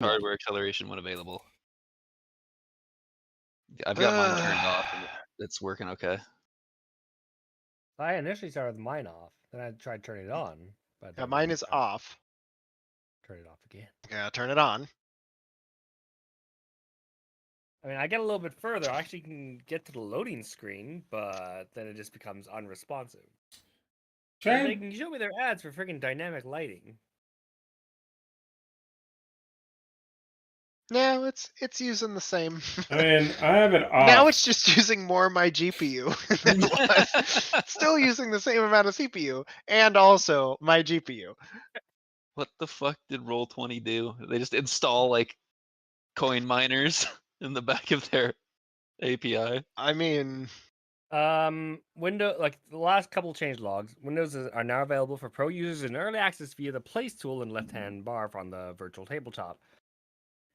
hardware acceleration when available. I've got mine turned off and it's working okay. I initially started with mine off, then I tried turning it on. But Yeah, then mine is off. Turn it off again. Yeah, turn it on. I mean, I get a little bit further. I actually can get to the loading screen, but then it just becomes unresponsive. They can show me their ads for freaking dynamic lighting. No, it's using the same. I mean, I have it off. Now it's just using more of my GPU than it was. Still using the same amount of CPU and also my GPU. What the fuck did Roll20 do? They just install like coin miners in the back of their API. I mean, Windows, like the last couple change logs, Windows are now available for pro users in early access via the place tool and left-hand bar on the virtual tabletop.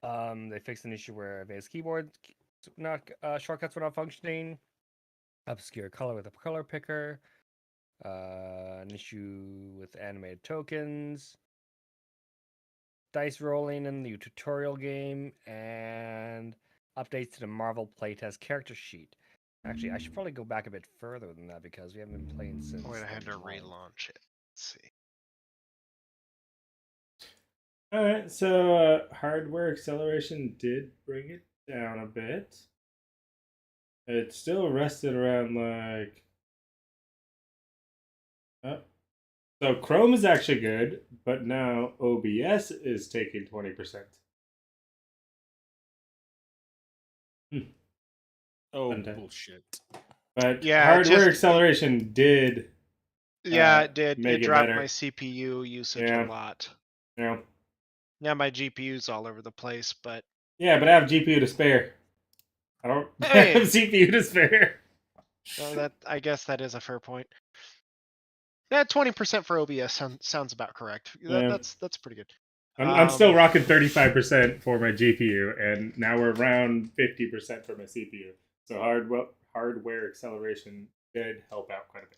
They fixed an issue where Vase keyboard shortcuts were not functioning. Obscure color with a color picker. An issue with animated tokens. Dice rolling in the tutorial game, and updates to the Marvel playtest character sheet. Actually, I should probably go back a bit further than that because we haven't been playing since. wait, I had to relaunch it. Let's see. All right, so hardware acceleration did bring it down a bit. It still rested around like. So Chrome is actually good, but now OBS is taking 20%. Oh, bullshit. But Yeah, hardware acceleration did. Yeah, it did. Make It it dropped better. my CPU usage Yeah. a lot. Yeah. Now my GPU's all over the place, but Yeah, but I have GPU to spare. I don't Hey! have CPU to spare. well, that I guess that is a fair point. Yeah, 20% for OBS sounds about correct. Yeah. That's pretty good. I'm still rocking 35% for my GPU, and now we're around 50% for my CPU. So hardware acceleration did help out quite a bit.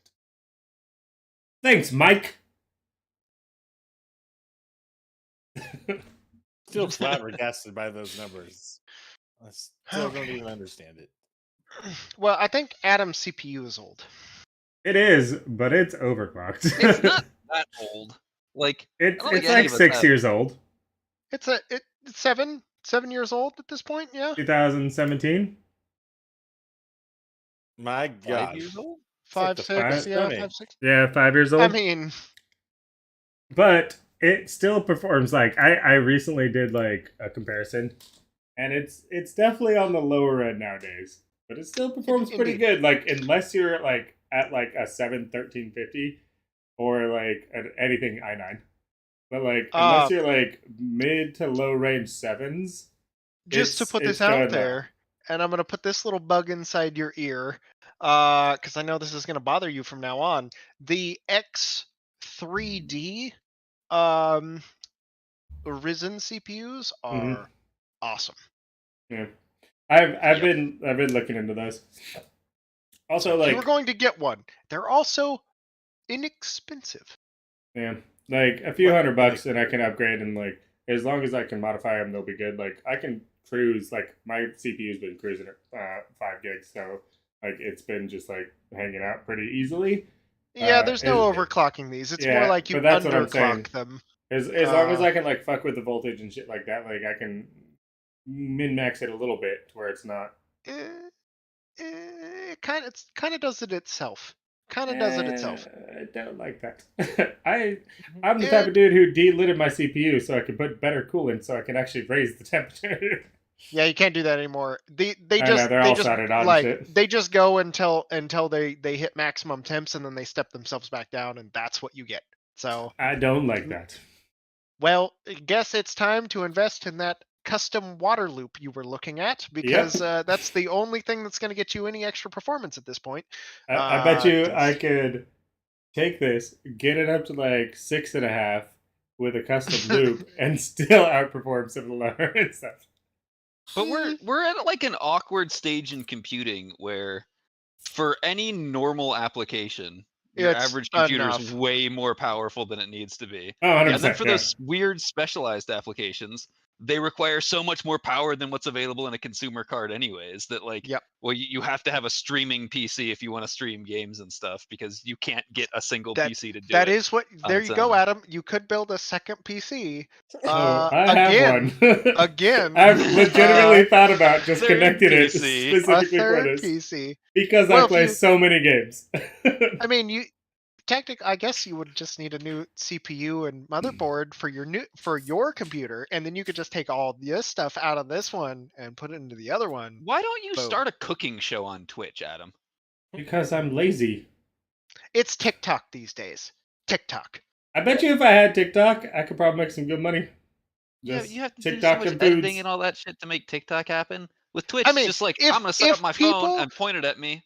Thanks, Mike. Still flabbergasted by those numbers. I still don't even understand it. Well, I think Adam's CPU is old. It is, but it's overclocked. It's not that old. Like it's I don't think any like of us 6 have- years old. It's 7 years old at this point. Yeah, 2017. My 5 God. years old? 5, It's 6, like the yeah, Stone 5, Age. 6. Yeah, 5 years old. I mean, but it still performs. Like I recently did like a comparison, and it's definitely on the lower end nowadays, but it still performs pretty good. Like unless you're like at like a 7-1350 or like anything i9, but like unless you're like mid to low range 7s. just to put this out there, and I'm gonna put this little bug inside your ear, because I know this is gonna bother you from now on. The X3D Risen CPUs are awesome. Yeah, I've been looking into those. Also, like you were going to get one. They're also inexpensive. Yeah, like a few $100, and I can upgrade, and like as long as I can modify them, they'll be good. Like I can cruise. Like my CPU's been cruising at 5 gigs, so like it's been just like hanging out pretty easily. Yeah, there's no overclocking these. It's more like you underclock them. As long as I can like fuck with the voltage and shit like that, like I can min max it a little bit to where it's not. It kind of does it itself. I don't like that. I'm the type of dude who delitted my CPU so I could put better coolant so I can actually raise the temperature. Yeah, you can't do that anymore. They just go until they hit maximum temps, and then they step themselves back down, and that's what you get. So I don't like that. Well, I guess it's time to invest in that custom water loop you were looking at, because that's the only thing that's going to get you any extra performance at this point. I bet you I could take this, get it up to like 6.5 with a custom loop, and still outperform some of the lower end stuff. But we're at like an awkward stage in computing where, for any normal application, your average computer is way more powerful than it needs to be. Oh, 100%, and then for those weird specialized applications, they require so much more power than what's available in a consumer card anyways, that like, well, you have to have a streaming PC if you want to stream games and stuff, because you can't get a single PC to do that it. is what, there you go, Adam. You could build a second PC. I have one. Again. I've legitimately thought about just third connecting it PC. specifically A for third this. PC. Because I play so many games. I mean, I guess you would just need a new CPU and motherboard for your computer, and then you could just take all this stuff out of this one and put it into the other one. Why don't you start a cooking show on Twitch, Adam? Because I'm lazy. It's TikTok these days. TikTok. I bet you if I had TikTok, I could probably make some good money. Yeah, you have to TikTok do so much editing and all that shit to make TikTok happen. With Twitch, it's just like, I'm going to set up my phone and point it at me.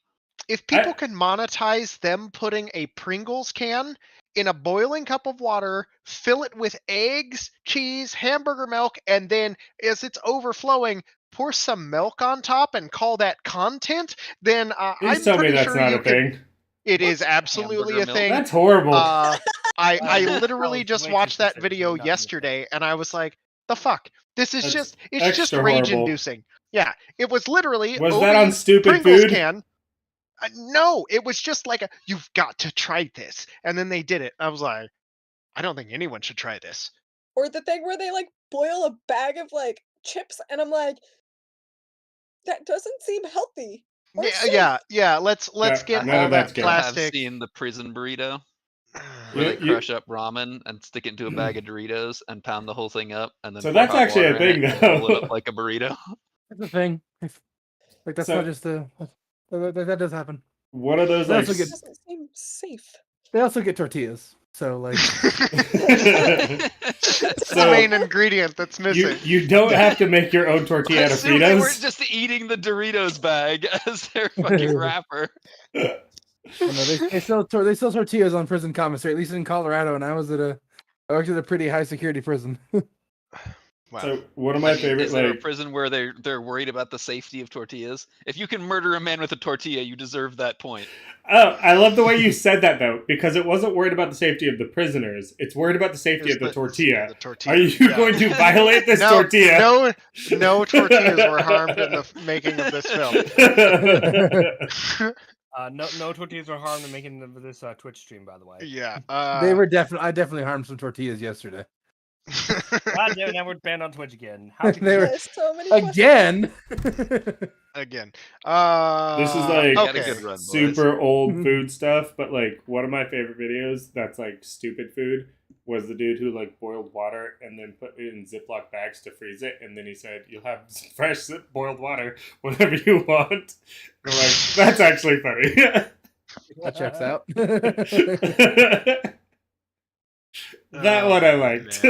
If people can monetize them putting a Pringles can in a boiling cup of water, fill it with eggs, cheese, hamburger milk, and then as it's overflowing, pour some milk on top and call that content, then I'm pretty sure you can. It is absolutely a thing. That's horrible. I literally just watched that video yesterday, and I was like, "The fuck? This is just rage-inducing." Yeah, it was literally. Was that on stupid Pringles food? Can. No, it was just like you've got to try this, and then they did it. I was like, I don't think anyone should try this. Or the thing where they like boil a bag of like chips, and I'm like, that doesn't seem healthy. Yeah. Let's get all that plastic. I've seen the prison burrito, where they crush up ramen and stick it into a bag of Doritos and pound the whole thing up, and then so that's actually a thing, though. Roll it up like a burrito. That's a thing. Like that's not just a. That does happen. What are those like? Doesn't seem safe. They also get tortillas. So like, it's the main ingredient that's missing. You don't have to make your own tortilla out of Fritos. They weren't just eating the Doritos bag as their fucking wrapper. They sell tortillas on prison commissary, at least in Colorado, and I worked at a pretty high security prison. Wow. So one of my favorite, is there a prison where they're worried about the safety of tortillas? If you can murder a man with a tortilla, you deserve that point. Oh, I love the way you said that though, because it wasn't worried about the safety of the prisoners; it's worried about the safety of the tortilla. Are you going to violate this tortilla? No tortillas were harmed in the making of this film. No tortillas were harmed in making of this Twitch stream, by the way. Yeah, they were definitely. I definitely harmed some tortillas yesterday. God damn it, now we're banned on Twitch again. They were so many again. Again. This is like good run, super old food stuff, but like one of my favorite videos that's like stupid food was the dude who like boiled water and then put it in Ziploc bags to freeze it, and then he said, "You'll have fresh boiled water whenever you want." I'm like, that's actually funny. That checks out. That one I liked.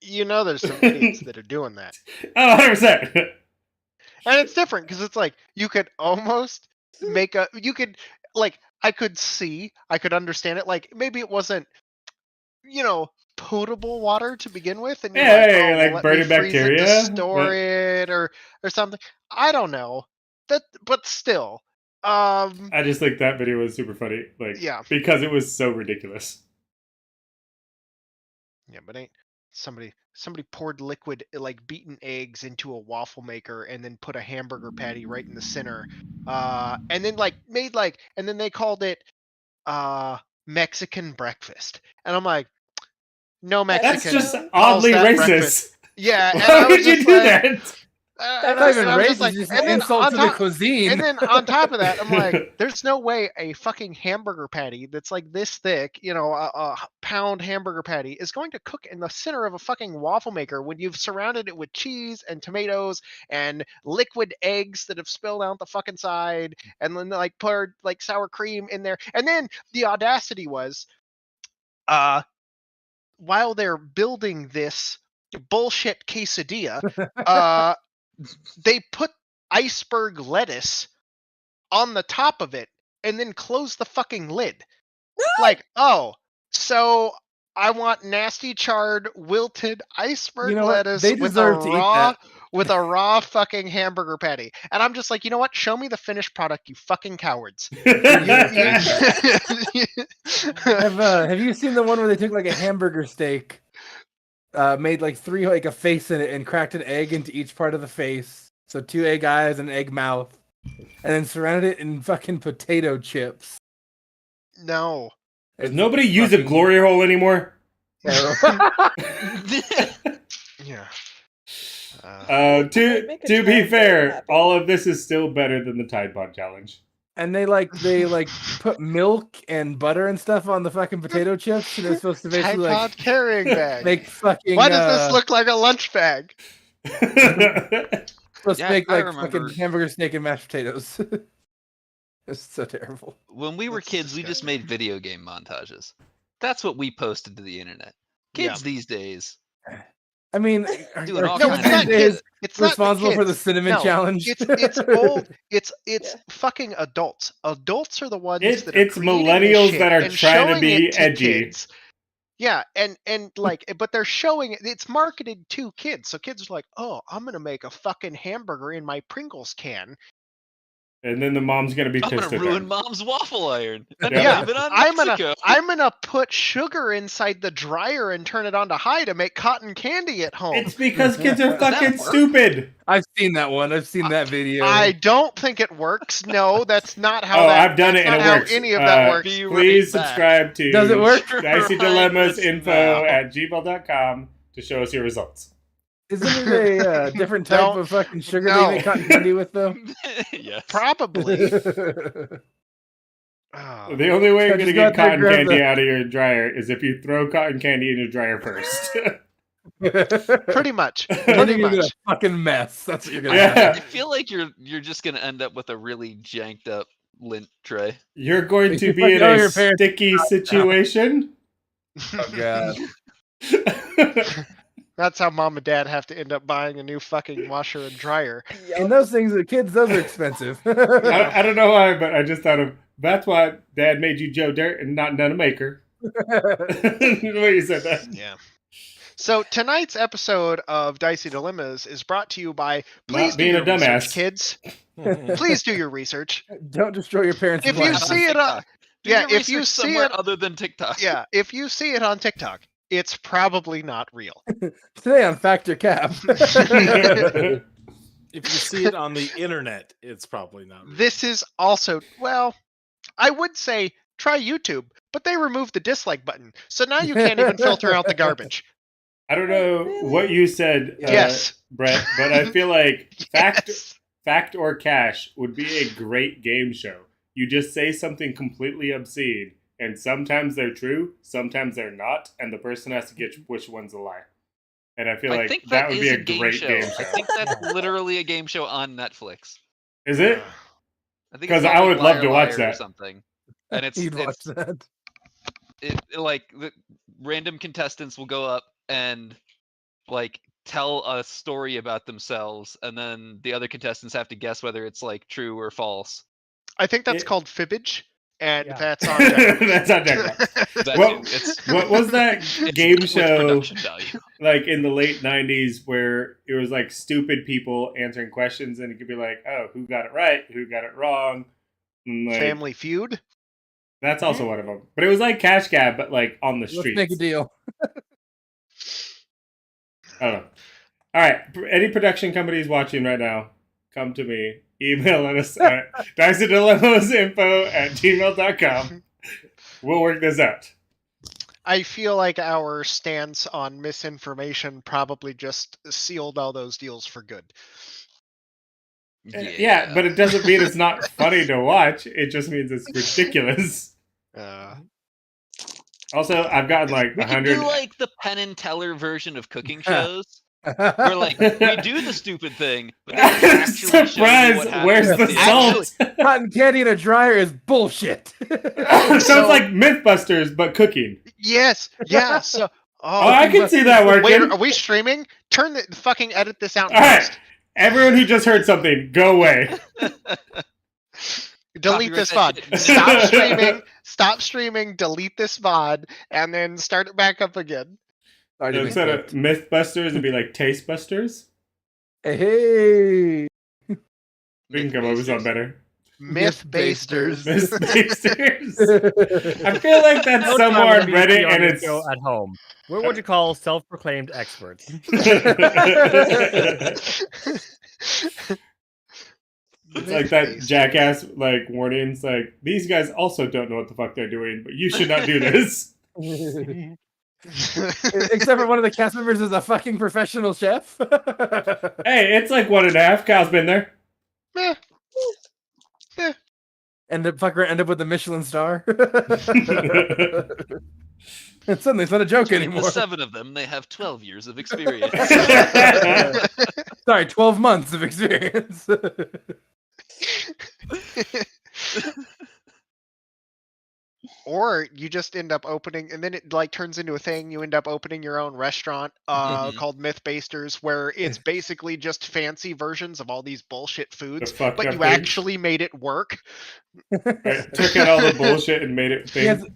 You know, there's some idiots that are doing that. Oh, 100%. And it's different because it's like you could almost make I could understand it. Like maybe it wasn't, potable water to begin with, and you're like burning bacteria, store it or something. I don't know that, but still. I just think that video was super funny, because it was so ridiculous. Yeah, but ain't somebody poured liquid like beaten eggs into a waffle maker and then put a hamburger patty right in the center, and then and then they called it Mexican breakfast, and I'm like, no Mexican. That's just oddly racist. Breakfast. Yeah, why would you do that? That's not even racist. Just insult to the cuisine. And then on top of that, I'm like, there's no way a fucking hamburger patty that's like this thick, a pound hamburger patty is going to cook in the center of a fucking waffle maker when you've surrounded it with cheese and tomatoes and liquid eggs that have spilled out the fucking side, and then poured sour cream in there. And then the audacity was, while they're building this bullshit quesadilla, they put iceberg lettuce on the top of it and then close the fucking lid. So I want nasty, charred, wilted iceberg lettuce with a raw fucking hamburger patty. And I'm just like, you know what? Show me the finished product, you fucking cowards. Have you seen the one where they took like a hamburger steak made like 3 like a face in it and cracked an egg into each part of the face. So 2 egg eyes and an egg mouth. And then surrounded it in fucking potato chips. No. Does nobody use a glory hole anymore? Yeah. To be fair, all of this is still better than the Tide Pod challenge. And they put milk and butter and stuff on the fucking potato chips, and they're supposed to basically Tide Pod carrying bag. make fucking. Why does this look like a lunch bag? Supposed to make like fucking hamburger, steak, and mashed potatoes. It's so terrible. When we were kids, we just made video game montages. That's what we posted to the internet. Kids these days. I mean, doing all no, kinds it's not of kids. It's responsible not the for the cinnamon challenge. It's old. It's fucking adults. Adults are the ones that are it's millennials that are trying to be edgy. Kids. Yeah, and but they're showing it. It's marketed to kids, so kids are like, "Oh, I'm gonna make a fucking hamburger in my Pringles can." And then the mom's gonna be pissed at them. I'm gonna ruin mom's waffle iron. Yeah, I'm gonna put sugar inside the dryer and turn it on to high to make cotton candy at home. It's because kids are fucking stupid. I've seen that one. I've seen that video. I don't think it works. No, that's not how. I've done it and it works. Any of that works. Please subscribe to Does it work? Dicey Dilemmas info at gmail.com to show us your results. Isn't it a different type of fucking sugar they make cotton candy with, though? Yes. Probably. The only way you're going to get cotton candy out of your dryer is if you throw cotton candy in your dryer first. Pretty much. Pretty much. A fucking mess. That's what you're going to have. I feel like you're just going to end up with a really janked up lint tray. You're going to be in a sticky situation. Oh, God. That's how mom and dad have to end up buying a new fucking washer and dryer. And those things, the kids, those are expensive. I don't know why, but I just thought of that's why Dad made you Joe Dirt and not Nana Maker. The way you said that. Yeah. So tonight's episode of Dicey Dilemmas is brought to you by Please not being a dumbass, kids. Please do your research. Don't destroy your parents' If you see it on if you see it other than TikTok. Yeah, if you see it on TikTok, it's probably not real. Today on Factor Cap. If you see it on the internet, it's probably not real. This is also, well, I would say try YouTube, but they removed the dislike button. So now you can't even filter out the garbage. I don't know what you said, yes, Brett, but I feel like Fact or Cash would be a great game show. You just say something completely obscene. And sometimes they're true, sometimes they're not, and the person has to get which one's a lie. And I feel like that would be a great game show. I think that's literally a game show on Netflix. Is it? Because I would love to watch that. Or something. And You'd watch that. The random contestants will go up and like tell a story about themselves, and then the other contestants have to guess whether it's like true or false. I think that's called fibbage. And that's on deck. That's on deck. What was that game show like in the late 90s where it was like stupid people answering questions and it could be like, oh, who got it right? Who got it wrong? And like, Family Feud? That's also one of them. But it was like Cash Cab, but like on the streets. Let's make a deal. I don't know. All right. Any production companies watching right now, come to me. Email us at diceydilemmasinfo@gmail.com. We'll work this out. I feel like our stance on misinformation probably just sealed all those deals for good. Yeah, but it doesn't mean it's not funny to watch. It just means it's ridiculous. Also, I've gotten like 100. We do like the Penn and Teller version of cooking shows. We're like, we do the stupid thing, but then actually surprise! Where's the salt? Cotton candy in a dryer is bullshit. Sounds like MythBusters, but cooking. Yes, yeah. So, I can see that working. Wait, are we streaming? Turn the fucking edit this out. All right, everyone who just heard something, go away. Delete this VOD. Stop streaming. Stop streaming. Delete this VOD, and then start it back up again. So instead of MythBusters, it'd be like Tastebusters. Hey. We can come up with something better. Myth-basters. Myth-basters. I feel like that's No somewhere time on to be Reddit, on and the it's show at home. We're what you call self-proclaimed experts. It's like that jackass like warnings, like these guys also don't know what the fuck they're doing, but you should not do this. Except for one of the cast members is a fucking professional chef. Hey, it's like 1.5. Kyle's been there. Meh. And the fucker end up with a Michelin star. And suddenly it's not a joke Between anymore. the 7 of them, they have 12 years of experience. Sorry, 12 months of experience. Or you just end up opening, and then it like turns into a thing. You end up opening your own restaurant called Mythbasters, where it's basically just fancy versions of all these bullshit foods, fucked but up you things. actually made it work. Right, took out all the bullshit and made it You guys, thing.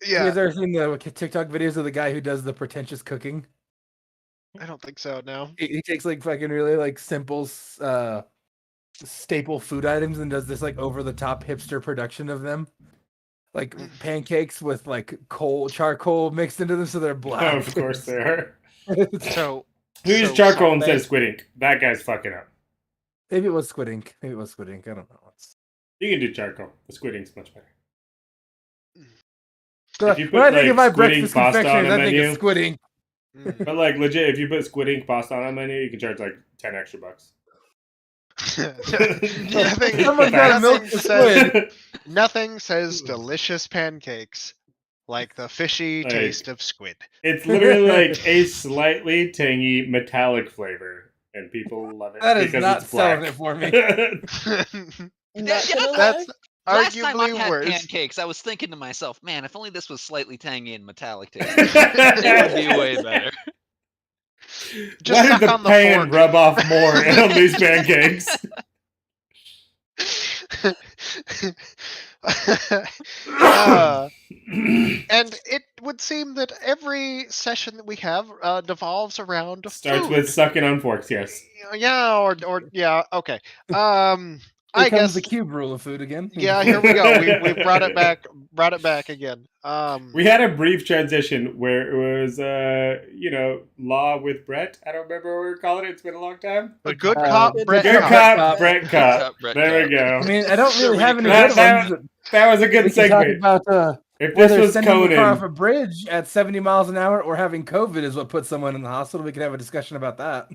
you guys ever seen the TikTok videos of the guy who does the pretentious cooking? I don't think so. No. He takes like fucking really like simple staple food items and does this like over the top hipster production of them. Like pancakes with like charcoal mixed into them so they're black. Oh, of course they are. So Who used charcoal instead of squid ink? That guy's fucking up. Maybe it was squid ink. I don't know. You can do charcoal. The squid ink's much better. So, If you when I put, think of my like, squid ink breakfast pasta on confectioneries, a I think menu- of squid ink. But like legit, if you put squid ink pasta on a menu, you can charge like 10 extra bucks. nothing, Someone's gotta milk the squid. Nothing says delicious pancakes like the fishy Like, taste of squid. It's literally like a slightly tangy metallic flavor, and people love it That is because not it's black. selling it for me. Not Yeah, gonna That's lie. Last time I arguably had worse. pancakes, I was thinking to myself, man, if only this was slightly tangy and metallic tasting, it would be way better. Just Why suck did the on the pan fork. rub off more on these pancakes? And it would seem that every session that we have devolves around Starts food. with sucking on forks, yes. Yeah, or yeah, okay. Here I comes guess the cube rule of food again. yeah, here we go. We brought it back again. We had a brief transition where it was, law with Brett. I don't remember what we were calling it. It's been a long time. a good Uh, cop, good Brett Good Cop. cop, Brett Cop. Brett There we Cop. go. I mean, I don't really Sure, have we any could- good That- ones. That was a good We can talk segment. about If whether this was sending a car off Conan, a bridge at 70 miles an hour or having COVID is what puts someone in the hospital. We could have a discussion about that.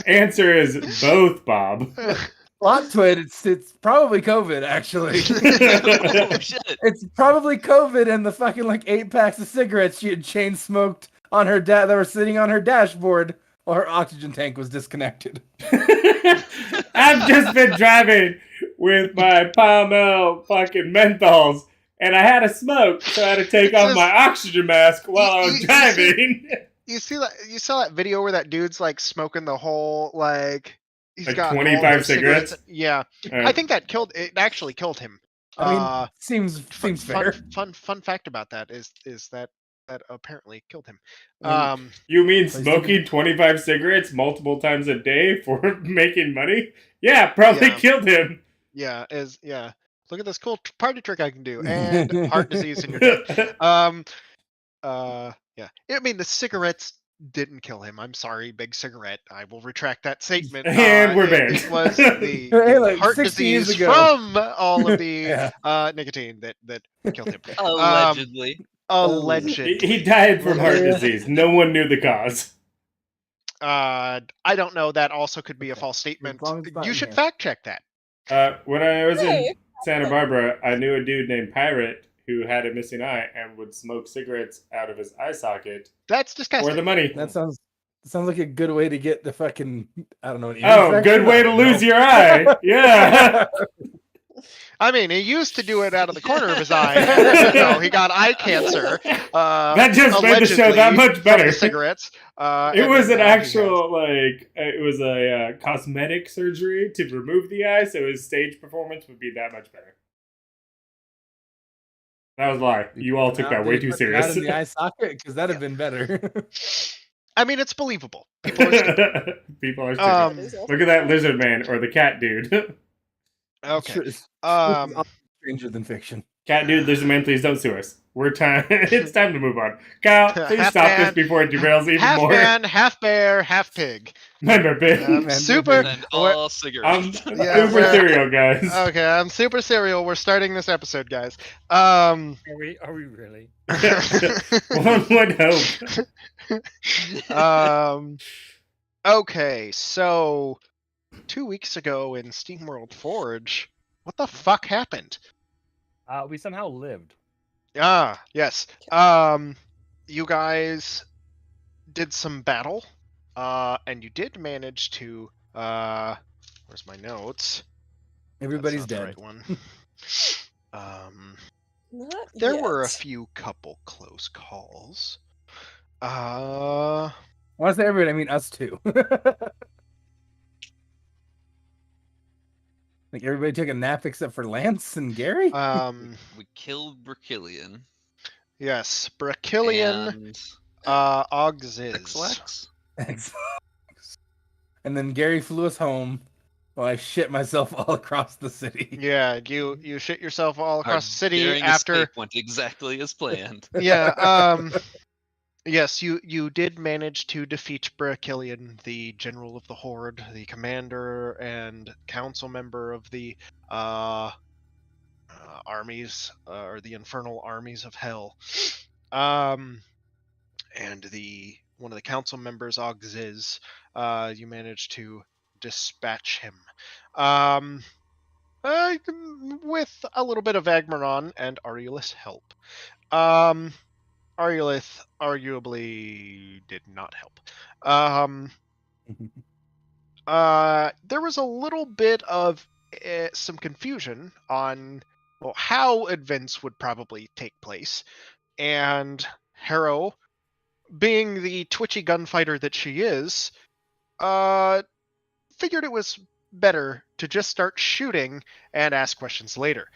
answer is both, Bob. Plot twist, it's probably COVID, actually. Oh, shit. It's probably COVID and the fucking like 8 packs of cigarettes she had chain smoked on her that were sitting on her dashboard while her oxygen tank was disconnected. I've just been driving with my Palmel fucking menthols, and I had a smoke, so I had to take off my oxygen mask while I was driving. You saw that video where that dude's like smoking the whole like he's Like got all 25 those cigarettes? Yeah, I think that actually killed him. I mean, seems fair. Fun fact about that is that apparently killed him. You mean smoking 25 cigarettes multiple times a day for making money? Yeah, probably Yeah. killed him. Yeah, look at this cool party trick I can do, and heart disease in your dead. Yeah. I mean, the cigarettes didn't kill him. I'm sorry, Big Cigarette. I will retract that statement. And we're banned. It was the Hey, like, heart 60 years disease ago. from all of the Yeah. nicotine that killed him. Allegedly. Alleged. He died from heart disease. No one knew the cause. I don't know. That also could be a false statement. long as it's not You in should here. fact check that. When I was in Hey. Santa Barbara, I knew a dude named Pirate who had a missing eye and would smoke cigarettes out of his eye socket That's for disgusting. the money. That sounds like a good way to get the fucking I don't know. An Oh, infection? good way I to don't lose know. your eye. Yeah. I mean, he used to do it out of the corner of his eye. And, he got eye cancer. That just made the show that allegedly, much from better. the cigarettes. It And was then an now he actual, it was a cosmetic surgery to remove the eye, so his stage performance would be that much better. That was a lie. You all took that way too Out serious. in the eye socket because that'd have been better. I mean, it's believable. People are stupid. People are stupid. Look at that lizard man or the cat dude. Okay. Truth is Um. stranger than fiction. Cat dude, there's a man. Please don't sue us. We're time. It's time to move on. Kyle, please Half stop this man, before it derails even half more. man, half bear, half pig. Remember, Ben. Man, Super. And we're- all I'm cigarettes. Yeah, super we're- cereal, guys. Okay, I'm super serial. We're starting this episode, guys. Um. Are we really? One would hope. Okay, so 2 weeks ago in SteamWorld Forge, what the fuck happened? We somehow lived. Ah, yes. You guys did some battle, and you did manage to. Where's my notes? Everybody's That's not dead. the right one. Not There yet. were a few couple close calls. When I say everybody, I mean us too. Like everybody took a nap except for Lance and Gary. We killed Brachilian. Yes, Brachilian, And Ogziz. Xlex? And then Gary flew us home while I shit myself all across the city. Yeah, you shit yourself all Our across the city daring after. escape went exactly as planned. Yeah. Yes, you did manage to defeat Brachilian, the general of the Horde, the commander and council member of the armies, or the infernal armies of hell. And one of the council members, Ogziz, you managed to dispatch him. With a little bit of Agmaron and Aurelius' help. Aurelius arguably did not help. There was a little bit of some confusion on how events would probably take place, and Harrow, being the twitchy gunfighter that she is, figured it was better to just start shooting and ask questions later.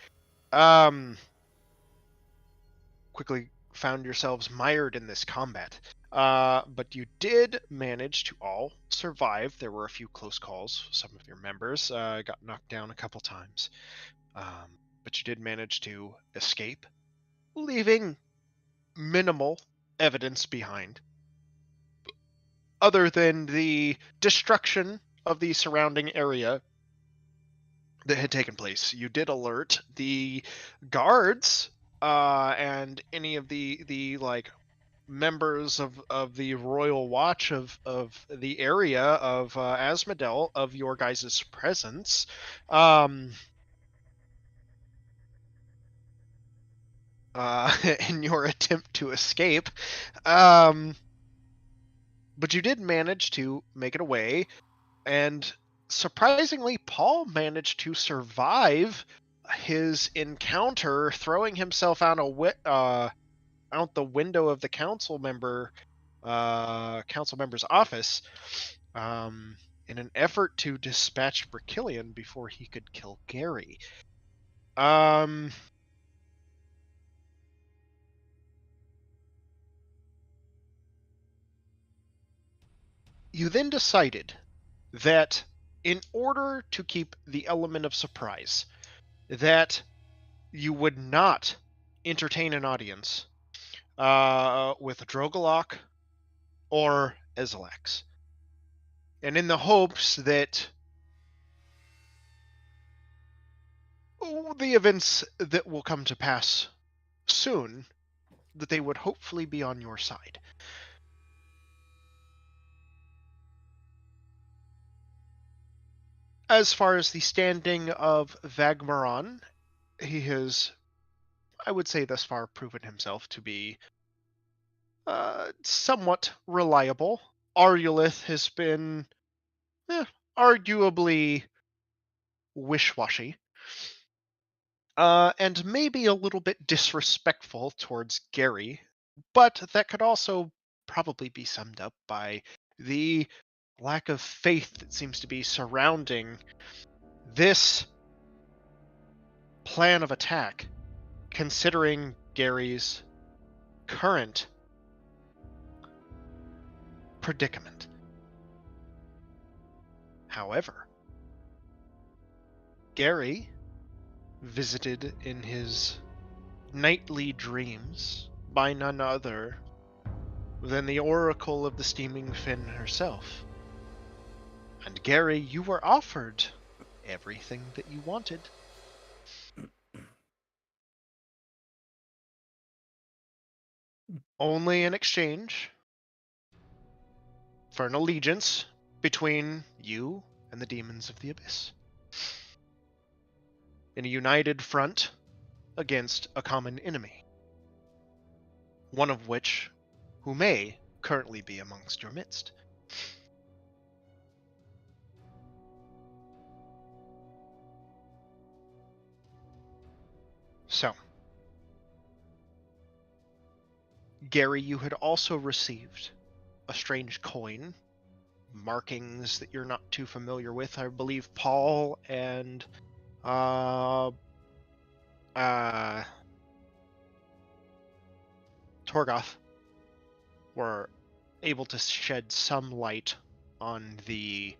Quickly found yourselves mired in this combat. But you did manage to all survive. There were a few close calls. Some of your members got knocked down a couple times. But you did manage to escape, leaving minimal evidence behind, other than the destruction of the surrounding area that had taken place. You did alert the guards and any of the like members of the royal watch of the area of Asmodel of your guys' presence. In your attempt to escape. But you did manage to make it away, and surprisingly, Paul managed to survive his encounter, throwing himself out out the window of the council member's office, in an effort to dispatch Brachilian before he could kill Gary. You then decided that in order to keep the element of surprise, that you would not entertain an audience with Drogalok or Ezelax. And in the hopes that the events that will come to pass soon, that they would hopefully be on your side. As far as the standing of Vagmaron, he has, I would say thus far, proven himself to be somewhat reliable. Arulith has been arguably wish-washy, and maybe a little bit disrespectful towards Gary, but that could also probably be summed up by the lack of faith that seems to be surrounding this plan of attack, considering Gary's current predicament. However, Gary, visited in his nightly dreams by none other than the Oracle of the Steaming Fin herself. And Gary, you were offered everything that you wanted. Only in exchange for an allegiance between you and the demons of the abyss. In a united front against a common enemy. One of which who may currently be amongst your midst. So, Gary, you had also received a strange coin, markings that you're not too familiar with. I believe Paul and Torgoth were able to shed some light on the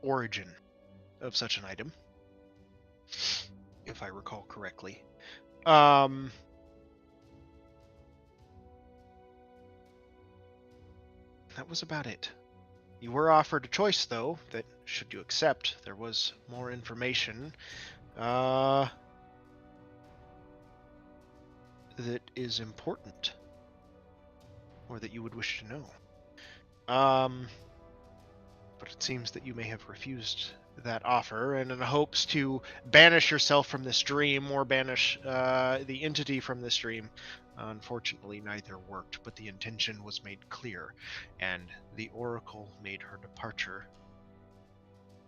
origin of such an item, if I recall correctly. That was about it. You were offered a choice, though, that, should you accept, there was more information that is important, or that you would wish to know. But it seems that you may have refused that offer, and in hopes to banish yourself from this dream, or banish the entity from this dream. Unfortunately, neither worked, but the intention was made clear, and the Oracle made her departure,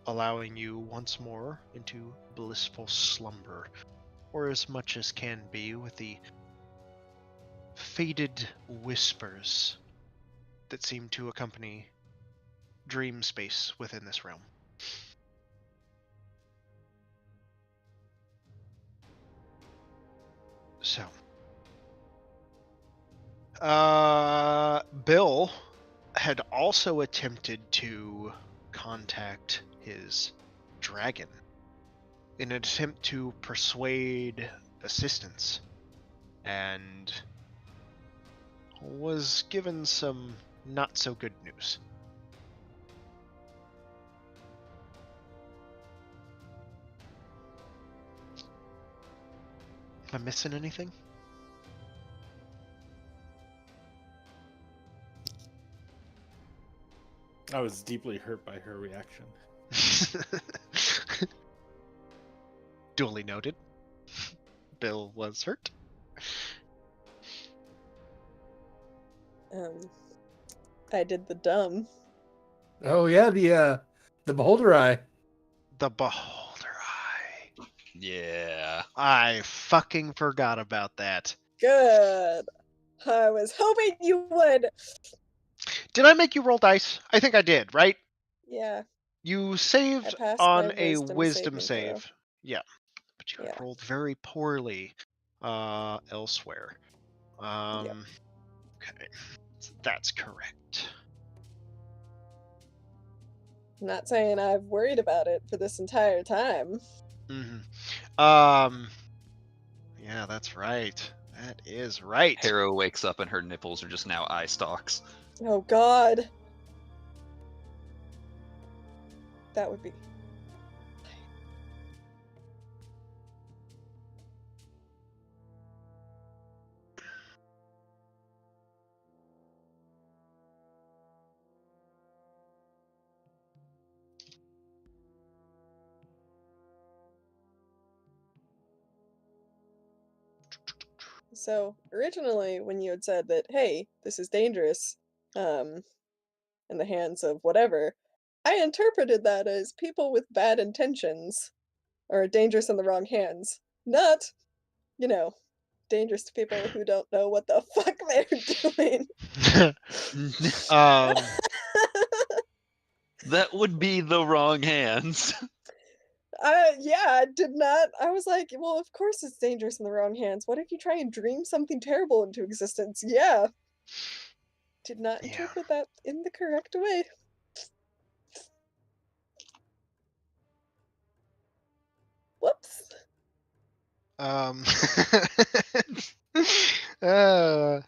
allowing you once more into blissful slumber, or as much as can be, with the faded whispers that seem to accompany dream space within this realm. So, Bill had also attempted to contact his dragon in an attempt to persuade assistance, and was given some not so good news. Am I missing anything? I was deeply hurt by her reaction. Duly noted. Bill was hurt. I did the dumb. Oh yeah, the beholder eye. The beholder eye. Yeah. I fucking forgot about that. Good. I was hoping you would. Did I make you roll dice? I think I did, right? Yeah. You saved passed on my a wisdom wisdom saving save. Yeah. But you had Yeah. rolled very poorly elsewhere. Okay. So that's correct. I'm not saying I've worried about it for this entire time. Yeah, that's right. That is right. Harrow wakes up and her nipples are just now eye stalks. Oh God. That would be. So originally, when you had said that, hey, this is dangerous, in the hands of whatever, I interpreted that as people with bad intentions, or dangerous in the wrong hands. Not, dangerous to people who don't know what the fuck they're doing. That would be the wrong hands. Yeah, I did not. I was like, well, of course it's dangerous in the wrong hands. What if you try and dream something terrible into existence? Yeah. Did not interpret that in the correct way. Whoops. uh,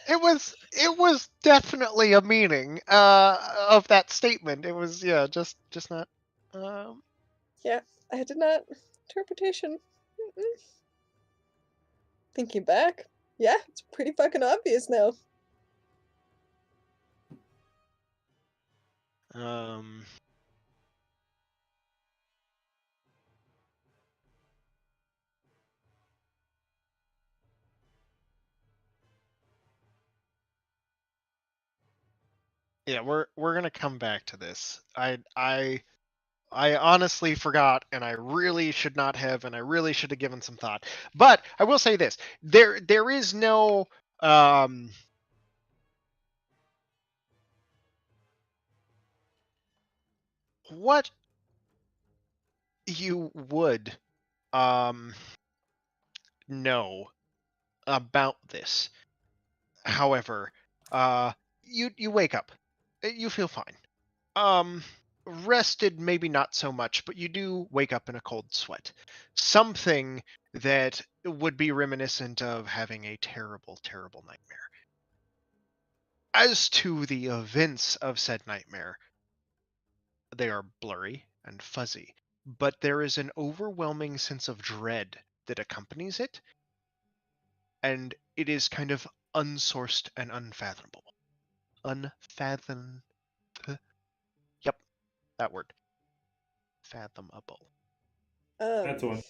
it was definitely a meaning of that statement. It was just not Yeah, I did not. Interpretation. Thinking back, yeah, it's pretty fucking obvious now. Yeah, we're gonna come back to this. I honestly forgot, and I really should not have, and I really should have given some thought. But I will say this: there is no what you would know about this. However, you wake up, you feel fine. Rested maybe not so much, but you do wake up in a cold sweat. Something that would be reminiscent of having a terrible, terrible nightmare. As to the events of said nightmare, they are blurry and fuzzy, but there is an overwhelming sense of dread that accompanies it, and it is kind of unsourced and unfathomable. Yep, that word. Fathomable. That's Um, one.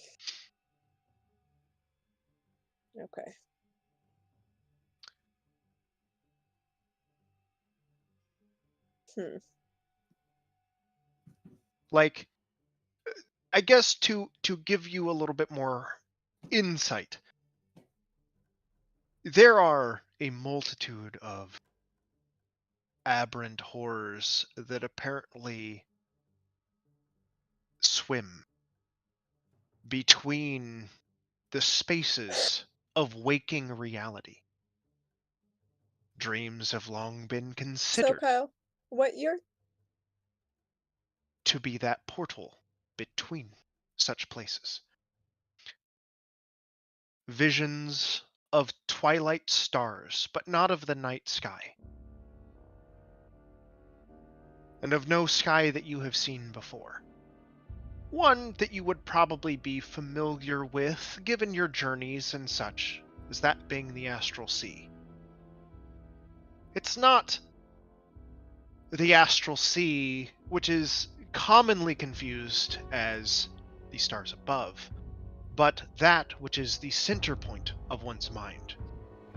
okay. Like, I guess to give you a little bit more insight, there are a multitude of aberrant horrors that apparently swim between the spaces of waking reality. Dreams have long been So, considered Kyle, what year? to be that portal between such places. Visions of twilight stars, but not of the night sky. And of no sky that you have seen before. One that you would probably be familiar with, given your journeys and such, as that being the astral sea. It's not the astral sea, which is commonly confused as the stars above, but that which is the center point of one's mind,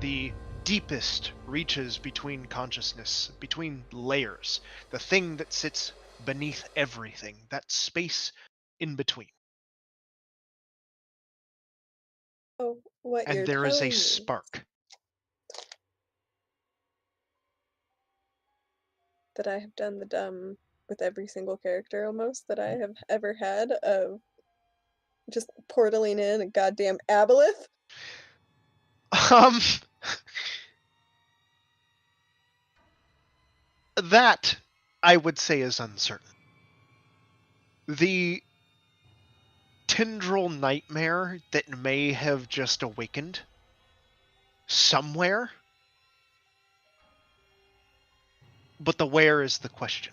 the deepest reaches between consciousness, between layers, the thing that sits beneath everything, that space in between. Oh, what And you're there is a telling me spark. that I have done the dumb with every single character almost that I have ever had of just portaling in a goddamn aboleth. Um, that I would say is uncertain. The tendril nightmare that may have just awakened somewhere, but the where is the question.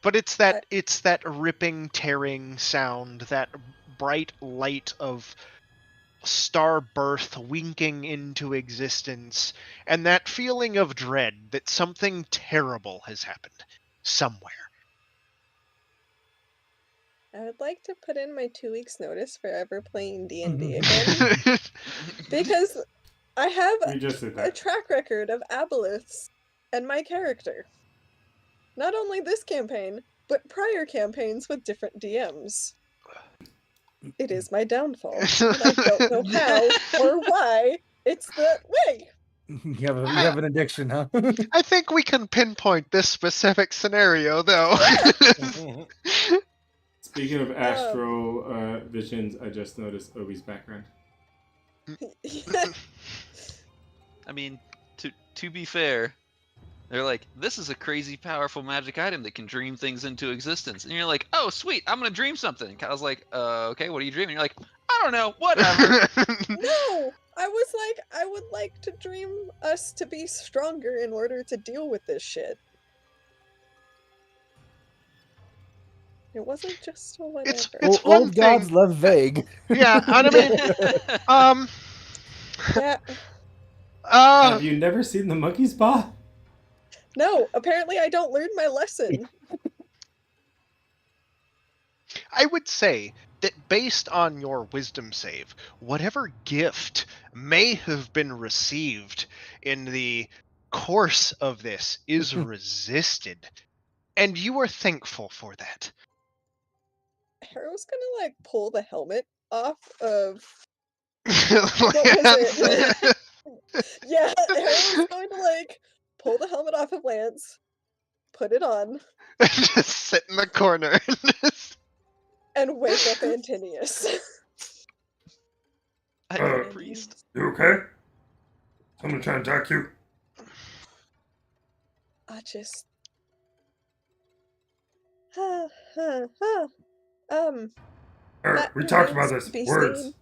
But it's that ripping, tearing sound, that bright light of star birth winking into existence, and that feeling of dread that something terrible has happened somewhere. I would like to put in my 2 weeks notice for ever playing D&D again. Because I have We just did a that. track record of aboleths and my character. Not only this campaign, but prior campaigns with different DMs. It is my downfall, and I don't know how or why it's that way. You have an addiction, huh? I think we can pinpoint this specific scenario, though. Speaking of astral visions, I just noticed Obi's background. I mean, to be fair, They're like, this is a crazy powerful magic item that can dream things into existence. And you're like, oh, sweet, I'm going to dream something. Kyle's like, okay, what are you dreaming? You're like, I don't know, whatever. No! I was like, I would like to dream us to be stronger in order to deal with this shit. It wasn't just a whatever. It's one Old gods thing. love vague. Yeah, and I mean, Yeah. Have you never seen the monkey's paw? No, apparently I don't learn my lesson. I would say that based on your wisdom save, whatever gift may have been received in the course of this is resisted, and you are thankful for that. Harrow's gonna like pull the helmet off of Lance. it? Yeah, Harrow's going to like pull the helmet off of Lance, put it on, Just sit in the corner. and wake up Antinius. I'm a priest. You okay? Someone trying to attack you? I just That We talked about remains this. to be Words. seen.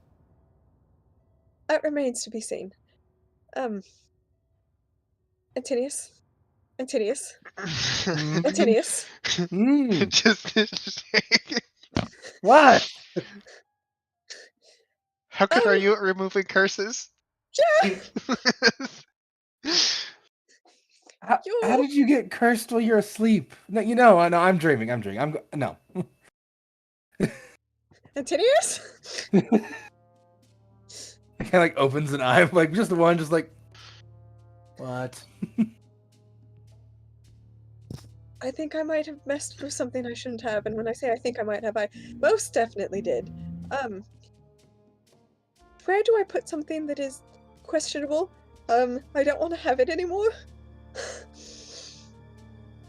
That remains to be seen. Antinius. Antinius. Antinius. Mm. Just What? how good are you at removing curses? Yeah! How did you get cursed while you're asleep? No, you know, I know. I'm dreaming. No. Antinius? It kind of like opens an eye, like just the one, just like what? I think I might have messed with something I shouldn't have, and when I say I think I might have, I most definitely did. Where do I put something that is questionable? I don't want to have it anymore.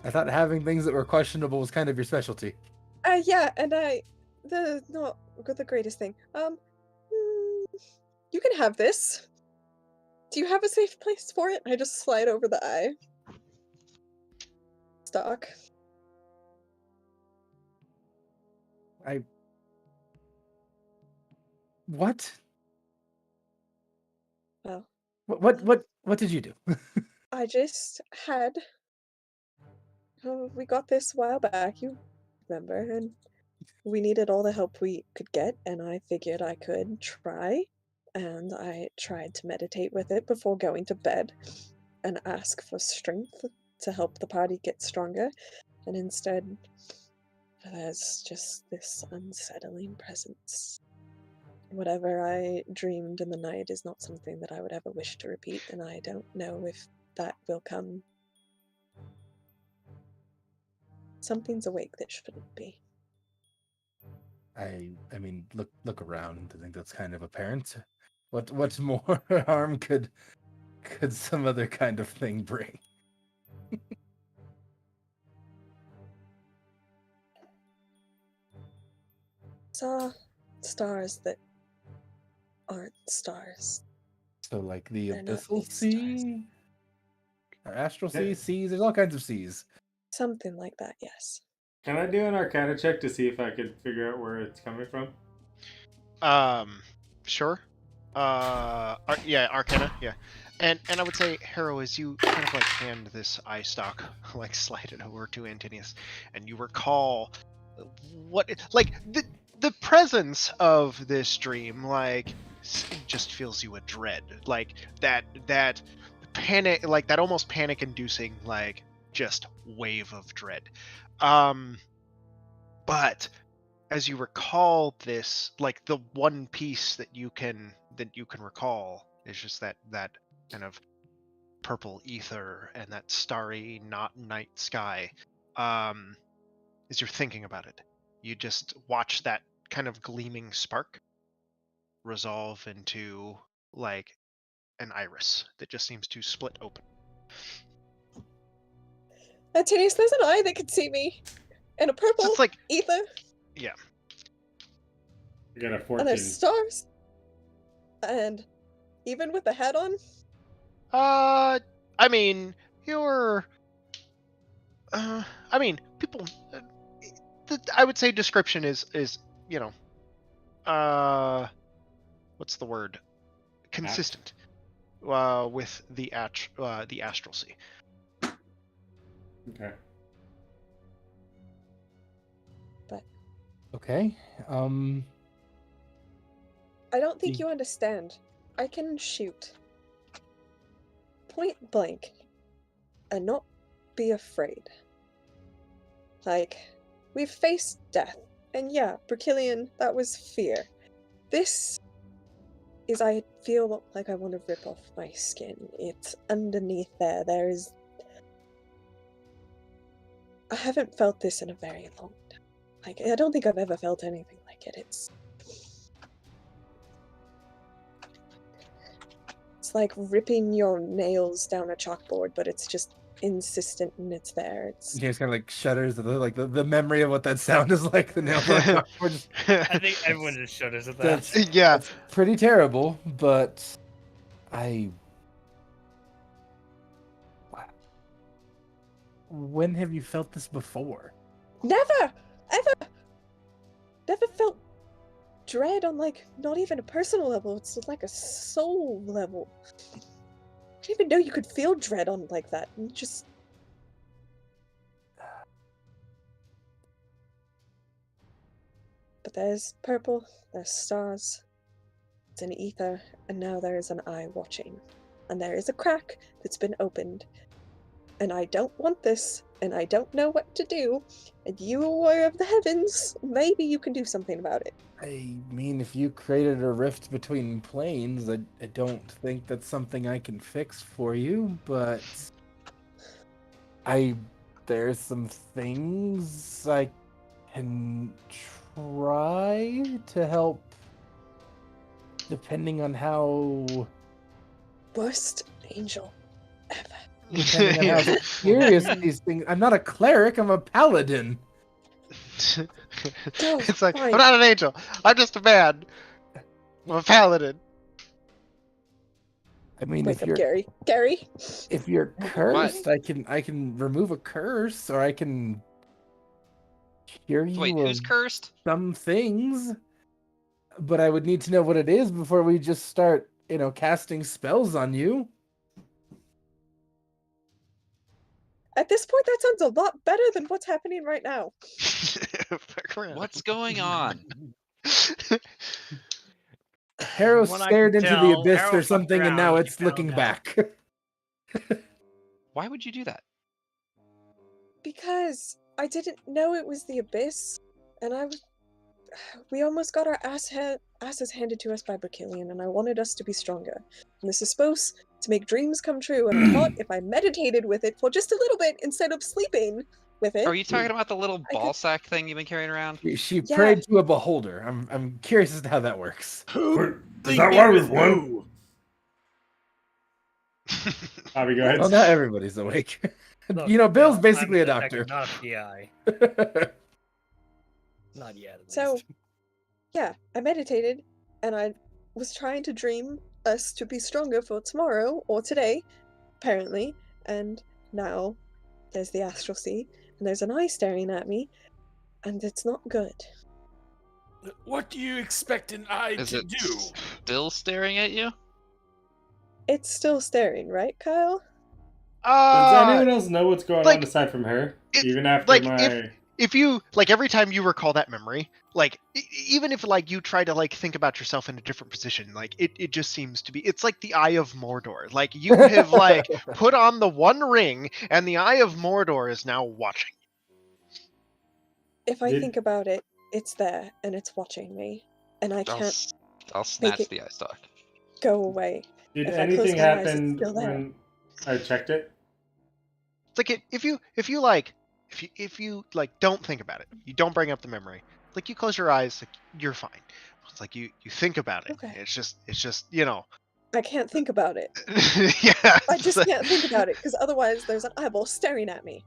I thought having things that were questionable was kind of your specialty. Yeah, and not the greatest thing. You can have this. Do you have a safe place for it? I just slide over the eye. Stock. What? Well. What did you do? I just had. We got this a while back, you remember, and we needed all the help we could get, and I figured I could try. And I tried to meditate with it before going to bed and ask for strength to help the party get stronger. And instead, there's just this unsettling presence. Whatever I dreamed in the night is not something that I would ever wish to repeat, and I don't know if that will come. Something's awake that shouldn't be. I mean, look around. I think that's kind of apparent. What more harm could some other kind of thing bring? Saw stars that aren't stars. So like the They're not abyssal big sea, or astral sea, seas. There's all kinds of seas. Something like that, yes. Can I do an Arcana check to see if I could figure out where it's coming from? Sure. Yeah, Arcana, yeah. And I would say, Harrow, as you kind of like hand this eye stalk, like slide it over to Antinius, and you recall what, like the presence of this dream, like just fills you with dread, like that panic, like that almost panic-inducing, like just wave of dread. But as you recall this, like the one piece that you can recall is just that kind of purple ether and that starry night sky. As you're thinking about it, you just watch that kind of gleaming spark resolve into like an iris that just seems to split open. Antinius, there's an eye that can see me. And a purple So it's like, ether. yeah. I got a 14. And there's stars. And even with the hat on. I mean, you're I mean, people. I would say description is you know, what's the word? Consistent with the astral sea. Okay. Okay. I don't think you understand. I can shoot point blank and not be afraid. Like, we've faced death, and yeah, Brachilion, that was fear. This is, I feel like I want to rip off my skin. It's underneath there. There is. I haven't felt this in a very long time. Like, I don't think I've ever felt anything like it. It's like ripping your nails down a chalkboard, but it's just insistent and it's there. It's James kind of like shudders at the memory of what that sound is like. The nail chalkboard. Just, I think everyone just shudders at that. that's pretty terrible, but when have you felt this before? never, ever, never felt dread on, like, not even a personal level. It's like a soul level. I didn't even know you could feel dread on like that. And just but there's purple, there's stars, it's an ether, and now there is an eye watching. And there is a crack that's been opened. And I don't want this, and I don't know what to do. And you are warrior of the heavens. Maybe you can do something about it. I mean, if you created a rift between planes, I don't think that's something I can fix for you, but there's some things I can try to help, depending on how Worst angel ever. depending on how serious these things. I'm not a cleric, I'm a paladin. It's like, fine. I'm not an angel. I'm just a man. I'm a paladin. I mean, Wake up, Gary. Gary. if you're cursed, I can remove a curse, or I can cure you Wait, of who's cursed? some things. But I would need to know what it is before we just start, casting spells on you. At this point, that sounds a lot better than what's happening right now. Fuck around. What's going on? Harrow From what I stared can into the tell, abyss Harrow or fucked something, and around now and it's he looking found out. back. Why would you do that? Because I didn't know it was the abyss, and we almost got our asses handed to us by Brachilion, and I wanted us to be stronger. And this is supposed to make dreams come true, and I thought if I meditated with it for just a little bit instead of sleeping with it. Are you talking about the little I ball could- sack thing you've been carrying around? She Yeah. prayed to a beholder. I'm curious as to how that works. Is that why with one? Bobby, go ahead. Well, not everybody's awake. Look, Bill's I'm basically a detective, doctor. not a PI. Not yet, at So, least. yeah, I meditated, and I was trying to dream us to be stronger for tomorrow, or today, apparently, and now there's the astral sea, and there's an eye staring at me, and it's not good. What do you expect an eye Is to it do? still staring at you? It's still staring, right, Kyle? Does anyone else know what's going like, on aside from her? it- Even after like, my... If you like every time you recall that memory, like even if like you try to like think about yourself in a different position, like it just seems to be, it's like the Eye of Mordor. Like you have like put on the One Ring, and the Eye of Mordor is now watching. If I Did- think about it, it's there, and it's watching me, and I can't I'll snatch it- the eye stalk. go away. Did If I close anything my eyes, it's happen still there. when I checked it? It's like if you like don't think about it, you don't bring up the memory, like you close your eyes, like you're fine. It's like you think about it. Okay. It's just I can't think about it. yeah. I it's just like- can't think about it, because otherwise there's an eyeball staring at me.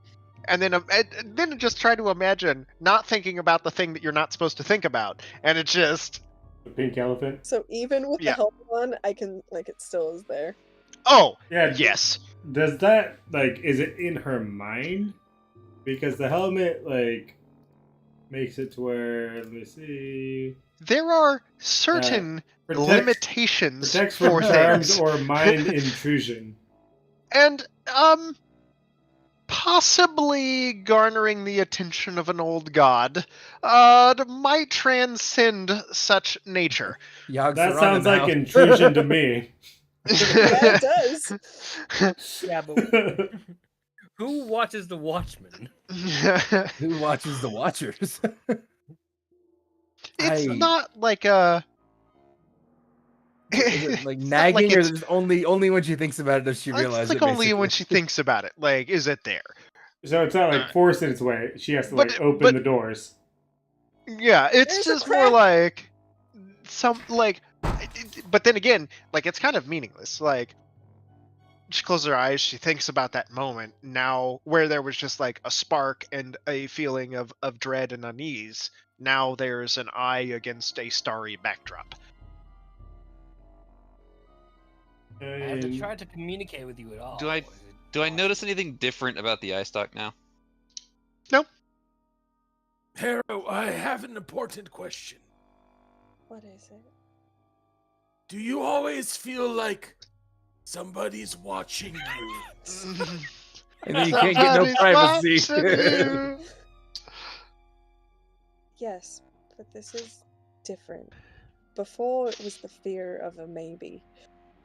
And then just try to imagine not thinking about the thing that you're not supposed to think about, and it's just The pink elephant? So even with Yeah. the helmet on, I can, like, it still is there. oh Yeah. yes. Does that, like, is it in her mind? because the helmet like makes it to where, let me see, There are certain limitations protects for from charms things. or mind intrusion. And possibly garnering the attention of an old god might transcend such nature. Yogg's That wrong sounds in the like house. intrusion to me. Yeah, it does. Yeah, but who watches the Watchmen? Who watches the Watchers? It's I- not like a Is it like it's not like nagging, or it's, is it only when she thinks about it does she realize it's like it? only when Basically? she thinks about it. Like, is it there? So it's not like forcing its way. She has to But- like open but- the doors. Yeah, it's There's a just more crack. like some like. But then again, like it's kind of meaningless. Like she closes her eyes, she thinks about that moment. Now, where there was just like a spark and a feeling of dread and unease, now there's an eye against a starry backdrop. Has it tried to communicate with you at all? Do I- or is it Do I watching? notice anything different about the eye stalk now? Harrow, I have an important question. What is it? Do you always feel like somebody's watching you? And then you can't get no Somebody's privacy. watching you. Yes, but this is different. Before it was the fear of a maybe,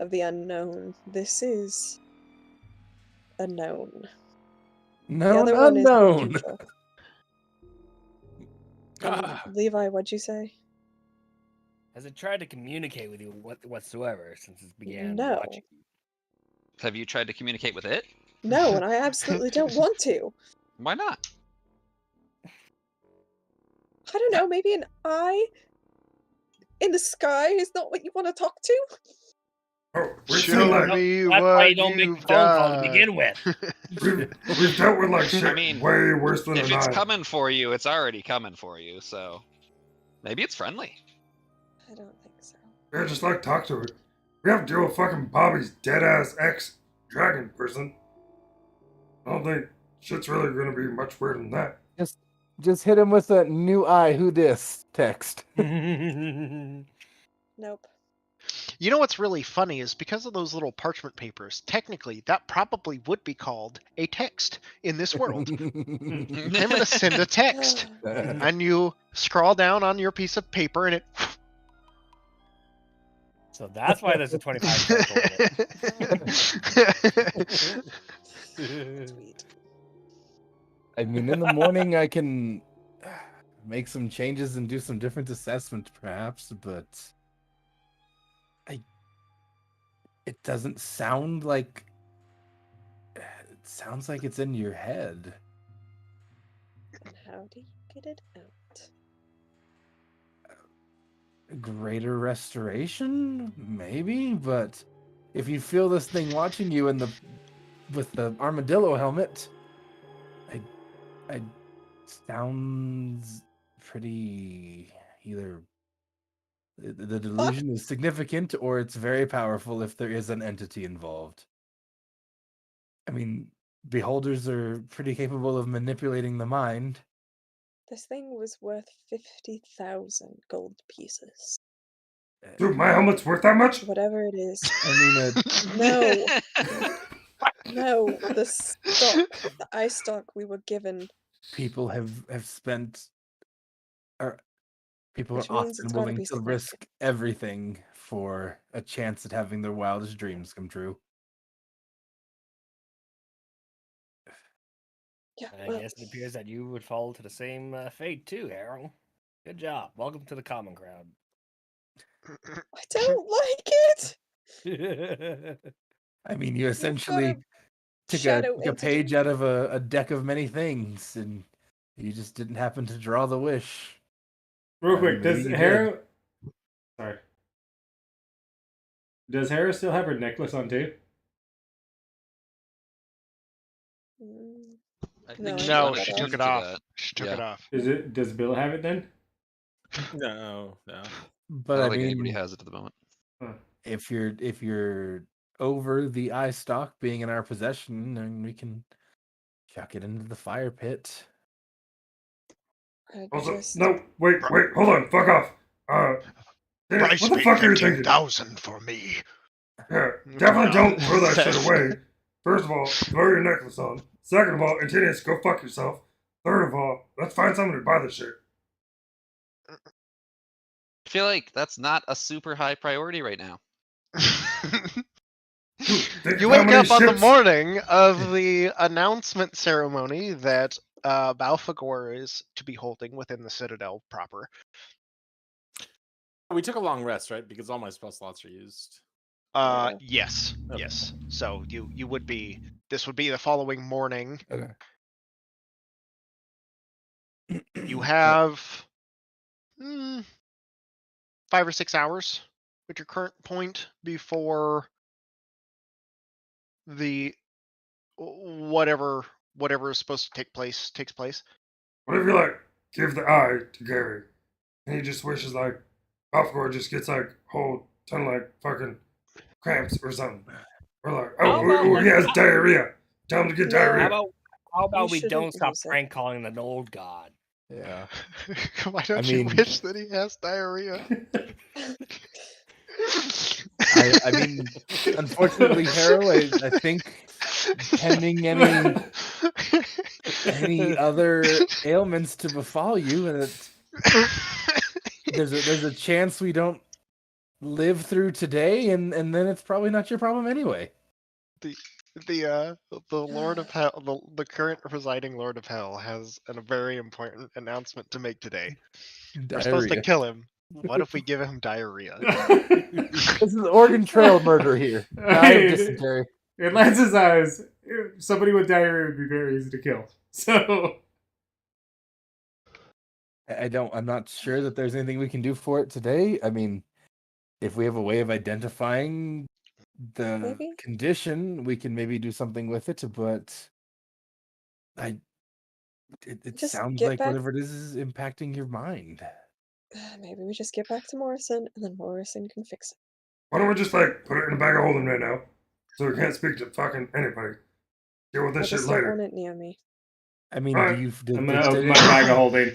of the unknown. This is a known. The No, other one is the unknown. future. Ah, Levi, what'd you say? Has it tried to communicate with you whatsoever since it began No. watching you? Have you tried to communicate with it? No, and I absolutely don't want to. Why not? I don't know, maybe an eye in the sky is not what you want to talk to? oh, we're Show still like me That's why what you don't make you've the phone call to got. begin with. we've dealt with like shit mean, way worse than If an it's eye. coming for you, it's already coming for you, so maybe it's friendly. I don't think so. Yeah, just like talk to it. We have to deal with fucking Bobby's dead ass ex dragon person. I don't think shit's really gonna be much weirder than that. Just hit him with a new eye. Who dis text? Nope. You know what's really funny is because of those little parchment papers, technically that probably would be called a text in this world. I'm going to send a text. And you scroll down on your piece of paper and it So that's why there's a 25 circle in it. Sweet. I mean, in the morning I can make some changes and do some different assessments, perhaps, but it doesn't sound like. It sounds like it's in your head. And how do you get it out? Greater restoration, maybe, but if you feel this thing watching you with the armadillo helmet, I sounds pretty either the delusion is significant or it's very powerful if there is an entity involved. I mean, beholders are pretty capable of manipulating the mind. This thing was worth 50,000 gold pieces. Dude, my helmet's worth that much? Whatever it is. I mean, No. No, the stock, the eye stock we were given. people have spent, or people Which are means it's often gotta willing be to risk everything for a chance at having their wildest dreams come true. Yeah, And I well, guess it appears that you would fall to the same fate too, Harrow. Good job. Welcome to the common crowd. I don't like it. I mean, you got essentially a took shadow a page entity. out of a deck of many things, and you just didn't happen to draw the wish. Real I quick, mean, does maybe you Harrow? Sorry. Does Harrow still have her necklace on too? Mm, I think No, she No, wanted she to took it do off. that. She took Yeah. it off. Does Bill have it then? No. But I I don't think anybody mean, has it at the moment. if you're over the eye stock being in our possession, then we can chuck it into the fire pit. Also, no, wait, hold on, fuck off. Dennis, Price what the be fuck are you thinking? 15,000 for me. Yeah, definitely don't throw that shit away. First of all, throw your necklace on. Second of all, Antinius, go fuck yourself. Third of all, let's find someone to buy this shit. I feel like that's not a super high priority right now. You wake up on the morning of the announcement ceremony that Balfagor is to be holding within the Citadel proper. We took a long rest, right? Because all my spell slots are used. Yes, Okay. yes. So you would be. This would be the following morning. Okay. You have 5 or 6 hours at your current point before the whatever is supposed to take place takes place. What if you like give the eye to Gary, and he just wishes like Alfgor just gets like whole ton of like fucking cramps or something, or like he has diarrhea. Tell him to get diarrhea. How about we shouldn't don't stop use it. prank calling an old god? Yeah. Why don't mean- you wish that he has diarrhea? I mean, unfortunately, Harold, I think pending any other ailments to befall you, and there's a chance we don't live through today, and then it's probably not your problem anyway. The Lord of Hell, the current presiding Lord of Hell, has a very important announcement to make today. We're supposed to Diarrhea. kill him. What if we give him diarrhea? This is Oregon Trail murder here. Diet dysentery. In Lance's eyes, somebody with diarrhea would be very easy to kill. So I'm not sure that there's anything we can do for it today. I mean, if we have a way of identifying the Maybe. condition, we can maybe do something with it, but it Just sounds get like back- whatever it is impacting your mind. Maybe we just get back to Morrison, and then Morrison can fix it. Why don't we just like put it in a bag of holding right now, so we can't speak to fucking anybody. Deal with I this shit just don't later. want it near me. I mean, Alright, I'm gonna open my bag of holding.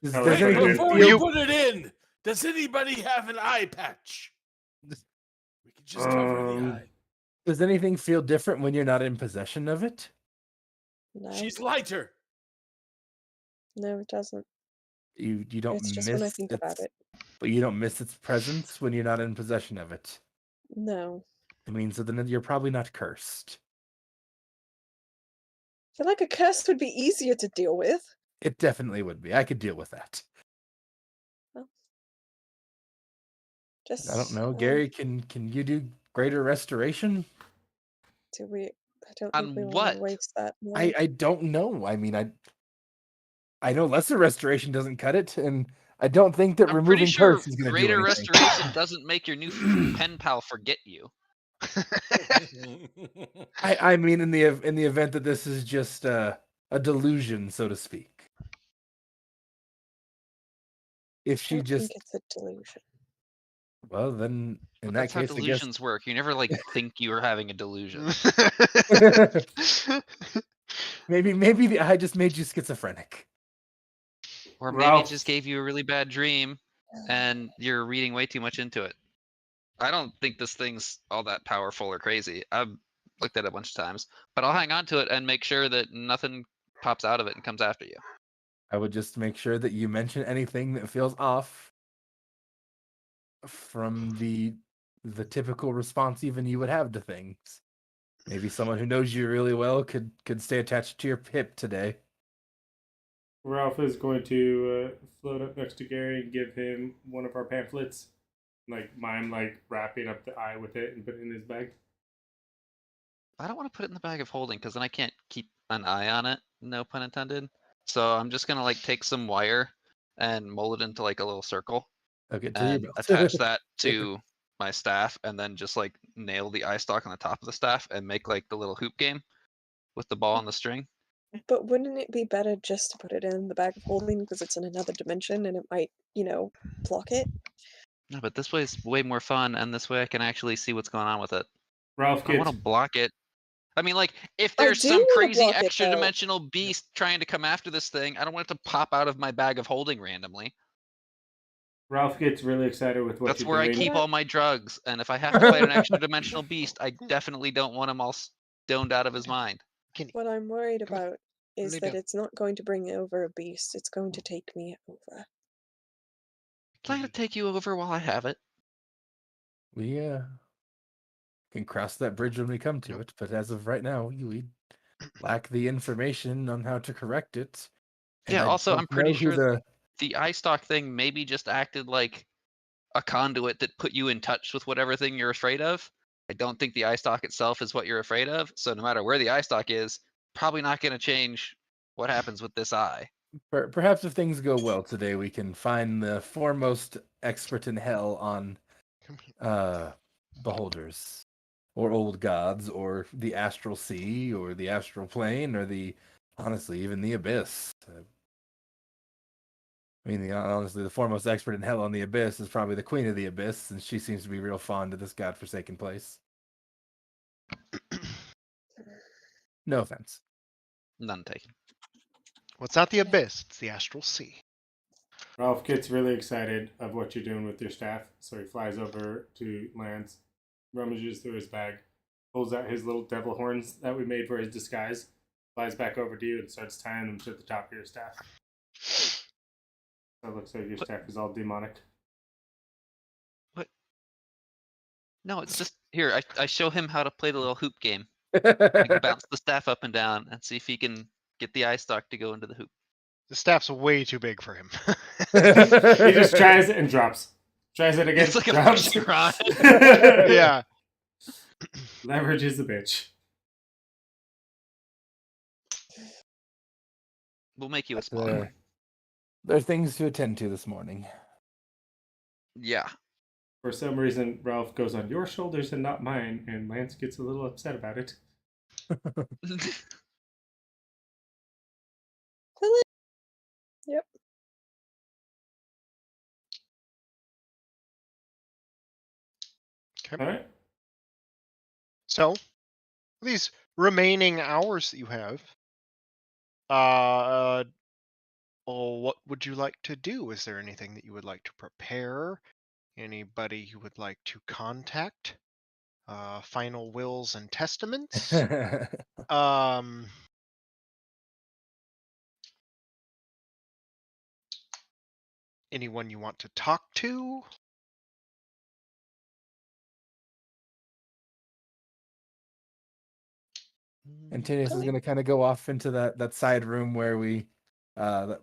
does Oh, that's what I anything did. Before feel you put it in, does anybody have an eye patch? We can just cover the eye. Does anything feel different when you're not in possession of it? No, She's lighter. no, it doesn't. You don't It's just miss when I think about it. but you don't miss its presence when you're not in possession of it. No. I mean, so then you're probably not cursed. I feel like a curse would be easier to deal with. It definitely would be. I could deal with that. Just I don't know, Gary. Can you do greater restoration? Do we? I don't On think we want what? to waste that. More. I don't know. I mean, I know lesser restoration doesn't cut it, and I don't think that I'm removing pretty sure curse is going to do greater anything. restoration doesn't make your new pen pal forget you. I mean, in the event that this is just a delusion, so to speak. If I she don't just think it's a delusion. well, then in But that that's how case, I guess delusions work. You never like think you are having a delusion. maybe the eye just made you schizophrenic. Or maybe Ralph. it just gave you a really bad dream and you're reading way too much into it. I don't think this thing's all that powerful or crazy. I've looked at it a bunch of times, but I'll hang on to it and make sure that nothing pops out of it and comes after you. I would just make sure that you mention anything that feels off from the typical response even you would have to things. Maybe someone who knows you really well could stay attached to your hip today. Ralph is going to float up next to Gary and give him one of our pamphlets. Like mime, like wrapping up the eye with it and put it in his bag. I don't want to put it in the bag of holding because then I can't keep an eye on it. No pun intended. So I'm just gonna like take some wire and mold it into like a little circle Okay, to your and belt. attach that to my staff and then just like nail the eye stalk on the top of the staff and make like the little hoop game with the ball on the string. But wouldn't it be better just to put it in the bag of holding because it's in another dimension and it might, block it? No, but this way is way more fun and this way I can actually see what's going on with it. Ralph I want gets to block it I mean, like, if I there's do some wanna crazy block it, extra though. dimensional beast trying to come after this thing, I don't want it to pop out of my bag of holding randomly. Ralph gets really excited with what That's you're where I doing. keep all my drugs, and if I have to fight an extra dimensional beast, I definitely don't want him all stoned out of his mind. What I'm worried Come on. about are is you that doing? it's not going to bring over a beast, it's going to take me over. It's not gonna take you over while I have it. We can cross that bridge when we come to Nope. it, but as of right now, we lack the information on how to correct it. And Yeah, I also, don't I'm pretty know who sure the eye stalk thing maybe just acted like a conduit that put you in touch with whatever thing you're afraid of. I don't think the eye stalk itself is what you're afraid of, so no matter where the eye stalk is, probably not gonna change what happens with this eye. Perhaps if things go well today, we can find the foremost expert in hell on Come here. beholders, or old gods, or the astral sea, or the astral plane, or honestly, even the abyss. I mean, honestly, the foremost expert in hell on the abyss is probably the queen of the abyss, and she seems to be real fond of this godforsaken place. No offense. None taken. Well, it's not the abyss; it's the astral sea. Ralph gets really excited of what you're doing with your staff, so he flies over to Lance, rummages through his bag, pulls out his little devil horns that we made for his disguise, flies back over to you, and starts tying them to the top of your staff. So it looks like your staff is all demonic. No, it's just here. I show him how to play the little hoop game. I can bounce the staff up and down and see if he can get the eye stalk to go into the hoop. The staff's way too big for him. He just tries it and drops. Tries it again. It's like a drops. fishing rod. Yeah. Leverage is a bitch. We'll make you a sponsor. There are things to attend to this morning. Yeah. For some reason, Ralph goes on your shoulders and not mine, and Lance gets a little upset about it. Yep. Okay. All right. So, these remaining hours that you have, what would you like to do? Is there anything that you would like to prepare? Anybody you would like to contact? Final wills and testaments? Anyone you want to talk to? Antonius is going to kind of go off into that side room where we, I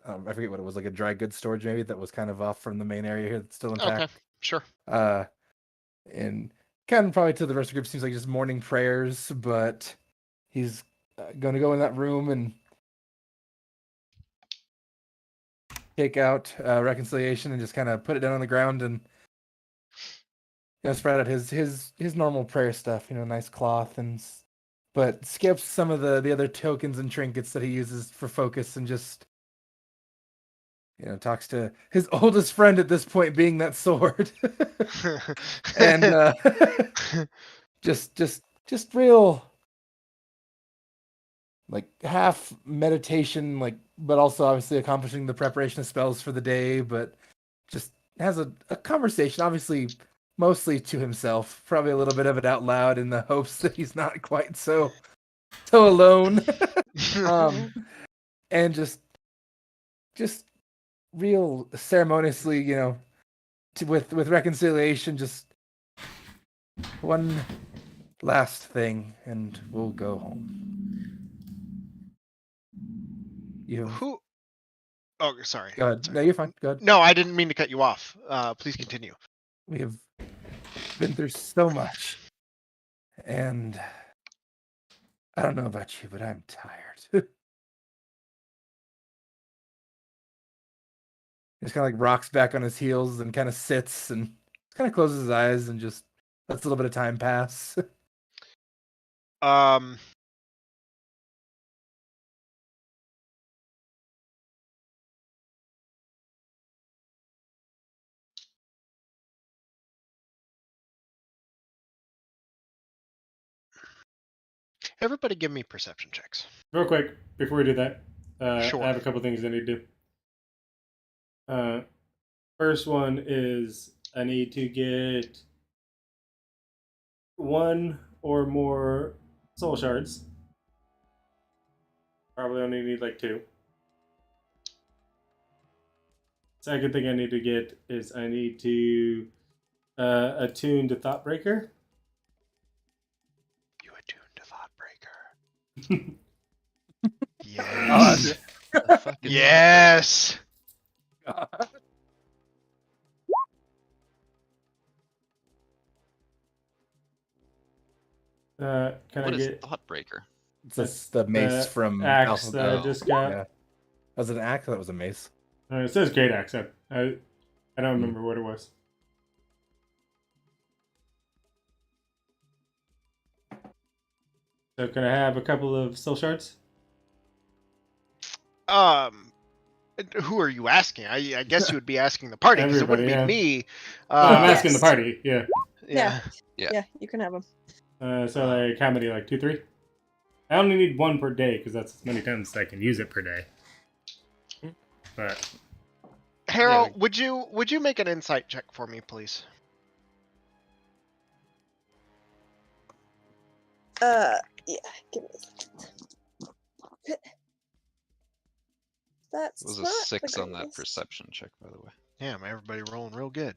forget what it was, like a dry goods storage maybe, that was kind of off from the main area here that's still intact. Okay, sure. And kind of probably to the rest of the group seems like just morning prayers, but he's going to go in that room and take out reconciliation and just kind of put it down on the ground and spread out his normal prayer stuff, nice cloth, but skips some of the other tokens and trinkets that he uses for focus and just talks to his oldest friend at this point, being that sword. And just real like half meditation, but also obviously accomplishing the preparation of spells for the day, but just has a conversation, obviously mostly to himself, probably a little bit of it out loud in the hopes that he's not quite so alone. And just real ceremoniously, with reconciliation, just one last thing and we'll go home. Who? Oh, sorry. Go ahead. Sorry. No, you're fine. Go ahead. No, I didn't mean to cut you off. Please continue. We have been through so much, and I don't know about you, but I'm tired. Just kind of rocks back on his heels and kind of sits and kind of closes his eyes and just lets a little bit of time pass. Everybody give me perception checks. Real quick, before we do that, Sure. I have a couple things I need to do. First one is I need to get 1 or more soul shards. Probably only need like 2. Second thing I need to get is I need to attune to Thoughtbreaker. You attuned to Thoughtbreaker. Yes. The fucking- Yes. Can What I is get Thoughtbreaker? It's the mace from axe that I Oh. just got? Yeah. Was it an axe? That was a mace. It says great axe. I don't remember what it was. So can I have a couple of soul shards? Who are you asking? I guess you would be asking the party because it wouldn't be Everybody, me. No, I'm asking the Yes. party. Yeah. Yeah. Yeah, you can have them. So like how many? Like 2, 3? I only need 1 per day because that's as many times as I can use it per day. But Harold, would you make an insight check for me, please? Yeah, give me a second. That's It was a not the 6 on that greatest. perception check, by the way. Damn, everybody rolling real good.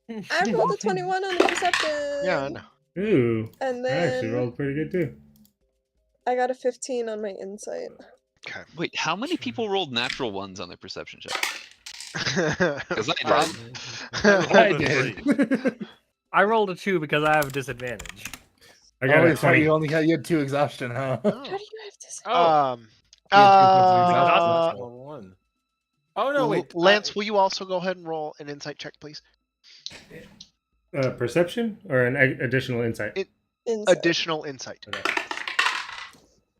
I rolled a 21 on the perception. Yeah, I know. ooh, And I actually then rolled pretty good too. I got a 15 on my insight. Okay. Wait, how many people rolled natural ones on their perception check? Because I Um, did. I did. I rolled a 2 because I have a disadvantage. I got Oh, a it's funny, 20. you had 2 exhaustion, huh? How do you have this? Um. Uh, One. Oh no! Wait, Lance, will you also go ahead and roll an insight check, please? Perception or an additional insight? Insight. Additional insight. I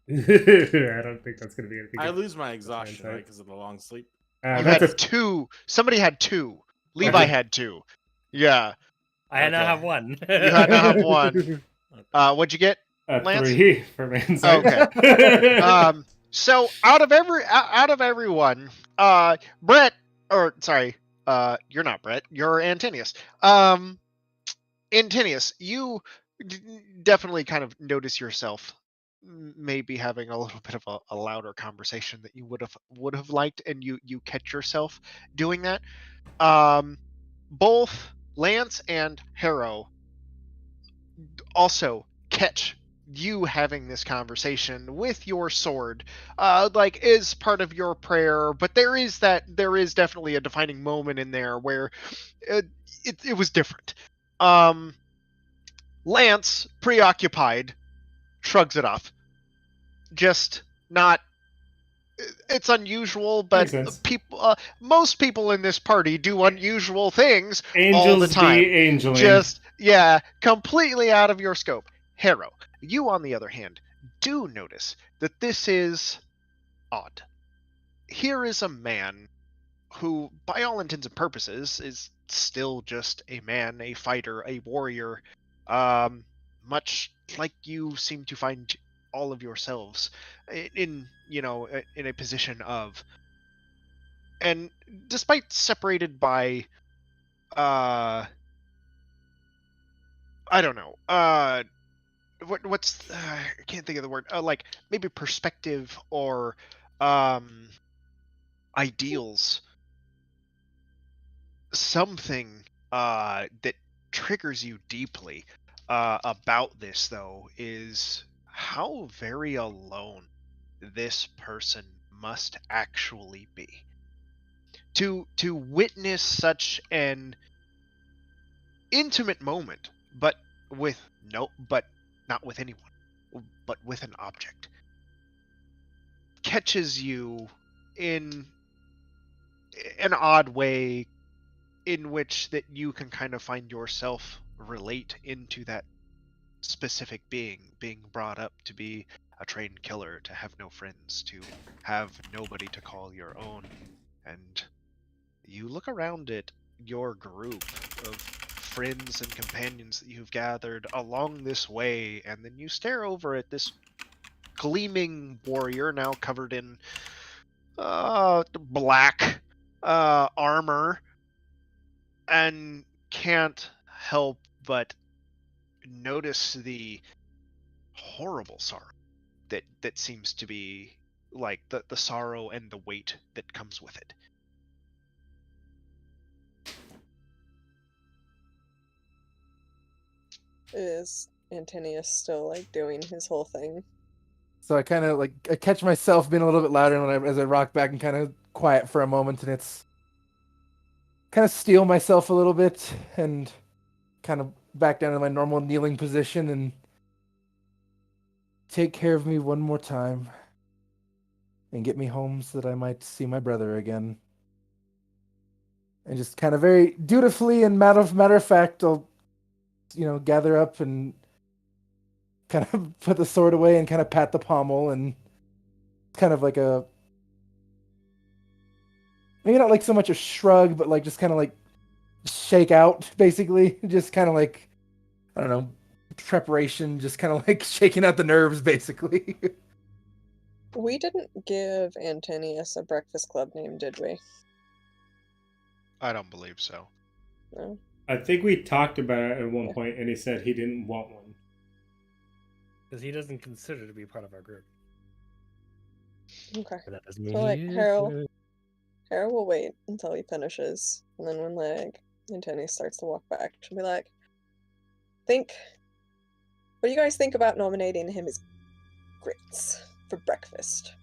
don't think that's gonna be anything. I good. lose my exhaustion Insight. right because of the long sleep. You That's had 2. Somebody had 2. Levi Okay. had 2. Yeah. I now Okay. have 1. You had now have 1. What'd you get? Lance? 3 for my insight. Okay. So out of everyone, Brett, or sorry, you're not Brett, you're Antinius. Antinius, you definitely kind of notice yourself maybe having a little bit of a louder conversation that you would have liked, and you catch yourself doing that. Both Lance and Harrow also catch you having this conversation with your sword, like is part of your prayer, but there is definitely a defining moment in there where it was different. Lance, preoccupied, shrugs it off. Just not. It's unusual, but Makes sense. most people in this party do unusual things Angels all the time. be angeling. Just completely out of your scope. Harrow, you on the other hand, do notice that this is odd. Here is a man who, by all intents and purposes, is still just a man, a fighter, a warrior, much like you seem to find all of yourselves in a position of. And despite separated by I don't know, what's I can't think of the word, like maybe perspective or ideals, something that triggers you deeply about this though is how very alone this person must actually be to witness such an intimate moment, but not with anyone, but with an object, catches you in an odd way in which that you can kind of find yourself relate into that specific being brought up to be a trained killer, to have no friends, to have nobody to call your own. And you look around at your group of friends and companions that you've gathered along this way, and then you stare over at this gleaming warrior, now covered in black armor, and can't help but notice the horrible sorrow that seems to be like the sorrow and the weight that comes with it. Is Antonius still like doing his whole thing? So I kind of like I catch myself being a little bit louder as I rock back and kind of quiet for a moment, and it's kind of steel myself a little bit and kind of back down to my normal kneeling position and take care of me one more time and get me home so that I might see my brother again. And just kind of very dutifully and matter of fact, I'll gather up and kind of put the sword away and kind of pat the pommel, and kind of like a, maybe not like so much a shrug, but like just kind of like shake out, basically. Just kind of like, I don't know, preparation, just kind of like shaking out the nerves, basically. We didn't give Antonius a breakfast club name, did we? I don't believe so. No. I think we talked about it at one point, and he said he didn't want one. Because he doesn't consider to be part of our group. Okay. But that doesn't mean So like he is. Harold will wait until he finishes, and then when like Antonius starts to walk back, she'll be like, what do you guys think about nominating him as Grits for breakfast?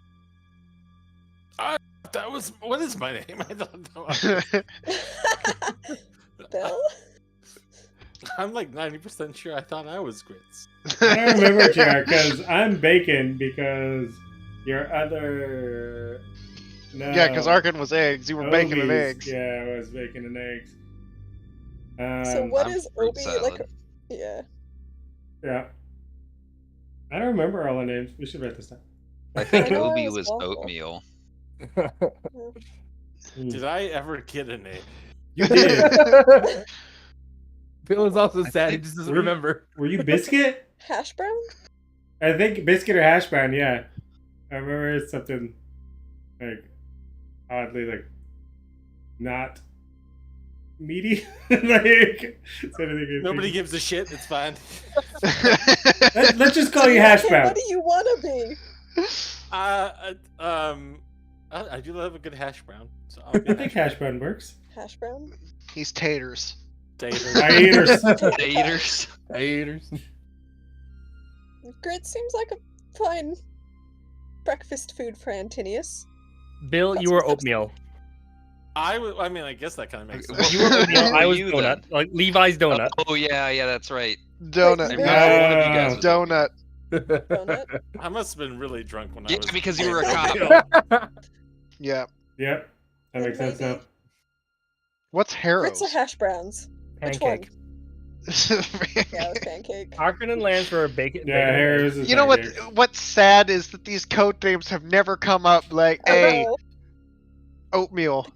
What is my name? I don't know. Bill? I'm like 90% sure I thought I was Grits. I don't remember, Jared, because I'm bacon because your other... No. Yeah, because Arkin was eggs. You were bacon and Obi's- eggs. Yeah, I was bacon and eggs. So what I'm is fruit Obi salad. like? Yeah. Yeah. I don't remember all the names. We should write this down. I think I know Obi it was was awful. oatmeal. Did I ever get a name? You did. Bill is also sad. He just doesn't Were you- remember. Were you Biscuit? Hash brown? I think Biscuit or Hash Brown, yeah. I remember it's something like oddly like not meaty. Like Nobody gives a shit. It's fine. Let's just call you Hash Okay, Brown. what do you want to be? I do love a good hash brown. So I'll I be think Hash Brown works. Hash brown? He's taters. Haters. Haters. Haters. Grit seems like a fine breakfast food for Antonius. Bill, That's you were what's up. oatmeal. I mean, I guess that kind of makes What sense. You were oatmeal. were I was you donut. then? Like Levi's donut. Oh yeah, that's right. Donut. I Wait, remember one of you guys was Donut. Donut? I must have been really drunk when I Yeah, was. because you were a playing cop. Yeah. Yep. That makes sense now. What's Harrow's? Grits or hash browns? Pancake. Yeah, it was pancake. Arkin and Lance were bacon. Yeah, bacon. Harris is You know what? pancake. What's sad is that these code names have never come up. Like, hey, Oh, oatmeal,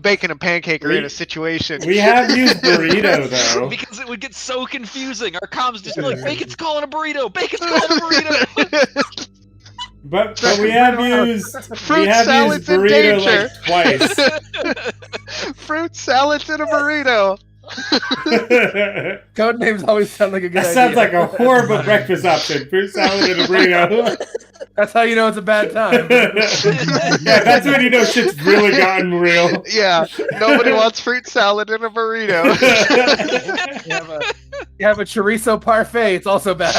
bacon and pancake are in We- a situation. We have used burrito though. Because it would get so confusing. Our comms just be like, Bacon's calling a burrito! Bacon's calling a burrito! But we have used Fruit salads in burrito danger. like twice. Fruit salads in a burrito. Code names always sound like a good That idea. sounds like a horrible breakfast option. Fruit salad and a burrito. That's how you know it's a bad time. Yeah, that's when you know shit's really gotten real. Yeah, nobody wants fruit salad in a burrito. You have a chorizo parfait. It's also bad.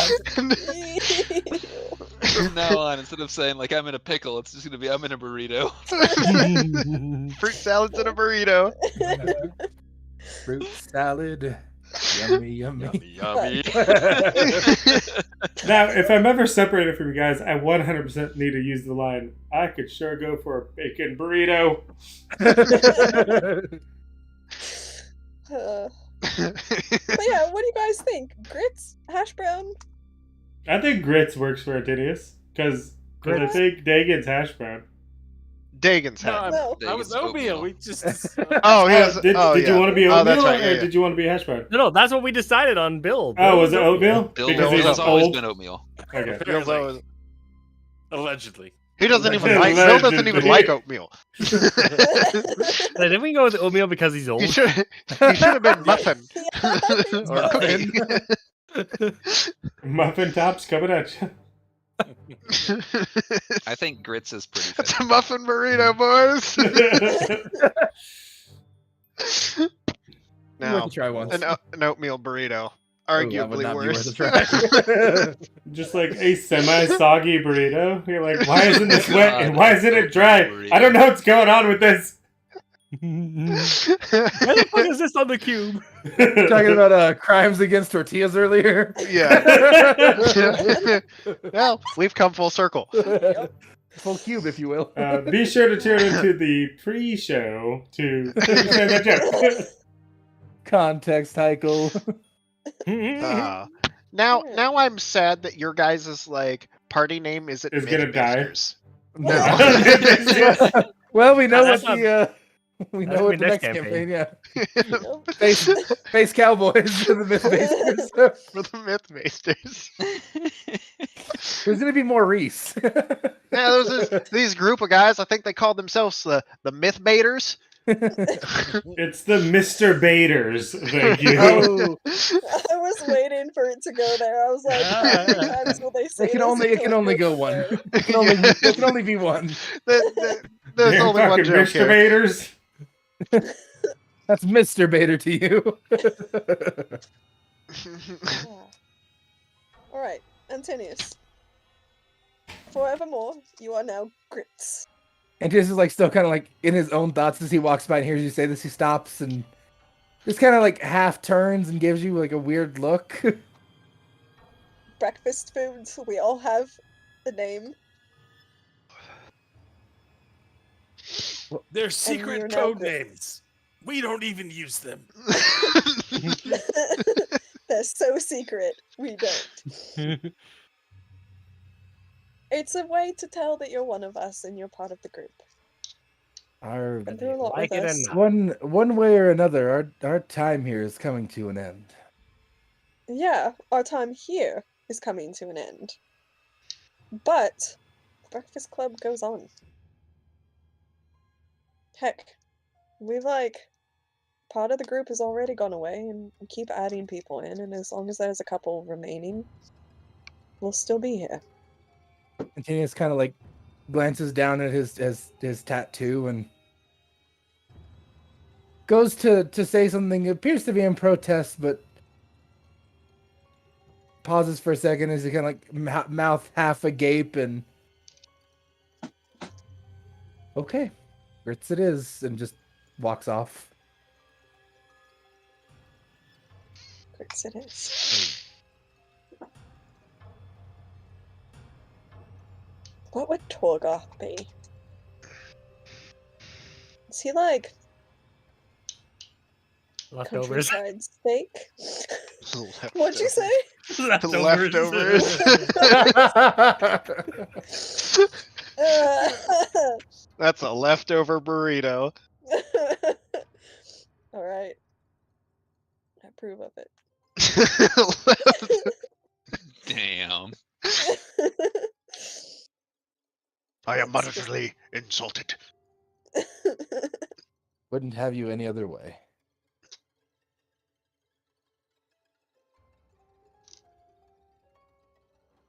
From now on, instead of saying like I'm in a pickle, it's just gonna be I'm in a burrito. Fruit salads in a burrito. Fruit salad. Yummy, yummy. Yummy. Now, if I'm ever separated from you guys, I 100% need to use the line, I could sure go for a bacon burrito. But yeah, what do you guys think? Grits? Hash brown? I think grits works for Antinius, because I Grits. think Dagon's hash brown. Dagon's No, head. No. I was Dagon's oatmeal. oatmeal. We just. Oh, his. Did oh, you yeah. want to be Oh, oatmeal that's right. or Yeah, did you want to be hash brown? No, that's what we decided on Bill. Oh, was it oatmeal? Bill, Because he's has always old? been oatmeal. Okay. Bill's Apparently. always- Allegedly. He doesn't even like. Bill doesn't even Allegedly. like oatmeal. Didn't we go with oatmeal because he's He old? should. He should have been muffin Yeah, I think or so. cookie. Muffin tops coming at you. I think grits is pretty It's fit. a muffin burrito, boys. Worth Now, a try once. an oatmeal burrito, Ooh, that would arguably not be worse. worth a try. Just like a semi-soggy burrito. You're like, why isn't this wet God, and why isn't it dry? burrito. I don't know what's going on with this. Where the fuck is this on the cube? Talking about crimes against tortillas earlier. Yeah. Well, we've come full circle. Full cube, if you will. Be sure to tune into the pre-show to understand that joke. Context, Heichel. Now I'm sad that your guys' like party name isn't Is gonna die. Mythbusters. No. Well, we know what That's the we that's know what gonna the be next next campaign. Yeah, Space Cowboys for the Mythbusters. For the Mythbusters. There's gonna be more Reese. Yeah, there's these group of guys. I think they call themselves the Mythbaiters. It's the Mr. Baiters. Thank you. Oh, I was waiting for it to go there. I was like, how many times will they say it can this only until go goes one. there? It can only be one. There's Damn only one fucking joke Mr. here. Baiters. That's Mr. Baiter to you. All right, Antonius. Forevermore, you are now grits. And this is like still kind of like in his own thoughts as he walks by and hears you say this. He stops and just kind of like half turns and gives you like a weird look. Breakfast foods. We all have the name. They're you're secret now code good. names. We don't even use them. They're so secret. We don't. It's a way to tell that you're one of us and you're part of the group. Our Been through a lot Like with it or us. not. one way or another, our time here is coming to an end. Yeah, our time here is coming to an end. But the Breakfast Club goes on. Heck, we've part of the group has already gone away and we keep adding people in, and as long as there's a couple remaining, we'll still be here. And Tinius kind of like glances down at his tattoo and goes to say something. Appears to be in protest, but pauses for a second as he kind of like mouth half agape and okay, grits it is, and just walks off. Grits it is. What would Torgoth be? Is he like Leftovers. countryside steak? What'd you say? Leftovers. That's a leftover burrito. All right. I approve of it. Damn. I am moderately insulted. Wouldn't have you any other way.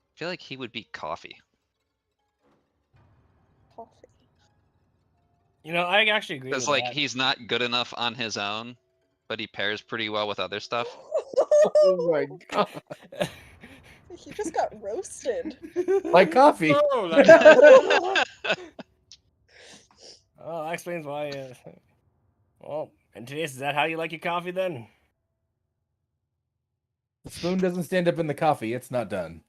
I feel like he would be coffee. Coffee. You know, I actually agree. Because with like that. he's not good enough on his own, but he pairs pretty well with other stuff. Oh my god! He just got roasted. Like coffee. Oh, that's Oh, that explains why. Well, and today's is that how you like your coffee then? The spoon doesn't stand up in the coffee. It's not done.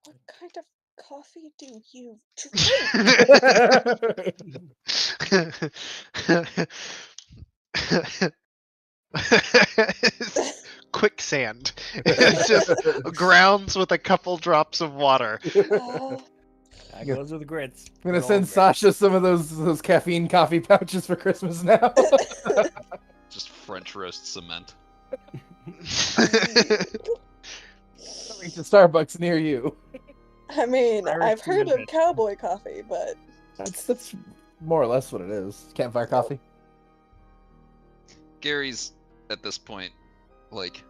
What kind of coffee do you drink? quicksand. It's just grounds with a couple drops of water. That goes with grits. I'm gonna Good send old grits. Sasha some of those caffeine coffee pouches for Christmas now. Just French roast cement. Coming to Starbucks near you. I mean, Irish I've heard of cinnamon. cowboy coffee, but That's more or less what it is. Campfire coffee. Gary's at this point, like,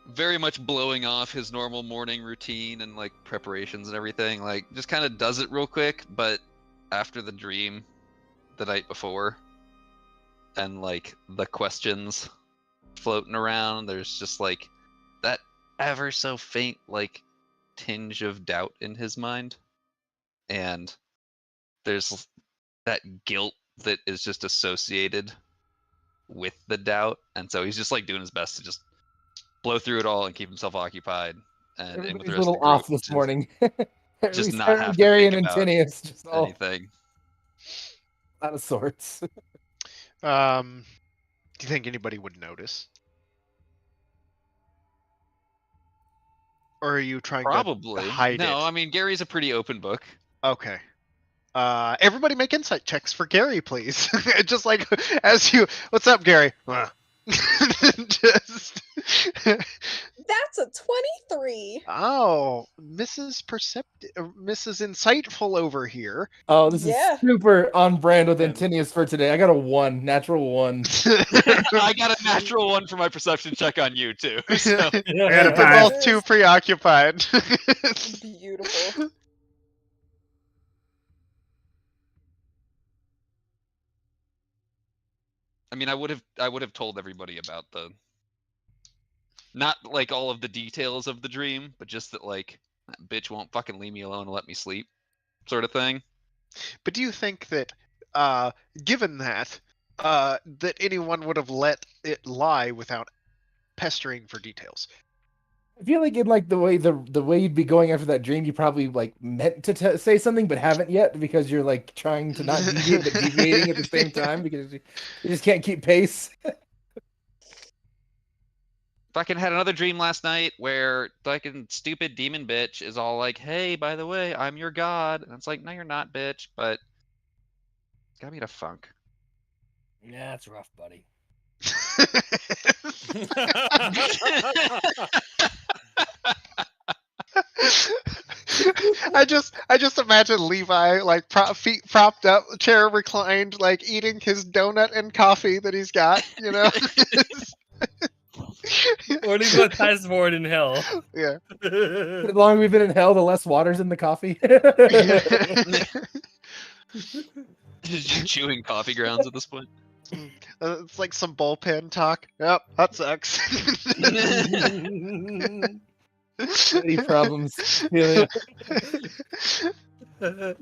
very much blowing off his normal morning routine and like preparations and everything. Like, just kind of does it real quick, but after the dream the night before and like the questions floating around, there's just like that ever so faint like tinge of doubt in his mind, and there's that guilt that is just associated with the doubt, and so he's just like doing his best to just blow through it all and keep himself occupied and with Everybody's the a rest of little the group off this to morning. At just least not Harry, have to Gary, think and about Antinius just all anything. out of sorts. Do you think anybody would notice? Or are you trying to Probably. hide No, it? I mean Gary's a pretty open book. Okay. Everybody make insight checks for Gary, please. Just like as you, what's up, Gary? Just. that's a 23. Oh, Mrs. Insightful over here. Oh, this Yeah. is super on brand with Yeah. Antinius for today. I got a 1, natural 1. I got a natural one for my perception check on you too. So I got a They're five. both too preoccupied. Beautiful. I mean, I would have told everybody about not like all of the details of the dream, but just that like that bitch won't fucking leave me alone and let me sleep, sort of thing. But do you think that, given that, that anyone would have let it lie without pestering for details? I feel like in like the way you'd be going after that dream, you probably like meant to say something but haven't yet because you're like trying to not deviate but deviating at the same time because you just can't keep pace. Fucking had another dream last night where fucking stupid demon bitch is all like, "Hey, by the way, I'm your god," and it's like, "No, you're not, bitch." But it's got me to funk. Yeah, that's rough, buddy. I just imagine Levi like feet propped up, chair reclined, like eating his donut and coffee that he's got, you know. Or leave a fast forward in hell. Yeah. The longer we've been in hell, the less water's in the coffee. Just chewing coffee grounds at this point. It's like some bullpen talk. Yep, that sucks. Any problems? Yeah. It's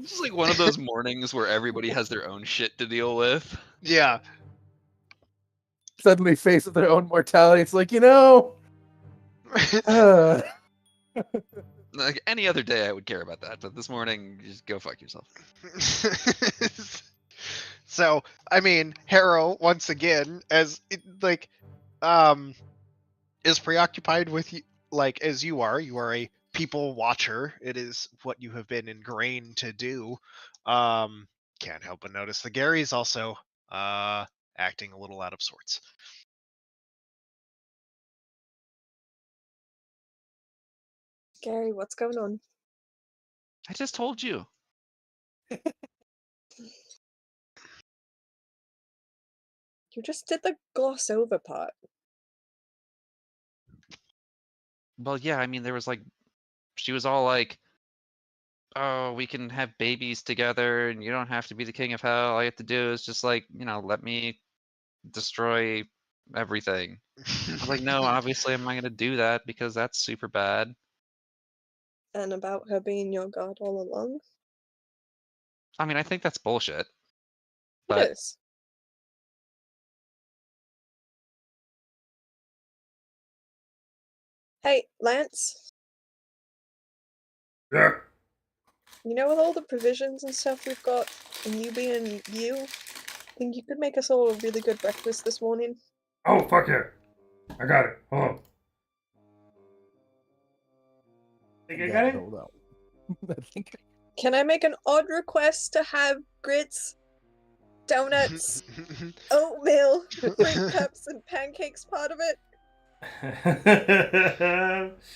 just like one of those mornings where everybody has their own shit to deal with. Yeah. Suddenly faced with their own mortality, it's like, you know. Like any other day, I would care about that, but this morning, just go fuck yourself. So, I mean, Harrow once again, as is preoccupied with you, like as you are. You are a people watcher. It is what you have been ingrained to do. Can't help but notice that Gary's also acting a little out of sorts. Gary, what's going on? I just told you. You just did the gloss over part. Well, yeah, I mean, there was like, she was all like, "Oh, we can have babies together, and you don't have to be the king of hell. All you have to do is just like, let me destroy everything." I was like, "No, obviously I'm not gonna do that because that's super bad." And about her being your god all along? I mean, I think that's bullshit. It But is. Hey, Lance, Yeah. you know with all the provisions and stuff we've got, and you being you, I think you could make us all a really good breakfast this morning. Oh, fuck yeah. I got it. Hold on. Think I got it? Hold up. I think Can I make an odd request to have grits, donuts, oatmeal, fruit cups, and pancakes part of it?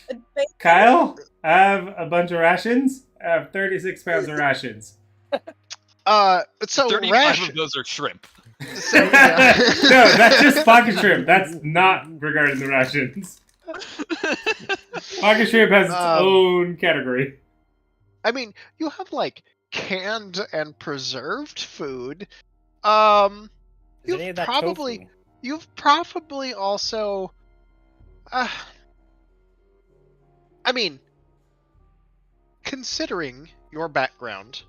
And bacon? Kyle, I have a bunch of rations. I have 36 pounds of rations. So 35 of those are shrimp. So, yeah. No, that's just pocket shrimp. That's not regarding the rations. Pocket shrimp has its own category. I mean, you have like canned and preserved food. Is any of that probably tofu? you've probably also I mean, considering your background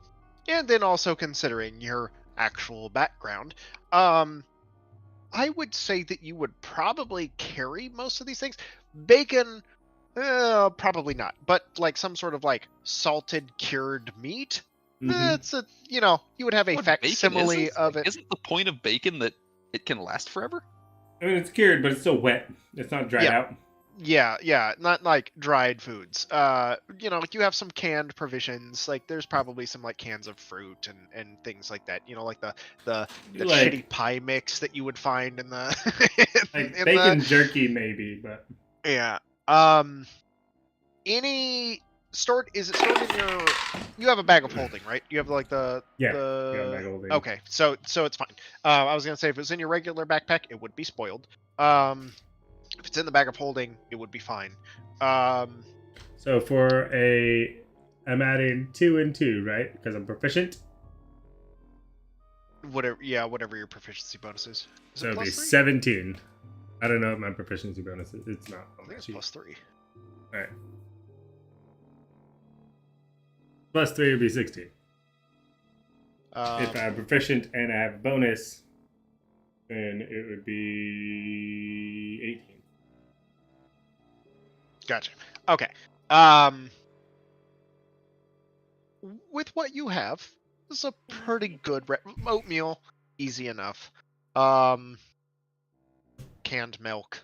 and then also considering your actual background, I would say that you would probably carry most of these things. Bacon, probably not, but like some sort of like salted cured meat. It's a, you would have a What bacon facsimile is? of Like, it. Isn't the point of bacon that it can last forever? I mean, it's cured, but it's still wet. It's not dried Yeah. out. Yeah, not like dried foods. You have some canned provisions. Like there's probably some like cans of fruit and things like that. Like the Like- shitty pie mix that you would find in the Like in bacon jerky, maybe, but yeah. Is it stored in your? You have a bag of holding, right? You have like the yeah, the. yeah, bag of holding. Okay, so it's fine. I was gonna say if it was in your regular backpack, it would be spoiled. If it's in the bag of holding, it would be fine. So I'm adding 2 and 2, right? Because I'm proficient. Whatever your proficiency bonus is. Is So it it'll be plus 3? 17. I don't know what my proficiency bonus is. It's not I on think my it's sheet. plus 3. All right. Plus 3 would be 16. If I'm proficient and I have a bonus, then it would be 18. Gotcha. Okay. With what you have, this is a pretty good oatmeal, easy enough. Canned milk.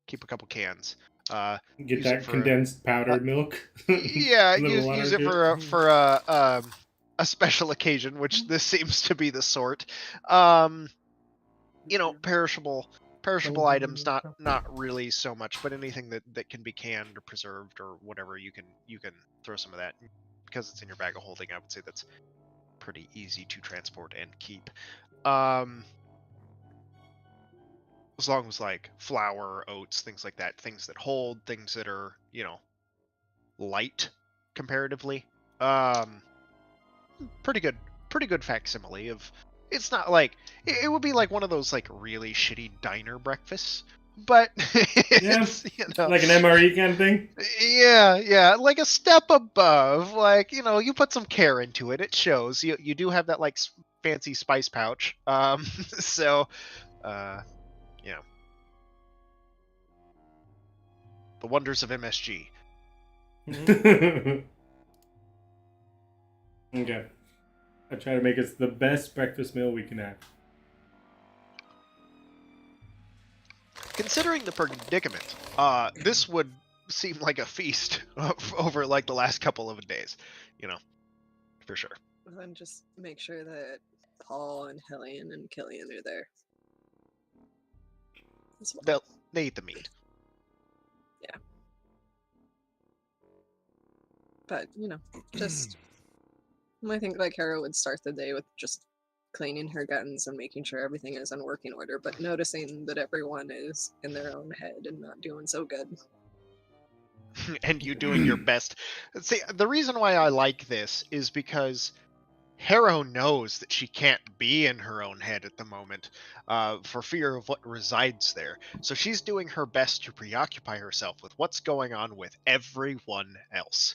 Keep a couple cans. Get Use that it for- condensed powdered milk. Yeah, Little water use it to for a special occasion, which this seems to be the sort. Perishable items, not really so much, but anything that can be canned or preserved or whatever, you can throw some of that. Because it's in your bag of holding, I would say that's pretty easy to transport and keep. As long as like flour, oats, things like that, things that hold, things that are, light comparatively. Pretty good facsimile of. It's not like it would be like one of those like really shitty diner breakfasts, but it's, like an MRE kind of thing. Yeah, like a step above. Like you put some care into it. It shows. You do have that like fancy spice pouch. So, the wonders of MSG. Okay. I try to make it the best breakfast meal we can have. Considering the predicament, this would seem like a feast over like the last couple of days, for sure. Then just make sure that Paul and Hellion and Killian are there. As well. They eat the meat. Yeah. But, just I think like Hera would start the day with just cleaning her guns and making sure everything is in working order, but noticing that everyone is in their own head and not doing so good. And you doing your best. See, the reason why I like this is because Harrow knows that she can't be in her own head at the moment, for fear of what resides there. So she's doing her best to preoccupy herself with what's going on with everyone else.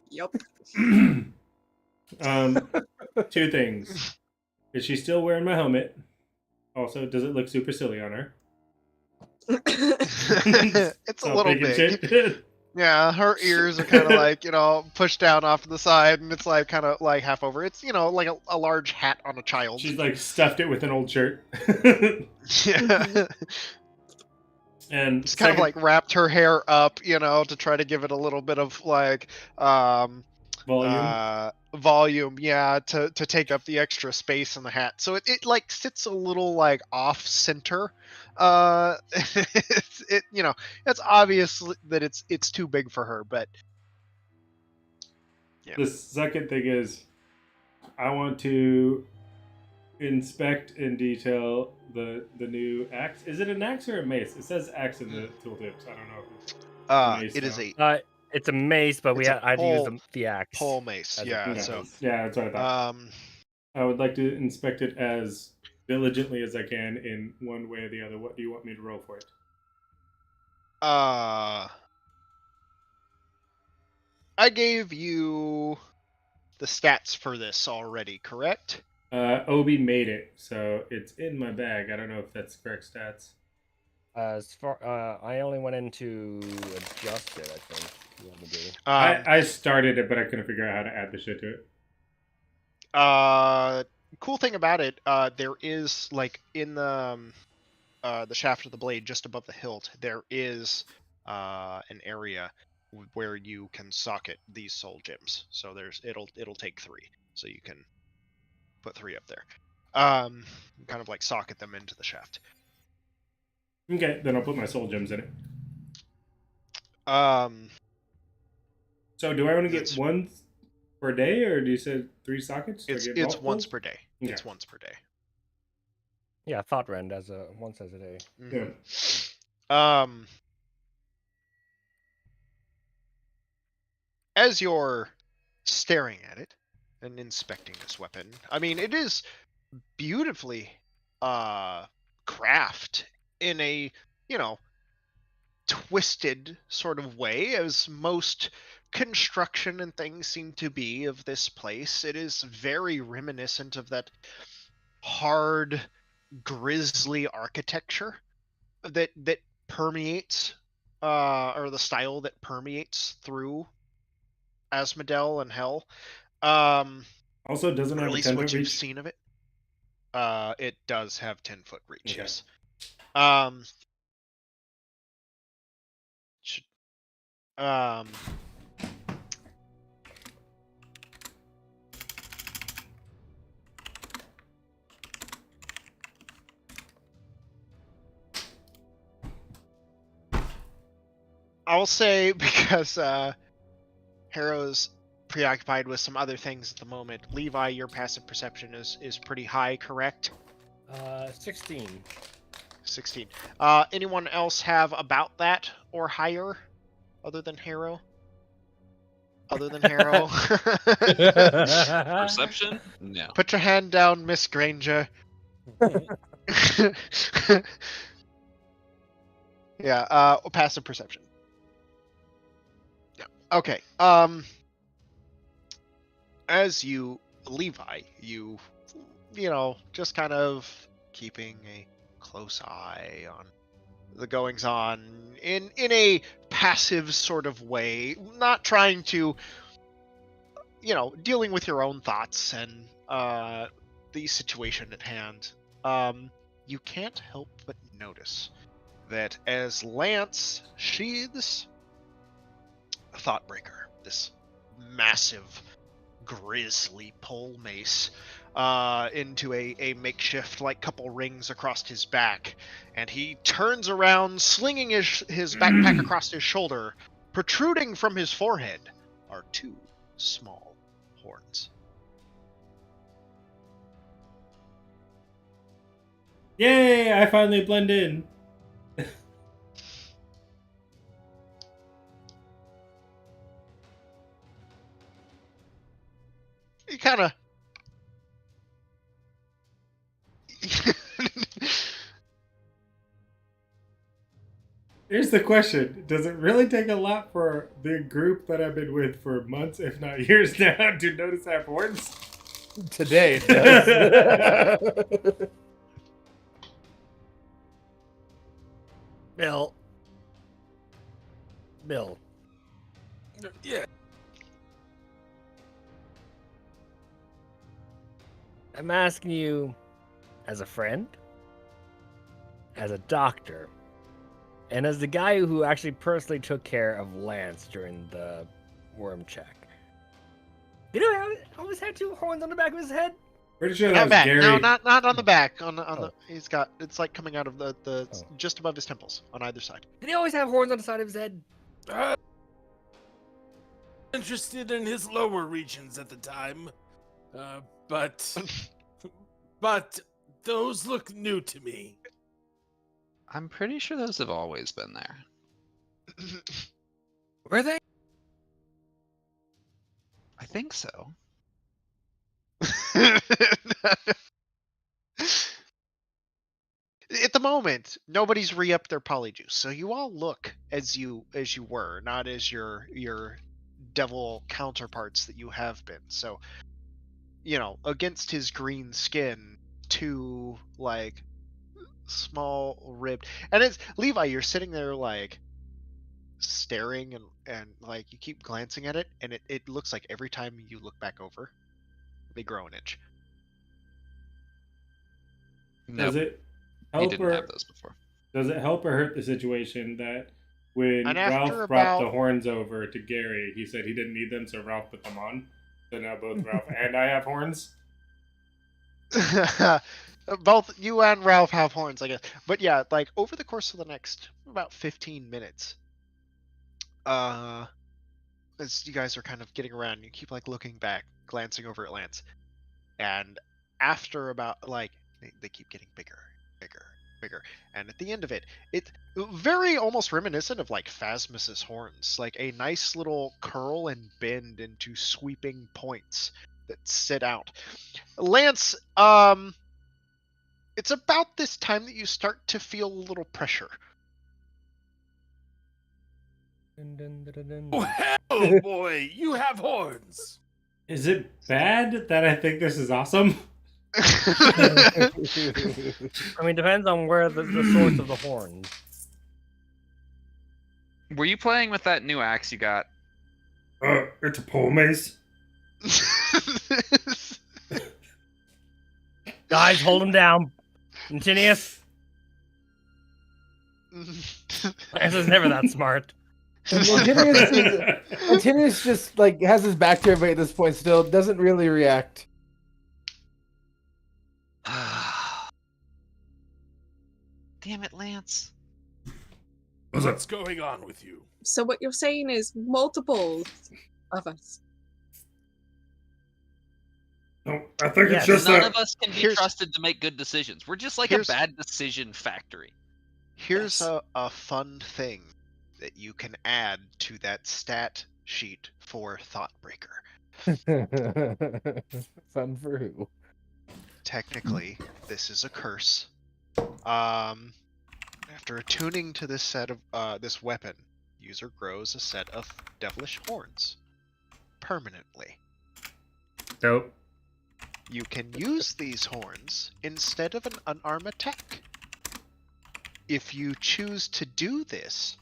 Yup. 2 things. Is she still wearing my helmet? Also, does it look super silly on her? It's a So little and big. shit. Yeah, her ears are kind of like, pushed down off to the side, and it's like kind of like half over. It's, like a large hat on a child. She's like stuffed it with an old shirt. Yeah. And Just kind of second- like wrapped her hair up, to try to give it a little bit of like volume. yeah, to take up the extra space in the hat. So it like sits a little like off center. It's obvious that it's too big for her, but The second thing is, I want to inspect in detail the new axe. Is it an axe or a mace? It says axe in the tooltips. I don't know if it's a mace it is now. It's a mace, but It's a I had to use pole- the axe. pole mace. as a Yeah, pole so mace. Yeah, that's what I thought. I would like to inspect it as diligently as I can in one way or the other. What do you want me to roll for it? I gave you the stats for this already, correct? Obi made it, so it's in my bag. I don't know if that's correct stats. As far I only went in to adjust it. I think you want me to do. I started it, but I couldn't figure out how to add the shit to it. Cool thing about it, there is like in the shaft of the blade, just above the hilt, there is an area where you can socket these soul gems. So it'll take 3, so you can put 3 up there. Kind of like socket them into the shaft. Okay, then I'll put my soul gems in it. So do I want to get one per day, or do you say 3 sockets? It's once per day. Okay. It's once per day. Yeah, thought rend once as a day. Mm-hmm. Yeah. As you're staring at it and inspecting this weapon, I mean, it is beautifully crafted in a, twisted sort of way, as most construction and things seem to be of this place. It is very reminiscent of that hard, grisly architecture that permeates, or the style that permeates through Asmodel and Hell. Also, doesn't or have at a least 10 what foot you've reach? seen of it. It does have 10-foot reach. Okay. Yes. I'll say, because Harrow's preoccupied with some other things at the moment. Levi, your passive perception is pretty high, correct? 16. 16. Anyone else have about that or higher, other than Harrow? Perception? No. Put your hand down, Miss Granger. Yeah, passive perception. Yeah. Okay. As Levi, just kind of keeping a close eye on the goings on in a passive sort of way, not trying to, dealing with your own thoughts and the situation at hand. You can't help but notice that as Lance sheathes Thoughtbreaker, this massive, grisly pole mace, into a makeshift like couple rings across his back, and he turns around, slinging his backpack across his shoulder. Protruding from his forehead are 2 small horns. Yay! I finally blend in. You kind of Here's the question. Does it really take a lot for the group that I've been with for months, if not years now, to notice I have horns? Today it does. Bill. Yeah. I'm asking you as a friend, as a doctor, And as the guy who actually personally took care of Lance during the worm check, you know, he always had two horns on the back of his head. Pretty sure that Not was back. Gary. No, not on the back. On Oh. the. He's got. It's like coming out of the Oh. just above his temples on either side. Did he always have horns on the side of his head? Interested in his lower regions at the time, but those look new to me. I'm pretty sure those have always been there. Were they? I think so. At the moment, nobody's re-upped their polyjuice, so you all look as you were, not as your devil counterparts that you have been. So, you know, against his green skin, two like small ribbed, and it's Levi. You're sitting there like staring and like you keep glancing at it, and it looks like every time you look back over, they grow an inch. No, Does it he help didn't or have those before. does it help or hurt the situation that when And Ralph after brought the about- horns over to Gary, he said he didn't need them, so Ralph put them on. So now both Ralph and I have horns. Both you and Ralph have horns, I guess. But yeah, like over the course of the next about 15 minutes, as you guys are kind of getting around, you keep like looking back, glancing over at Lance, and after about like they keep getting bigger, and at the end of it, it's very almost reminiscent of like Phasmus's horns, like a nice little curl and bend into sweeping points that sit out. Lance, it's about this time that you start to feel a little pressure. Oh hell, boy, you have horns. Is it bad that I think this is awesome? I mean, depends on where the source of the horns. Were you playing with that new axe you got? It's a pole mace. Guys, hold him down. Antinius. Lance is never that smart. Antinius just like has his back to everybody at this point. Still doesn't really react. Damn it, Lance. What's going on with you? So what you're saying is multiples of us. No, I think Yes. it's just None that. of us can be Here's- trusted to make good decisions. We're just like a here's- bad decision factory. Here's Yes. a fun thing that you can add to that stat sheet for Thoughtbreaker. Fun for who? Technically, this is a curse. After attuning to this set of this weapon, user grows a set of devilish horns permanently. Dope. You can use these horns instead of an unarmed attack. If you choose to do this,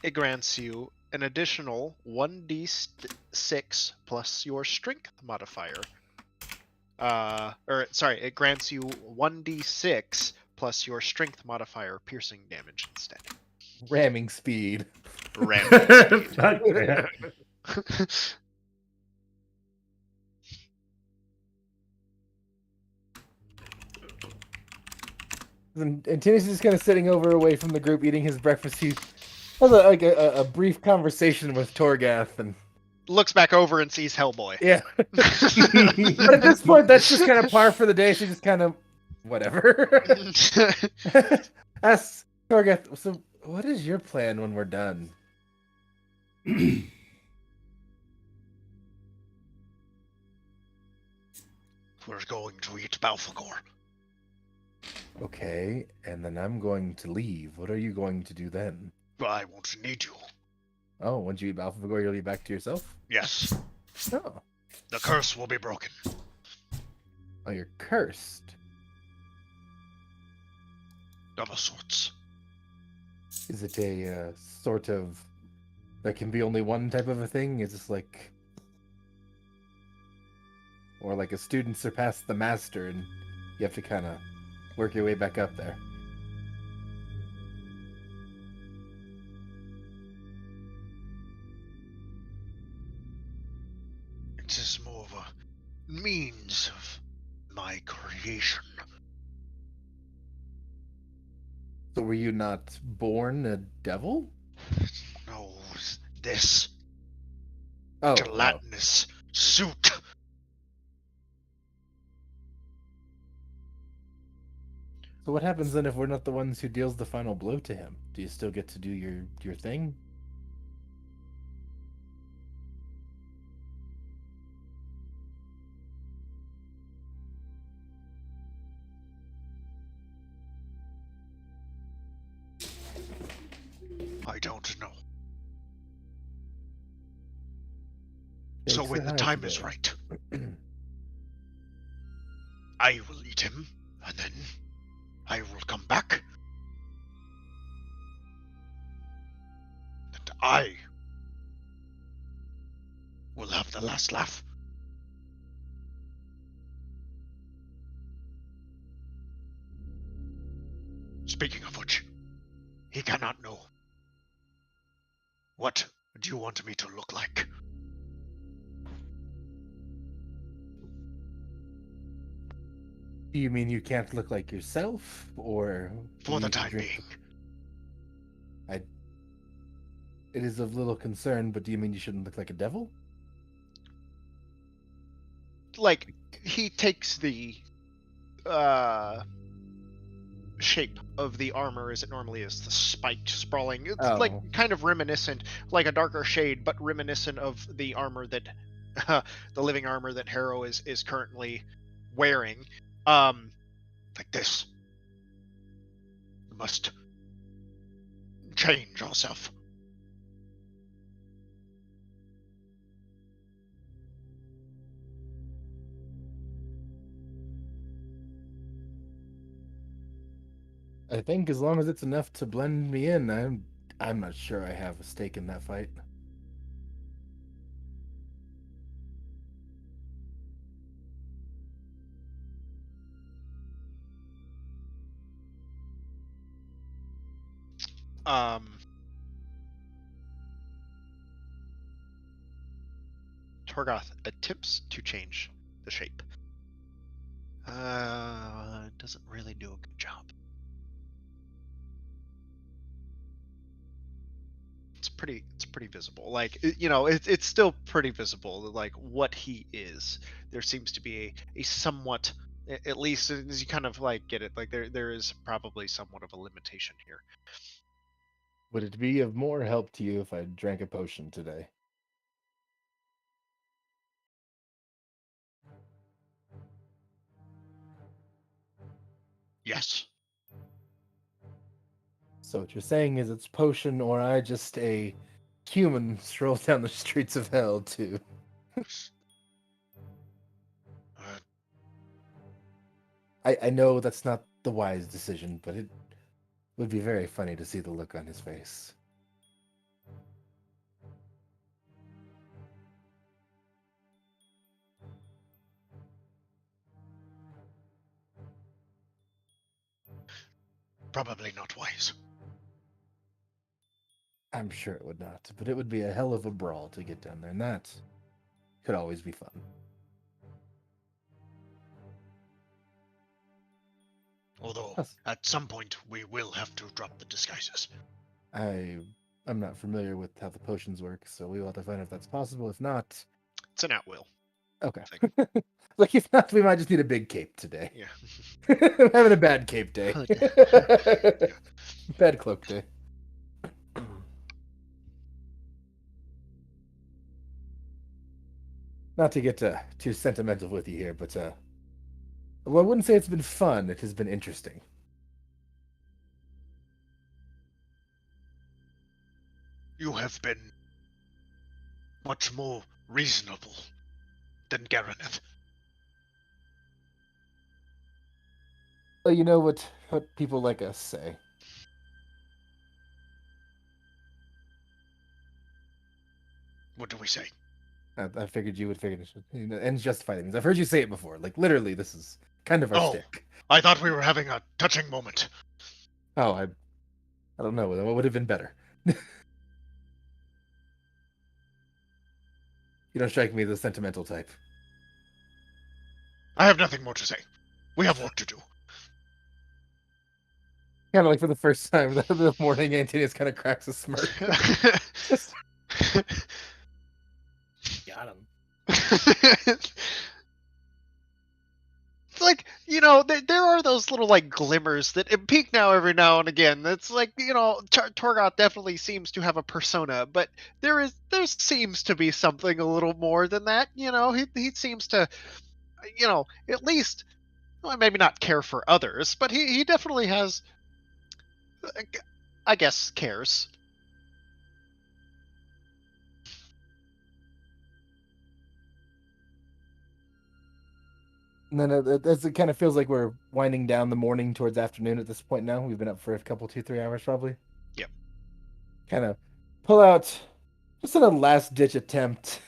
it grants you an additional 1d6 plus your strength modifier. It grants you 1d6 plus your strength modifier piercing damage instead. Ramming speed. Random speed. Fuck yeah. And Antinius is just kind of sitting over away from the group, eating his breakfast. He has a brief conversation with Torgath, and Looks back over and sees Hellboy. yeah. But at this point, that's just kind of par for the day. She just kind of whatever. Asks Torgath, so what is your plan when we're done? We're going to eat Balfagor. Okay, and then I'm going to leave. What are you going to do then? I won't need you. Oh, once you eat Balfagor, you'll leave back to yourself? Yes, Oh. the curse will be broken. Oh, you're cursed. Of a sorts. Is it a sort of... There can be only one type of a thing? Is this like... Or like a student surpassed the master and you have to kind of work your way back up there? over means of my creation. So were you not born a devil? No, this Oh, gelatinous suit. So what happens then if we're not the ones who deals the final blow to him? Do you still get to do your thing? I don't know. So Stakes when are the high time is today. right, I will eat him, and then I will come back. And I will have the last laugh. Speaking of which, he cannot know. What do you want me to look like? Do you mean you can't look like yourself, or For the need to time drink being. It is of little concern, but do you mean you shouldn't look like a devil? Like, he takes the shape of the armor as it normally is, the spiked, sprawling. It's Oh. like kind of reminiscent, like a darker shade, but reminiscent of the armor that the living armor that Harrow is currently wearing. Like this. We must change ourselves. I think as long as it's enough to blend me in, I'm not sure I have a stake in that fight. Torgoth attempts to change the shape. Doesn't really do a good job. It's pretty visible. Like, it's still pretty visible, like what he is. There seems to be a somewhat, at least as you kind of like get it, like there is probably somewhat of a limitation here. Would it be of more help to you if I drank a potion today? Yes. So what you're saying is it's potion, or I just a human stroll down the streets of hell too. Uh, I know that's not the wise decision, but it would be very funny to see the look on his face. Probably not wise. I'm sure it would not, but it would be a hell of a brawl to get down there, and that could always be fun. Although, Yes. at some point, we will have to drop the disguises. I'm not familiar with how the potions work, so we will have to find out if that's possible. If not, It's an at-will okay. thing. Like, if not, we might just need a big cape today. Yeah. I'm having a bad cape day. Hood. Bad cloak day. Not to get too sentimental with you here, but well, I wouldn't say it's been fun. It has been interesting. You have been much more reasonable than Garaneth. Well, you know what people like us say. What do we say? I figured you would figure this, and justify things. I've heard you say it before. Like, literally, this is kind of our stick. I thought we were having a touching moment. Oh, I don't know. What would have been better? You don't strike me as a sentimental type. I have nothing more to say. We have work to do. Kind of like for the first time the morning, Antonius kind of cracks a smirk. Just Got him. It's like, there are those little like glimmers that peek every now and again. That's like, Torgoth definitely seems to have a persona, but there seems to be something a little more than that. He seems to, at least, well, maybe not care for others, but he definitely has, I guess, cares. And then as it kind of feels like we're winding down the morning towards afternoon at this point now. We've been up for a couple, 2-3 hours probably. Yep. Kind of pull out just in a last-ditch attempt.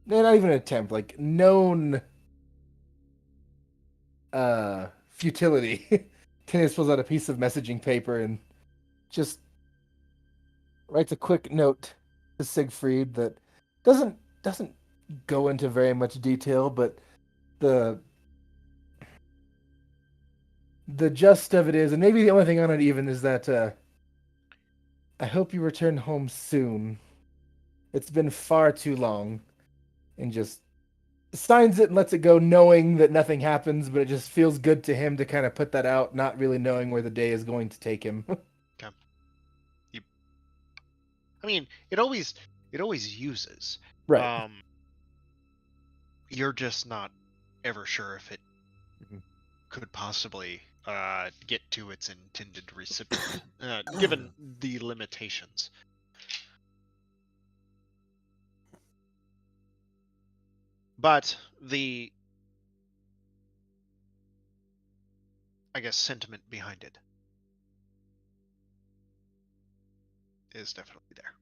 No, not even an attempt, like known futility. Tinius pulls out a piece of messaging paper and just writes a quick note to Siegfried that doesn't go into very much detail, but the gist of it is, and maybe the only thing on it even is that I hope you return home soon. It's been far too long. And just signs it and lets it go, knowing that nothing happens, but it just feels good to him to kind of put that out, not really knowing where the day is going to take him. Okay. I mean, it always uses. Right. You're just not ever sure if it could possibly get to its intended recipient, given the limitations. But the, I guess, sentiment behind it is definitely there.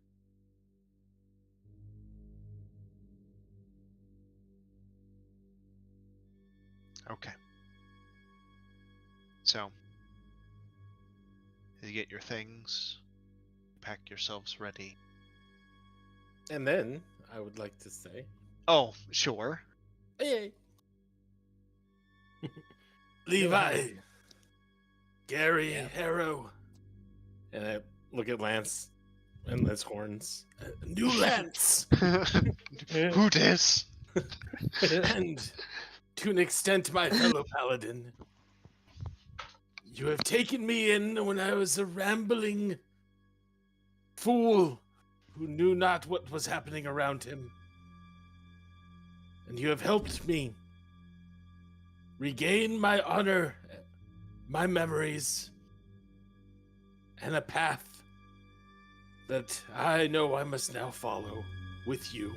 Okay. So, you get your things, pack yourselves ready. And then I would like to say, Oh, sure. hey, Levi, Gary, Harrow, and I look at Lance and his horns. New Lance, Who dis? and to an extent, my fellow paladin. You have taken me in when I was a rambling fool who knew not what was happening around him. And you have helped me regain my honor, my memories, and a path that I know I must now follow with you.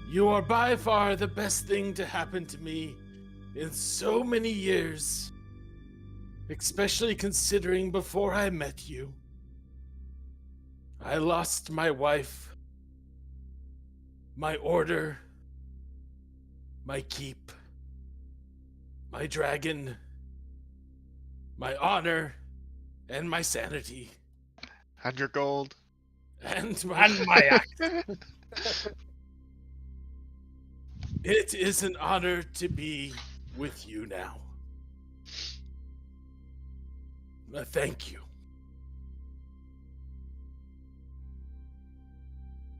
You are by far the best thing to happen to me in so many years, especially considering before I met you, I lost my wife, my order, my keep, my dragon, my honor, and my sanity. And your gold. And my axe. It is an honor to be with you now. Thank you.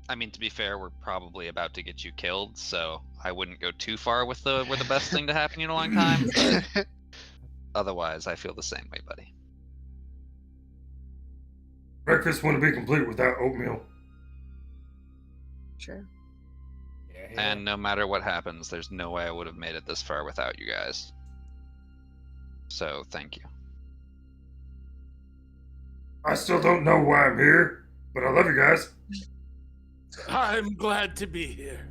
I mean, to be fair, we're probably about to get you killed, so I wouldn't go too far with the best thing to happen in a long time. But otherwise, I feel the same way, buddy. Breakfast wouldn't be complete without oatmeal. Sure. And no matter what happens, there's no way I would have made it this far without you guys. So, thank you. I still don't know why I'm here, but I love you guys. I'm glad to be here,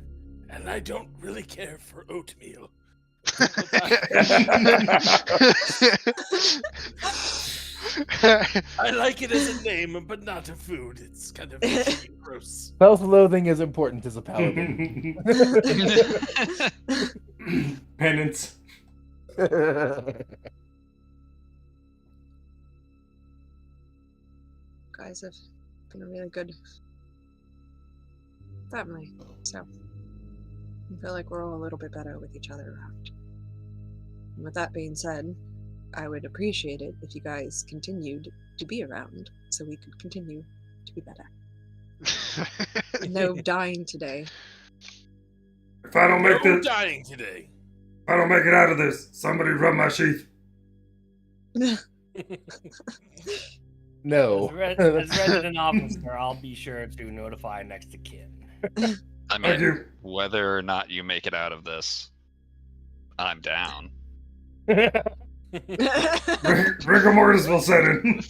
and I don't really care for oatmeal. I like it as a name, but not a food. It's kind of gross. Self-loathing is important as a paladin. Penance. Guys have been a really good family, so I feel like we're all a little bit better with each other around. And with that being said, I would appreciate it if you guys continued to be around so we could continue to be better. No dying today. If I don't make No this, dying today. if I don't make it out of this, somebody rub my sheath. No. As resident officer, I'll be sure to notify next of kin. I Thank mean, you. whether or not you make it out of this, I'm down. Rigor mortis will set in.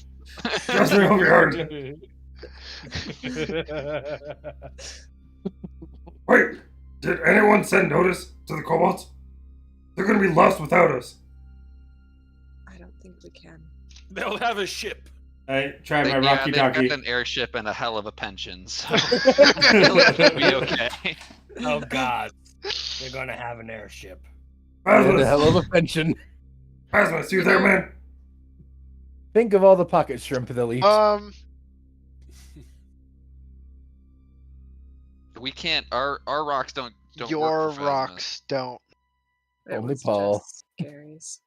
Trust me, it'll be hard. Wait, did anyone send notice to the kobolds? They're gonna be lost without us. I don't think we can. They'll have a ship. I try my Yeah, rocky they've got donkey. an airship and a hell of a pension, so I feel like it'll be okay. Oh God, they're gonna have an airship. And a hell Asmus, of a pension. Asmus, you there, man? Think of all the pocket shrimp they'll eat. We can't. Our rocks don't Your work for Phasma. rocks don't. It Only was Paul. just Gary's.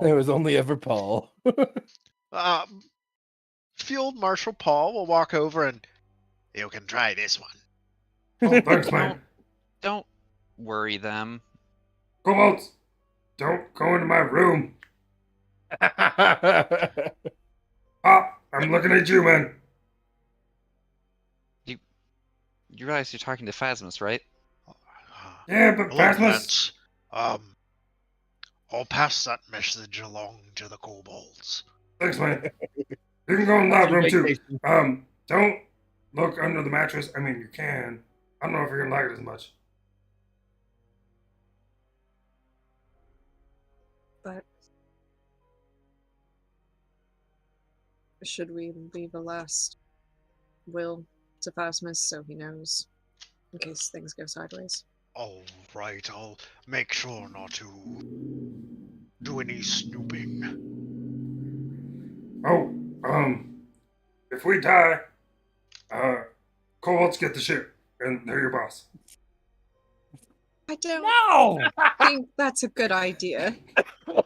It was only ever Paul. Field Marshal Paul will walk over and you can try this one. Oh, thanks, man. Don't worry them. Kobolds, don't go into my room. Ah, I'm looking at you, man. You realize you're talking to Phasmus, right? Yeah, but Hello, Asmus. Lance. I'll pass that message along to the kobolds. Thanks, man. You can go in that room too. Don't look under the mattress. I mean, you can. I don't know if you're gonna like it as much. But should we leave a last will to Phasmus so he knows in case things go sideways? All right, I'll make sure not to do any snooping. Oh, if we die, kobolds get the ship, and they're your boss. I don't No. think that's a good idea. All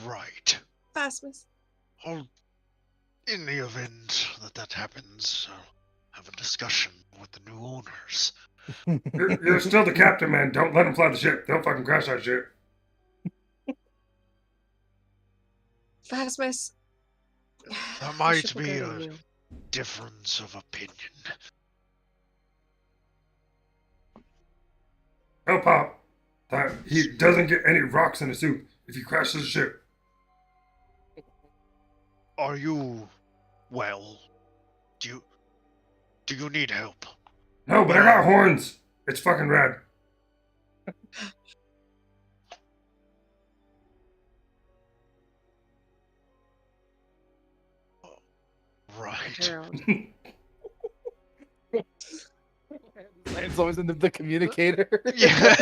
right. Phasmus. In the event that happens, I'll have a discussion with the new owners. You're still the captain, man. Don't let them fly the ship. They'll fucking crash that ship. Phasmus. There the might ship will be go to a you. difference of opinion. Tell Pop that he doesn't get any rocks in the soup if he crashes the ship. Are you well? Do you need help? No, but I got horns. It's fucking rad. Right. Harold. It's always in the communicator. Yeah,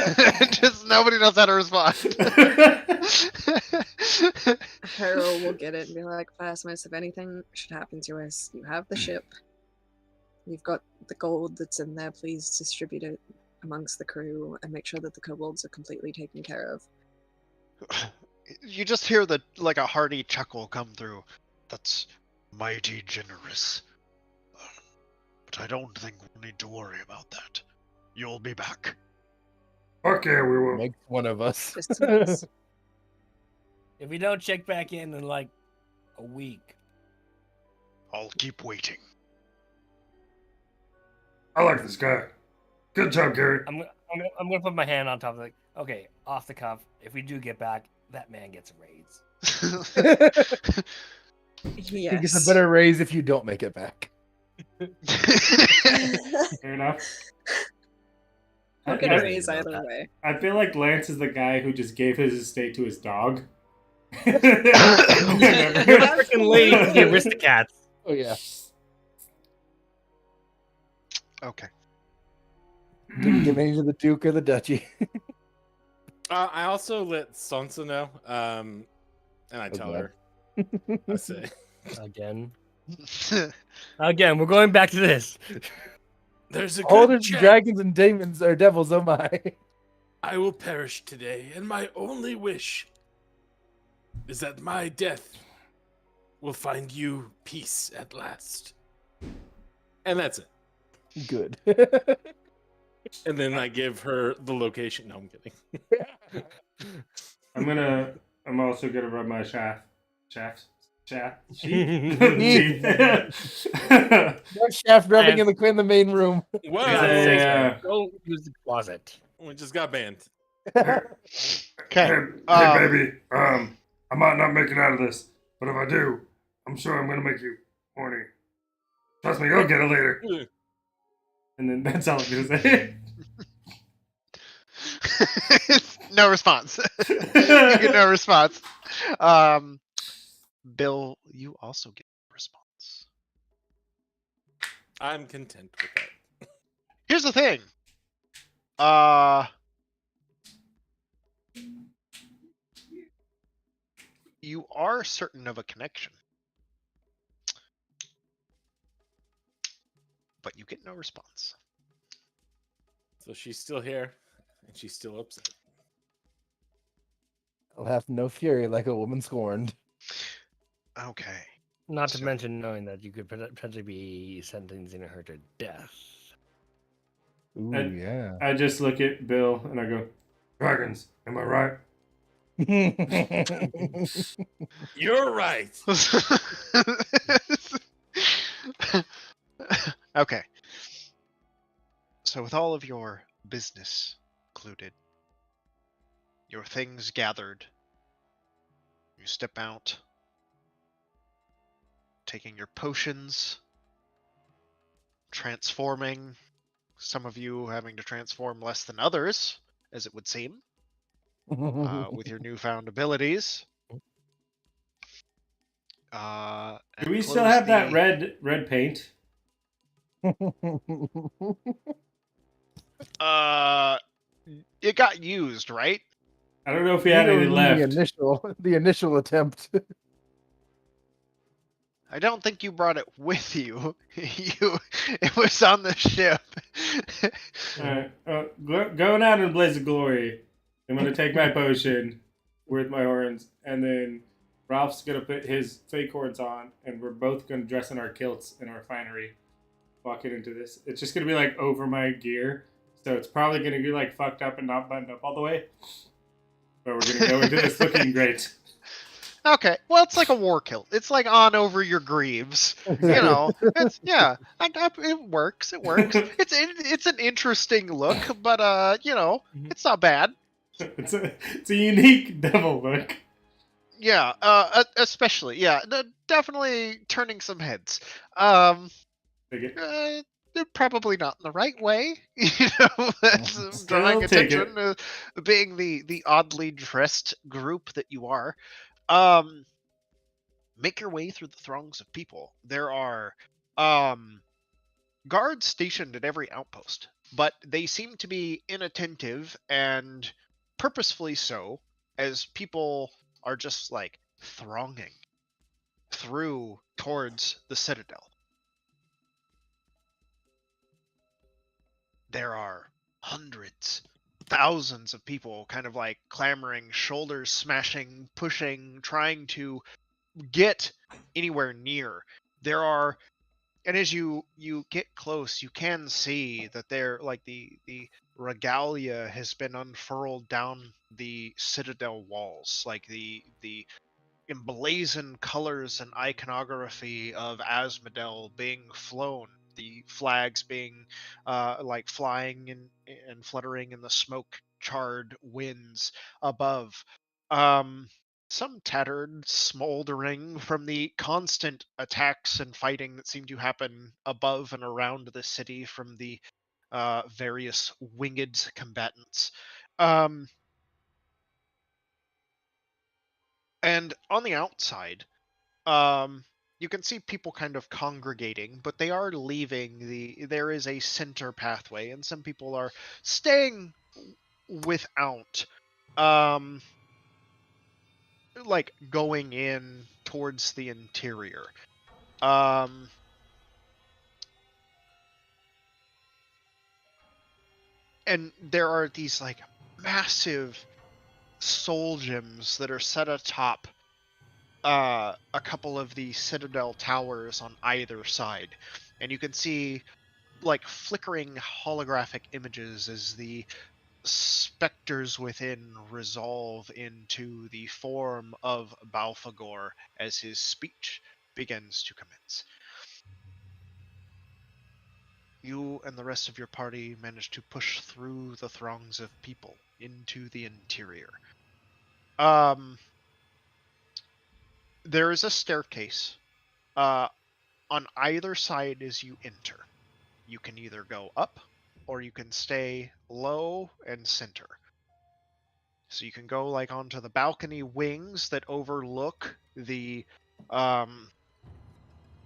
just nobody knows how to respond. Harold will get it and be like, Phasmus, if anything should happen to us, you have the ship. You've got the gold that's in there. Please distribute it amongst the crew and make sure that the kobolds are completely taken care of. You just hear a hearty chuckle come through. That's mighty generous. But I don't think we'll need to worry about that. You'll be back. Fuck yeah, we will. Makes one of us. Just in case. If we don't check back in like a week, I'll keep waiting. I like this guy. Good job, Gary. I'm gonna put my hand on top of okay, off the cuff. If we do get back, that man gets a raise. He gets Yes. a better raise if you don't make it back. Fair enough. I'll get a raise either way. I feel like Lance is the guy who just gave his estate to his dog. You're freaking late, the Aristocats. Oh yeah. Okay. Give me to the Duke or the Duchy. I also let Sansa know, and I tell God. her. I say, Again, we're going back to this. There's a Oh, good there's chance dragons and demons or devils. Oh my! I will perish today, and my only wish is that my death will find you peace at last. And that's it. Good. And then I give her the location. No, I'm kidding. I'm also gonna rub my shaft. Teeth. Teeth. No shaft rubbing in the main room. Well, Yeah. Don't use the closet. we just got banned. Okay. Hey, baby. I might not make it out of this, but if I do, I'm sure I'm gonna make you horny. Trust me, you'll get it later. And then that's all I'm gonna say. No response. You get no response. Bill, you also get a response. I'm content with that. Here's the thing. You are certain of a connection. But you get no response. So she's still here, and she's still upset. I'll have no fury like a woman scorned. Okay. Not to So- mention knowing that you could potentially be sentencing her to death. Ooh, And- yeah. I just look at Bill and I go, Dragons, am I right? You're right. Okay. So with all of your business concluded, your things gathered, you step out, taking your potions, transforming, some of you having to transform less than others, as it would seem, with your newfound abilities. do And we still close have that the- red paint? It got used, right? I don't know if we had any left. The initial attempt. I don't think you brought it with you. It was on the ship. Alright, going out in a blaze of glory. I'm gonna take my potion with my horns, and then Ralph's gonna put his fake horns on, and we're both gonna dress in our kilts and our finery, walking into this. It's just gonna be like over my gear, so it's probably gonna be like fucked up and not buttoned up all the way. But we're gonna go into this looking great. Okay, well, it's like a war kilt. It's like on over your greaves. You know, it's it works. It works. It's an interesting look, but you know, it's not bad. It's a unique devil look. Yeah, especially definitely turning some heads. Take it. They're probably not in the right way. You know, that's drawing Still take attention to being the oddly dressed group that you are. Make your way through the throngs of people. There are guards stationed at every outpost, but they seem to be inattentive, and purposefully so, as people are just like thronging through towards the citadel. There are hundreds, thousands of people kind of like clamoring, shoulders smashing, pushing, trying to get anywhere near. There are, and as you get close, you can see that they're like the regalia has been unfurled down the citadel walls, like the emblazoned colors and iconography of Asmodel being flown, the flags being like flying and fluttering in the smoke charred winds above. Some tattered, smoldering from the constant attacks and fighting that seem to happen above and around the city from the various winged combatants. And on the outside, you can see people kind of congregating, but they are leaving. There is a center pathway, and some people are staying without, like going in towards the interior. And there are these like massive soul gems that are set atop a couple of the citadel towers on either side, and you can see like flickering holographic images as the specters within resolve into the form of Balfagor as his speech begins to commence. You and the rest of your party manage to push through the throngs of people into the interior. There is a staircase on either side as you enter. You can either go up or you can stay low and center. So you can go like onto the balcony wings that overlook the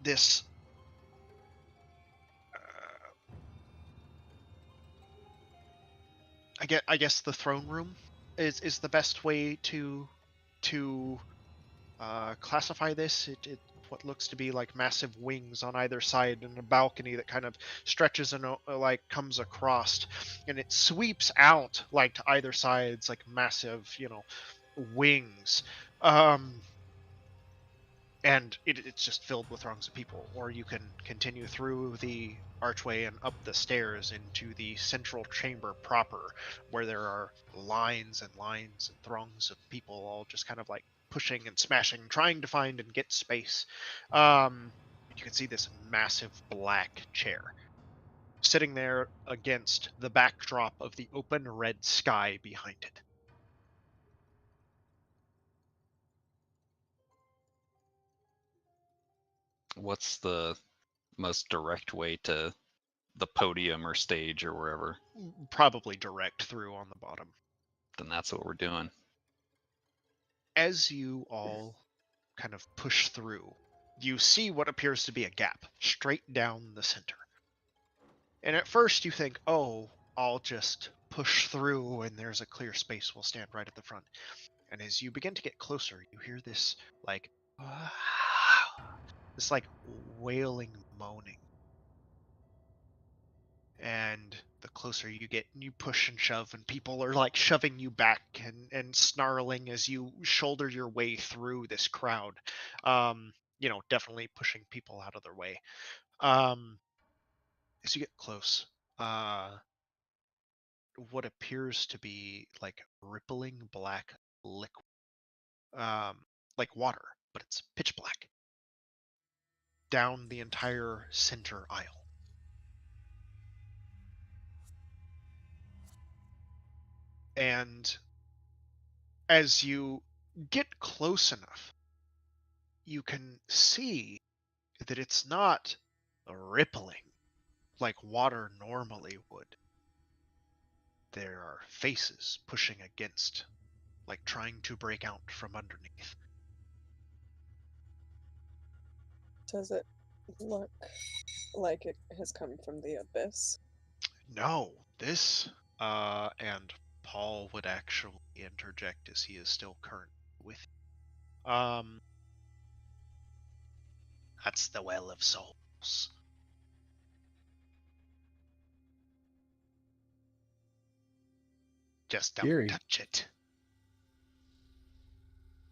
this I guess the throne room is the best way to classify this. It what looks to be like massive wings on either side and a balcony that kind of stretches and like comes across, and it sweeps out like to either side's like massive, wings. And it's just filled with throngs of people. Or you can continue through the archway and up the stairs into the central chamber proper, where there are lines and lines and throngs of people all just kind of like pushing and smashing, trying to find and get space. You can see this massive black chair sitting there against the backdrop of the open red sky behind it. What's the most direct way to the podium or stage or wherever? Probably direct through on the bottom. Then that's what we're doing. As you all kind of push through, you see what appears to be a gap straight down the center. And at first you think, oh, I'll just push through and there's a clear space, we'll stand right at the front. And as you begin to get closer, you hear this like this like wailing moaning. And the closer you get, you push and shove, and people are like shoving you back and snarling as you shoulder your way through this crowd. Definitely pushing people out of their way. As you get close, what appears to be like rippling black liquid, like water, but it's pitch black, down the entire center aisle. And as you get close enough, you can see that it's not rippling like water normally would. There are faces pushing against, like trying to break out from underneath. Does it look like it has come from the abyss? No, this, and Paul would actually interject as he is still current with you. That's the Well of Souls. Just don't Scary. touch it.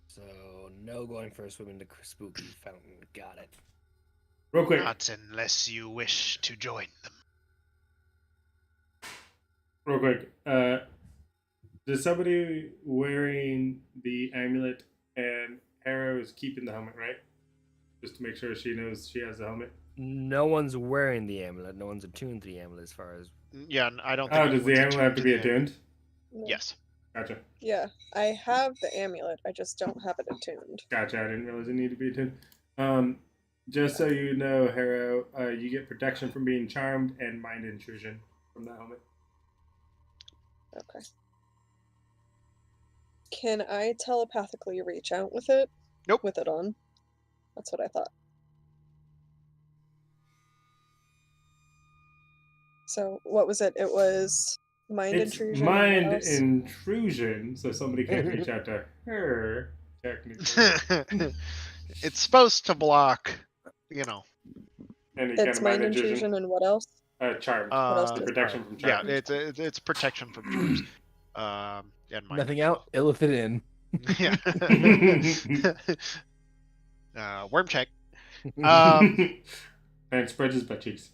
So no going for a swim in the spooky fountain. Got it. Real quick, Not unless you wish to join them. real quick. Does somebody wearing the amulet, and Harrow is keeping the helmet, right? Just to make sure she knows she has the helmet. No one's wearing the amulet. No one's attuned to the amulet as far as. Yeah, I don't think. Oh, does the anyone's amulet have to be the amulet. attuned? No. Yes. Gotcha. Yeah, I have the amulet. I just don't have it attuned. Gotcha. I didn't realize it needed to be attuned. Just so you know, Harrow, you get protection from being charmed and mind intrusion from the helmet. Okay. Can I telepathically reach out with it? Nope. With it on? That's what I thought. So, what was it? It was mind It's intrusion. mind and what else? intrusion, so somebody can't reach out to her, technically. It's supposed to block, Any kind It's of mind intrusion and what else? Charmed. else The is protection from Yeah, charmed. it's protection from charms. And mind Nothing out, illith it in. Yeah. Worm check. And spreads his butt cheeks.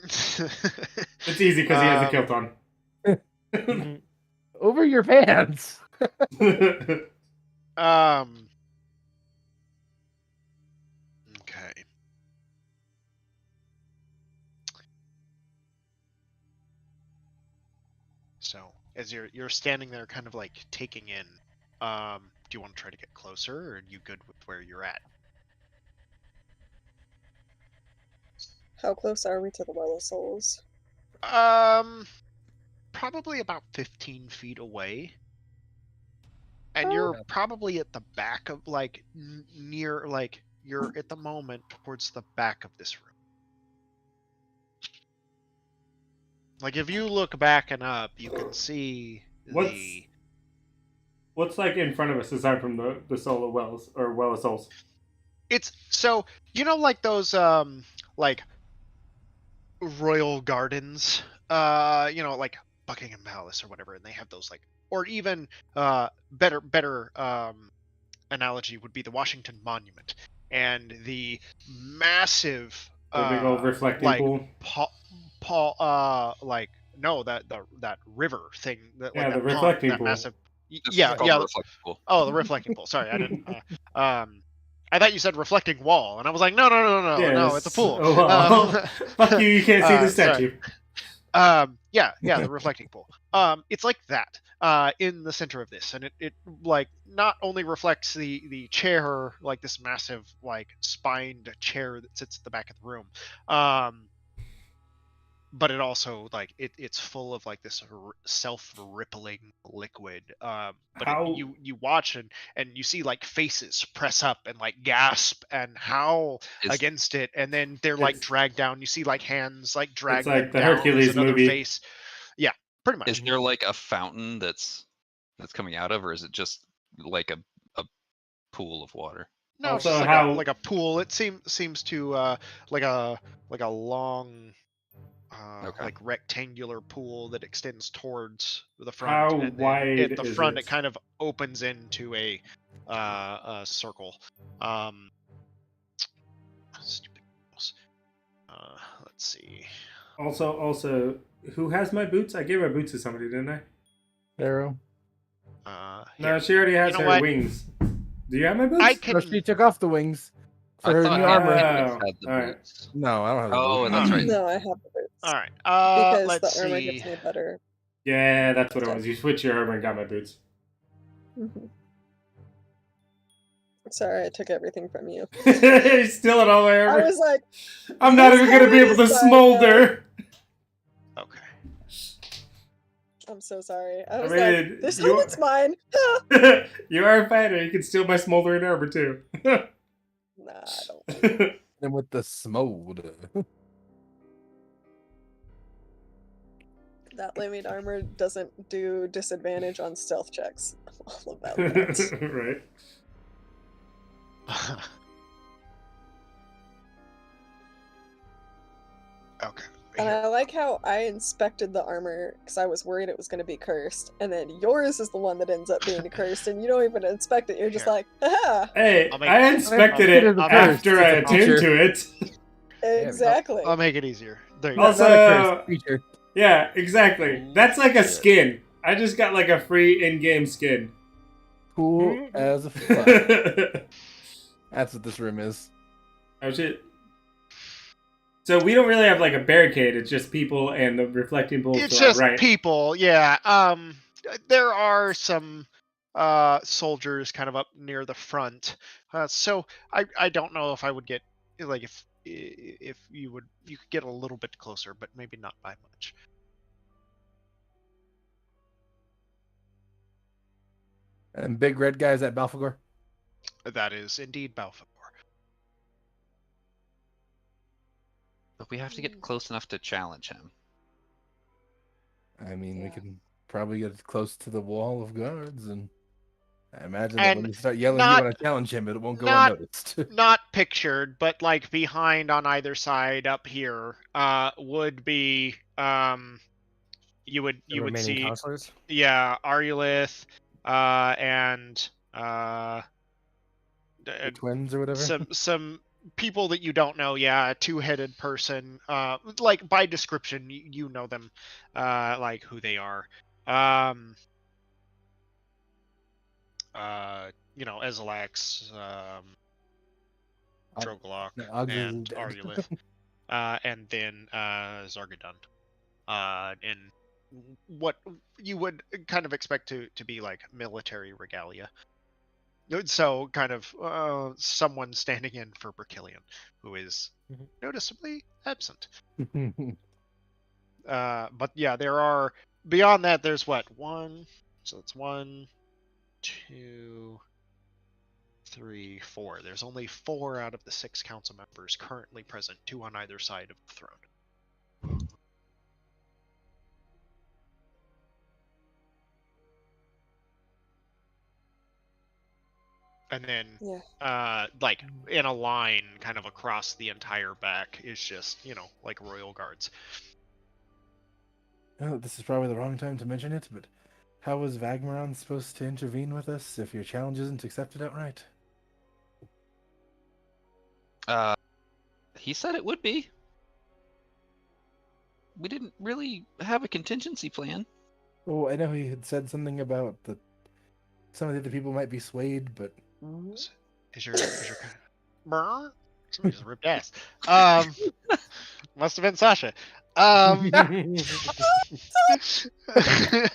It's easy because he has a kilt on. Over your pants. Okay. So as you're standing there, kind of like taking in, do you want to try to get closer, or are you good with where you're at? How close are we to the Well of Souls? Probably about 15 feet away. And Oh. you're probably at the back of, like, near, like, you're at the moment towards the back of this room. Like, if you look back and up, you can see What's like in front of us aside from the Soul of Wells or Well of Souls? It's so, you know, like those like royal gardens, you know, like Buckingham Palace or whatever, and they have those, like, or even better analogy would be the Washington Monument and the massive The big old reflecting like pool. like no, that river thing, that, Yeah, like the that reflecting pond, that pool. massive It's yeah called the reflecting pool. Oh, the reflecting pool. Sorry, I didn't. I thought you said reflecting wall, and I was like, no, Yes. it's a pool. Oh, well. Fuck you can't see the statue. Yeah, the reflecting pool. It's like that in the center of this, and it like not only reflects the chair, like this massive like spined chair that sits at the back of the room, but it also, like, it's full of like this self-rippling liquid. But you watch and you see like faces press up and like gasp and howl against it, and then they're like dragged down. You see like hands like drag them like the down. Hercules There's another movie. face. Yeah, pretty much. Is there like a fountain that's coming out of, or is it just like a pool of water? No, it's Also, just like a pool. It seems to like a long like rectangular pool that extends towards the front. How and then wide at the is front it? it kind of opens into a circle. Stupid mouse. Let's see. Also, who has my boots? I gave my boots to somebody, didn't I? Arrow. Here. No, she already has You know her what? wings. Do you have my boots? I No, can. she took off the wings for I her thought new Henry armor. had the Alright. boots. No, I don't have the Oh, boots. that's right. No, I have the boots. All right. Because Let's the armor see. gives me better. Yeah, that's what it was. You switched your armor and got my boots. Sorry, I took everything from you. You're stealing all my I armor. was like, I'm not "Yes, even gonna be able to Henry's like, smolder. Okay. I'm so sorry. I was mean, like, this you- helmet's mine. You are a fighter. You can steal my smoldering armor too. Nah, I don't. And with the smolder. That laminate armor doesn't do disadvantage on stealth checks. I'm all about that. Right. Okay. And Here. I like how I inspected the armor because I was worried it was going to be cursed, and then yours is the one that ends up being cursed, and you don't even inspect it. You're just Here. like, haha. Hey, I'll make- I inspected it I'll make- after I It's a attuned feature. to it. Exactly. I'll make it easier. There you go. Also- Not a cursed feature. Yeah, exactly. That's like a skin. I just got like a free in-game skin. Cool as a fuck. That's what this room is. Oh shit. So we don't really have like a barricade. It's just people and the reflecting bulls It's to our just right. people, yeah. There are some soldiers kind of up near the front. So I don't know if I would get, like, if you could get a little bit closer, but maybe not by much. And big red guys at Balfagor. That is indeed Balfour. But we have to get close enough to challenge him. I mean, we Yeah. can probably get close to the wall of guards and I imagine that when And you start yelling, you not- want to challenge him, it won't go not- unnoticed. Not pictured, but like behind on either side up here, would be you would The remaining see counselors. Arulith, and The twins or whatever. some people that you don't know. Yeah, a two-headed person. Like by description, you know them, like who they are. Ezelax, Droglok, and Arulith, and then Zargadon, in what you would kind of expect to be like military regalia. So kind of someone standing in for Berkillion, who is noticeably absent. But yeah, there are beyond that. There's what, one? So it's 1, 2, 3, 4. There's only 4 out of the 6 council members currently present, 2 on either side of the throne. And then, like in a line, kind of across the entire back, is just like royal guards. Oh, this is probably the wrong time to mention it, but how was Vagmaron supposed to intervene with us if your challenge isn't accepted outright? He said it would be. We didn't really have a contingency plan. Oh, I know he had said something about some of the other people might be swayed, but Is your Somebody just ripped ass. Must have been Sasha. I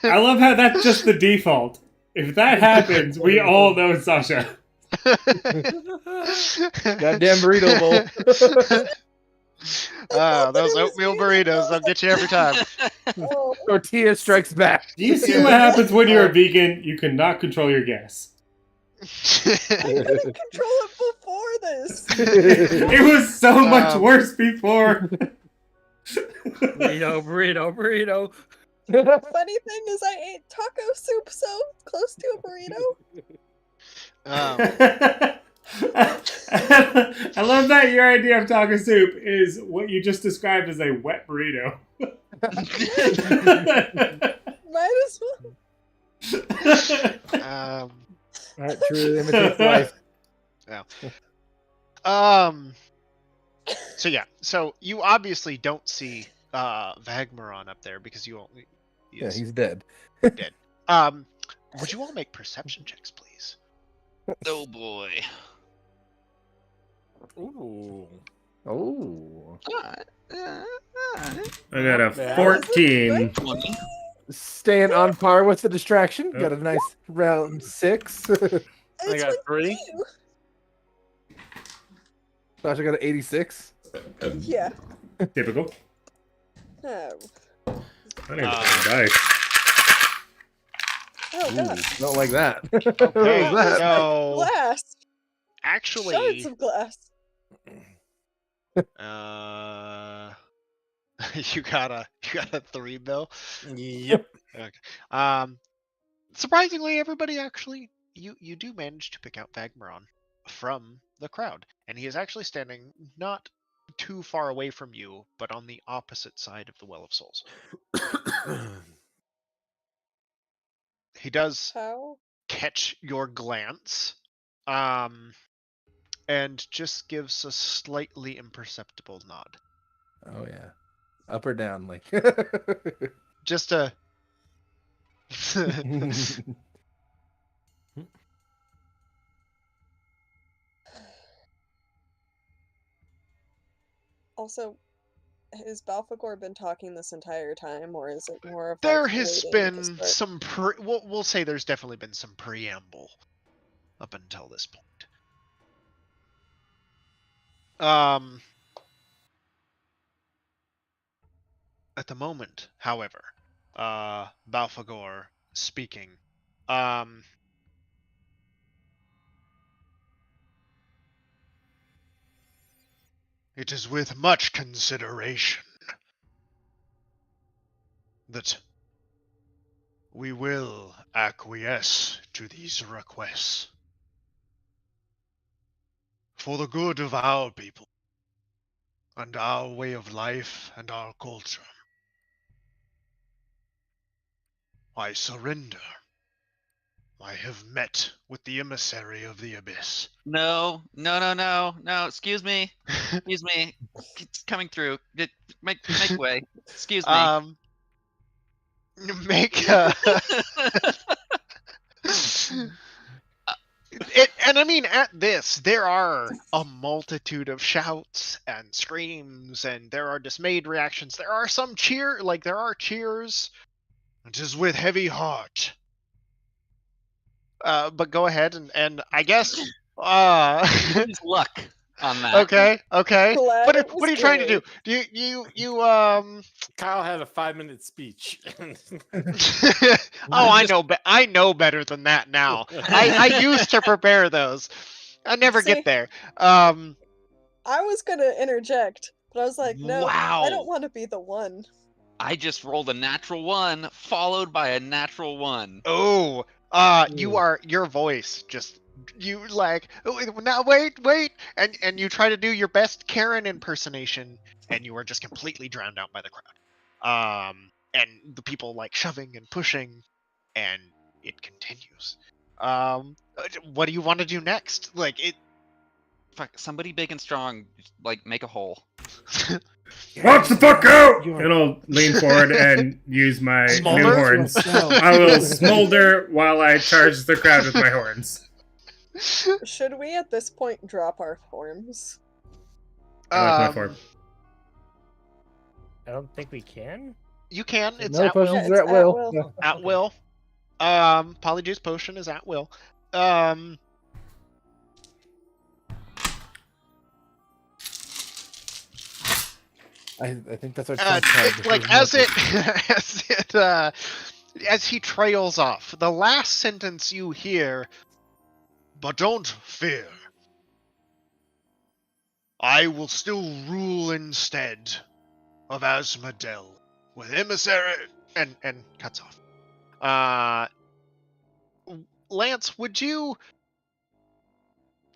love how that's just the default. If that happens, we all know it's Sasha. goddamn burrito bowl. Those oatmeal burritos, they'll get you every time. Tortilla strikes back. Do you see what happens when you're a vegan? You cannot control your gas. I couldn't control it before this. It was so much worse before. Burrito. Funny thing is, I ate taco soup so close to a burrito. I love that your idea of taco soup is what you just described as a wet burrito. Might as well. Alright, truly imitates life. So yeah, so you obviously don't see Vagmaron up there because you only He's dead. dead. Would you all make perception checks, please? Oh boy. Ooh. Oh. I got a 14. 20. Staying on par with the distraction. Got a nice round 6. I got 3. Sasha got an 86. Yeah. Typical. Oh, I need to dice. God. Don't like that. Okay, What was that? so Glass. actually, Shards of glass. you got a 3, Bill. Yep. Okay. Surprisingly, everybody actually, you do manage to pick out Vagmaron from the crowd, and he is actually standing not too far away from you, but on the opposite side of the Well of Souls. He does How? catch your glance, and just gives a slightly imperceptible nod. Oh yeah. Up or down, like. Just a. Also, has Balfagor been talking this entire time, or is it more of There like, has waiting to been start? some. We'll say there's definitely been some preamble up until this point. At the moment, however, Balfagor speaking. It is with much consideration that we will acquiesce to these requests. For the good of our people, and our way of life and our culture. I surrender. I have met with the emissary of the abyss. No. Excuse me. It's coming through. Make way. Excuse me. Make and I mean, at this, there are a multitude of shouts and screams, and there are dismayed reactions. There are some there are cheers. It is with heavy heart. But go ahead and I guess. Use luck on that. Okay. Glad What it are was you trying to do? Gary. Kyle had a 5-minute speech. I know better than that now. I used to prepare those. I never See, get there. I was gonna interject, but I was like, no, Wow. I don't want to be the one. I just rolled a natural 1, followed by a natural 1. Oh, your voice just now wait, and you try to do your best Karen impersonation, and you are just completely drowned out by the crowd. And the people like shoving and pushing, and it continues. What do you want to do next? Fuck, somebody big and strong, like make a hole. Watch the fuck out! It'll lean forward and use my new Smolder? horns. I will smolder while I charge the crowd with my horns. Should we at this point drop our forms? I like my form. I don't think we can. You can. It's No at will. potions Yeah, are it's at at will. will. Yeah. At will. Polyjuice potion is at will. I think that's our as he trails off, the last sentence you hear, but don't fear. I will still rule instead of Asmodel with emissary and cuts off. Lance, would you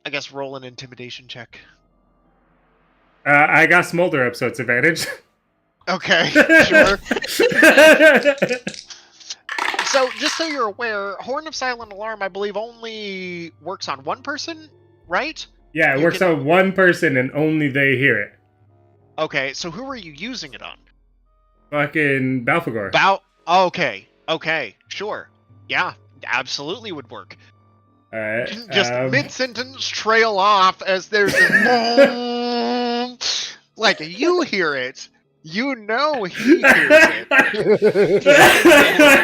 I guess roll an intimidation check? I got smolder up, so it's advantage. Okay, sure. So, just so you're aware, Horn of Silent Alarm, I believe, only works on one person, right? Yeah, it You works can- on one person and only they hear it. Okay, so who are you using it on? Fucking Balfagor. Okay, sure. Yeah, absolutely would work. Alright. Just mid-sentence trail off as there's a like, you hear it. You know he hears it.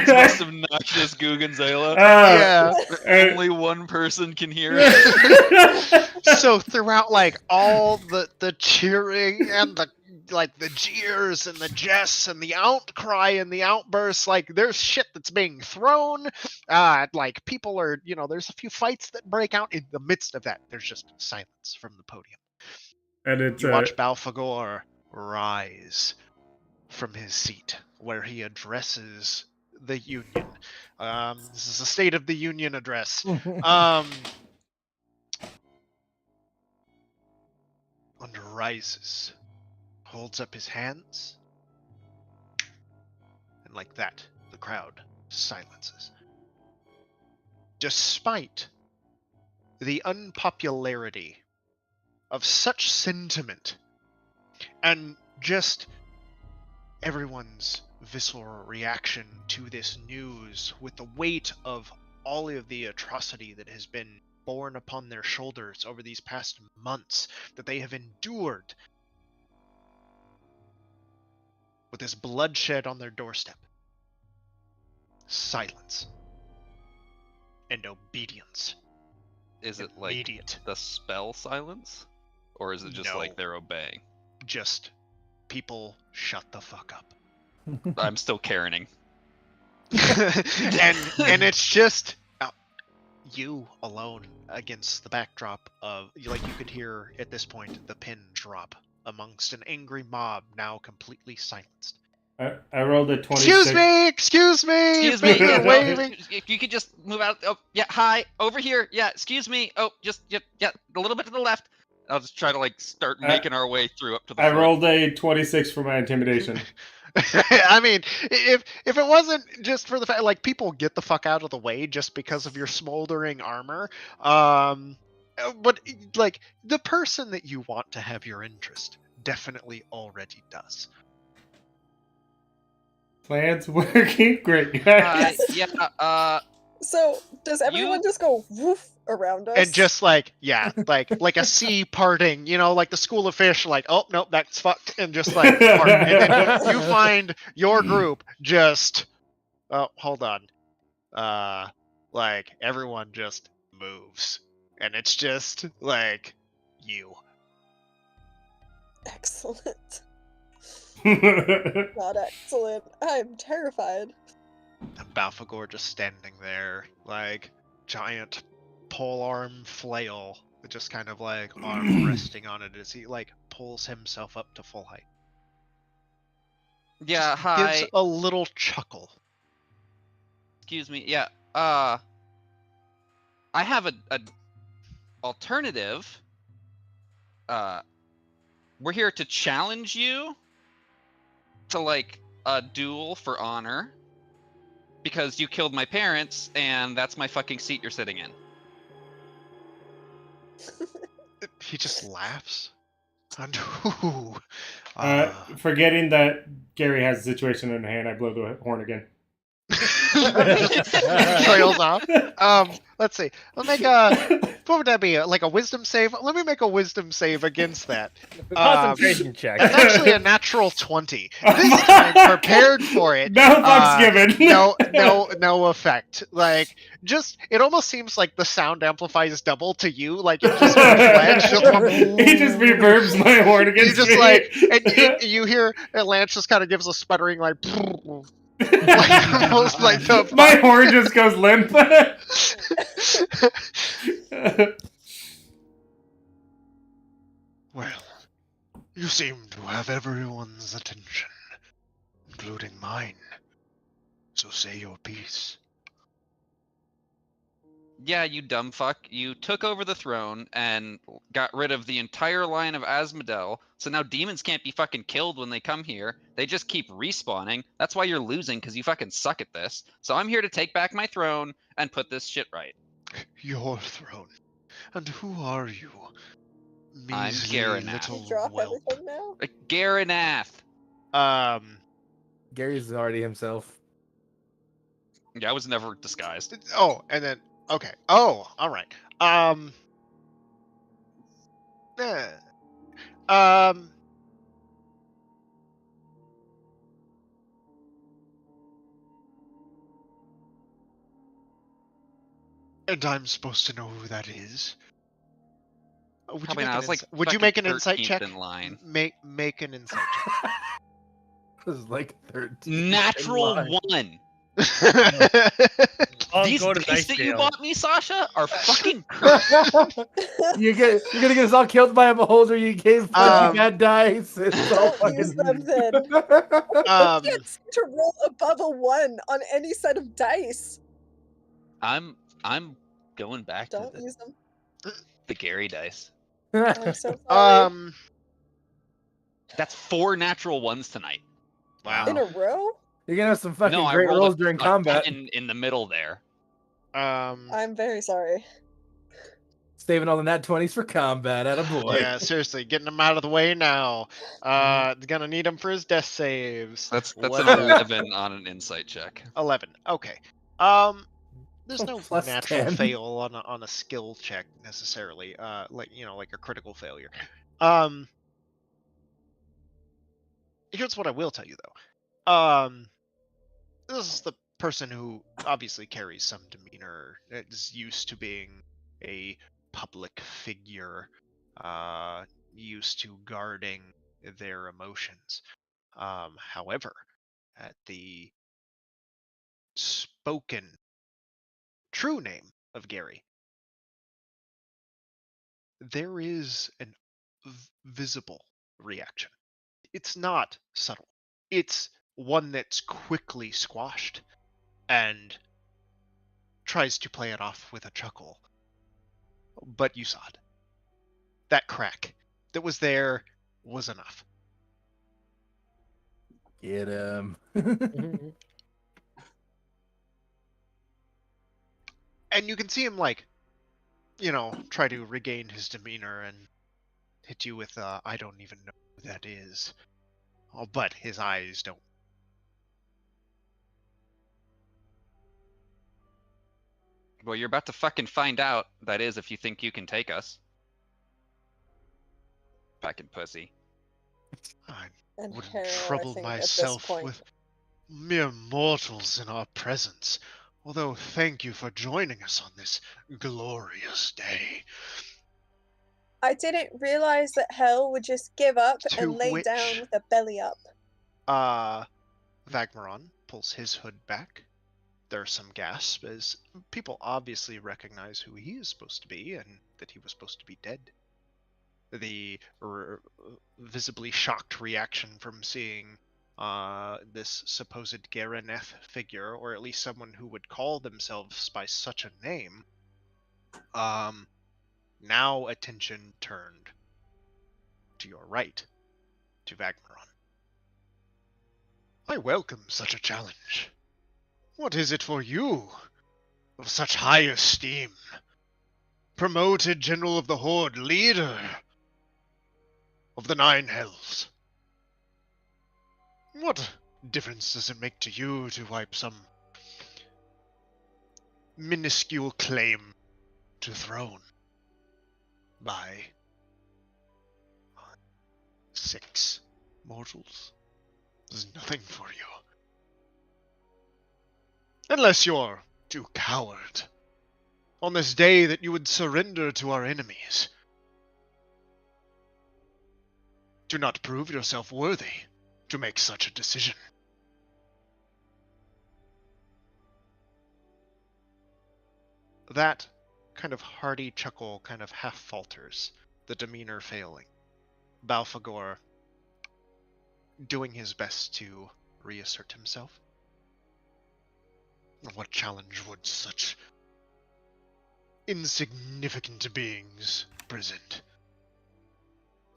Most obnoxious Guggenzela. Yeah. Only one person can hear it. So throughout like all the cheering and the jeers and the jests and the outcry and the outbursts, like there's shit that's being thrown. Like people are, there's a few fights that break out. In the midst of that, there's just silence from the podium. And it's You watch Balfagor rise from his seat where he addresses the Union. This is a State of the Union address. And rises, holds up his hands, and like that, the crowd silences. Despite the unpopularity of such sentiment and just everyone's visceral reaction to this news, with the weight of all of the atrocity that has been borne upon their shoulders over these past months that they have endured, with this bloodshed on their doorstep, silence and obedience. Is it like Immediate. the spell silence? Or is it just No. like they're obeying? Just people shut the fuck up. I'm still Karening. and it's just you alone against the backdrop of, like, you could hear at this point the pin drop amongst an angry mob now completely silenced. I rolled a 26. Excuse me, Excuse me. finger Yeah, no, waving. if you could just move out. Oh, yeah. Hi, over here. Yeah, excuse me. Oh, just yeah, a little bit to the left. I'll just try to like start making our way through up to the I front. rolled a 26 for my intimidation. I mean, if it wasn't just for the fact, like, people get the fuck out of the way just because of your smoldering armor, but like, the person that you want to have your interest definitely already does. Plan's working great, guys. Yeah. So does everyone just go woof around us? And just like, yeah, like a sea parting, like the school of fish, like, oh nope, that's fucked, and just like part. And then you find your group just, oh, hold on, like everyone just moves, and it's just like you. Excellent. Not excellent. I'm terrified. Balfagor just standing there, like giant polearm flail, just kind of like arm resting on it as he like pulls himself up to full height. Yeah. Just Hi. gives a little chuckle. Excuse me. Yeah. I have a alternative. We're here to challenge you to like a duel for honor because you killed my parents and that's my fucking seat you're sitting in. He just laughs. And forgetting that Gary has a situation in hand, I blow the horn again. trails off. Let's see. Let's make what would that be? Like a wisdom save? Let me make a wisdom save against that. Concentration check. That's actually a natural 20. This time, prepared for it. No fucks given. No effect. Like, just, it almost seems like the sound amplifies double to you. Like, it just Lance just he just reverbs my horn against you just me. like, and you hear, and Lance just kind of gives a sputtering, like, like, almost like the my horn just goes limp. Well, you seem to have everyone's attention, including mine. So say your piece. Yeah, you dumb fuck. You took over the throne and got rid of the entire line of Asmodel, so now demons can't be fucking killed when they come here. They just keep respawning. That's why you're losing, because you fucking suck at this. So I'm here to take back my throne and put this shit right. Your throne. And who are you? I'm Measly Garanath. little You drop whelp. everything now? Garanath. Gary's already himself. Yeah, I was never disguised. Oh, and then, okay. Oh, alright. And I'm supposed to know who that is? Would you Probably make not. an It's like would you fucking make an insight 13th check? in line. Make an insight check. This is like 13. Natural line. 1. I'll These go to dice dice that you jail. bought me, Sasha, are fucking cursed. You're gonna get us all killed by a beholder. You gave fucking bad dice. It's all Don't use them then. Um, You can't seem to roll above a 1 on any set of dice. I'm going back Don't to use them. the Gary dice. I'm so sorry. That's 4 natural 1s tonight. wow. In a row? You're gonna have some fucking No, I great rolled rolls during a combat. 10 in the middle there. I'm very sorry. Saving all the nat 20s for combat. Attaboy. Yeah, seriously, getting him out of the way now. Gonna need him for his death saves. That's an Whatever. 11 on an insight check. 11. Okay. There's no Plus natural 10. fail on a skill check necessarily. Like a critical failure. Here's what I will tell you though. This is the person who obviously carries some demeanor, is used to being a public figure, used to guarding their emotions. However, at the spoken true name of Gary, there is an visible reaction. It's not subtle. It's one that's quickly squashed, and tries to play it off with a chuckle. But you saw it. That crack that was there was enough. Get him. And you can see him, like, try to regain his demeanor and hit you with, I don't even know who that is. Oh, but his eyes don't. Well, you're about to fucking find out, that is, if you think you can take us. Fucking pussy. I And wouldn't Harrow, I trouble think, at this myself point. with mere mortals in our presence. Although, thank you for joining us on this glorious day. I didn't realize that Hell would just give up To and lay which- down with a belly up. Vagmaron pulls his hood back. There's some gasp as people obviously recognize who he is supposed to be and that he was supposed to be dead. The visibly shocked reaction from seeing this supposed Garaneth figure, or at least someone who would call themselves by such a name. Now attention turned to your right, to Vagmaron. I welcome such a challenge. What is it for you, of such high esteem? Promoted General of the Horde, leader of the Nine Hells. What difference does it make to you to wipe some minuscule claim to throne by 6 mortals? There's nothing for you. Unless you're too coward. On this day that you would surrender to our enemies. Do not prove yourself worthy to make such a decision. That kind of hearty chuckle kind of half falters, the demeanor failing. Balfagor doing his best to reassert himself. What challenge would such insignificant beings present?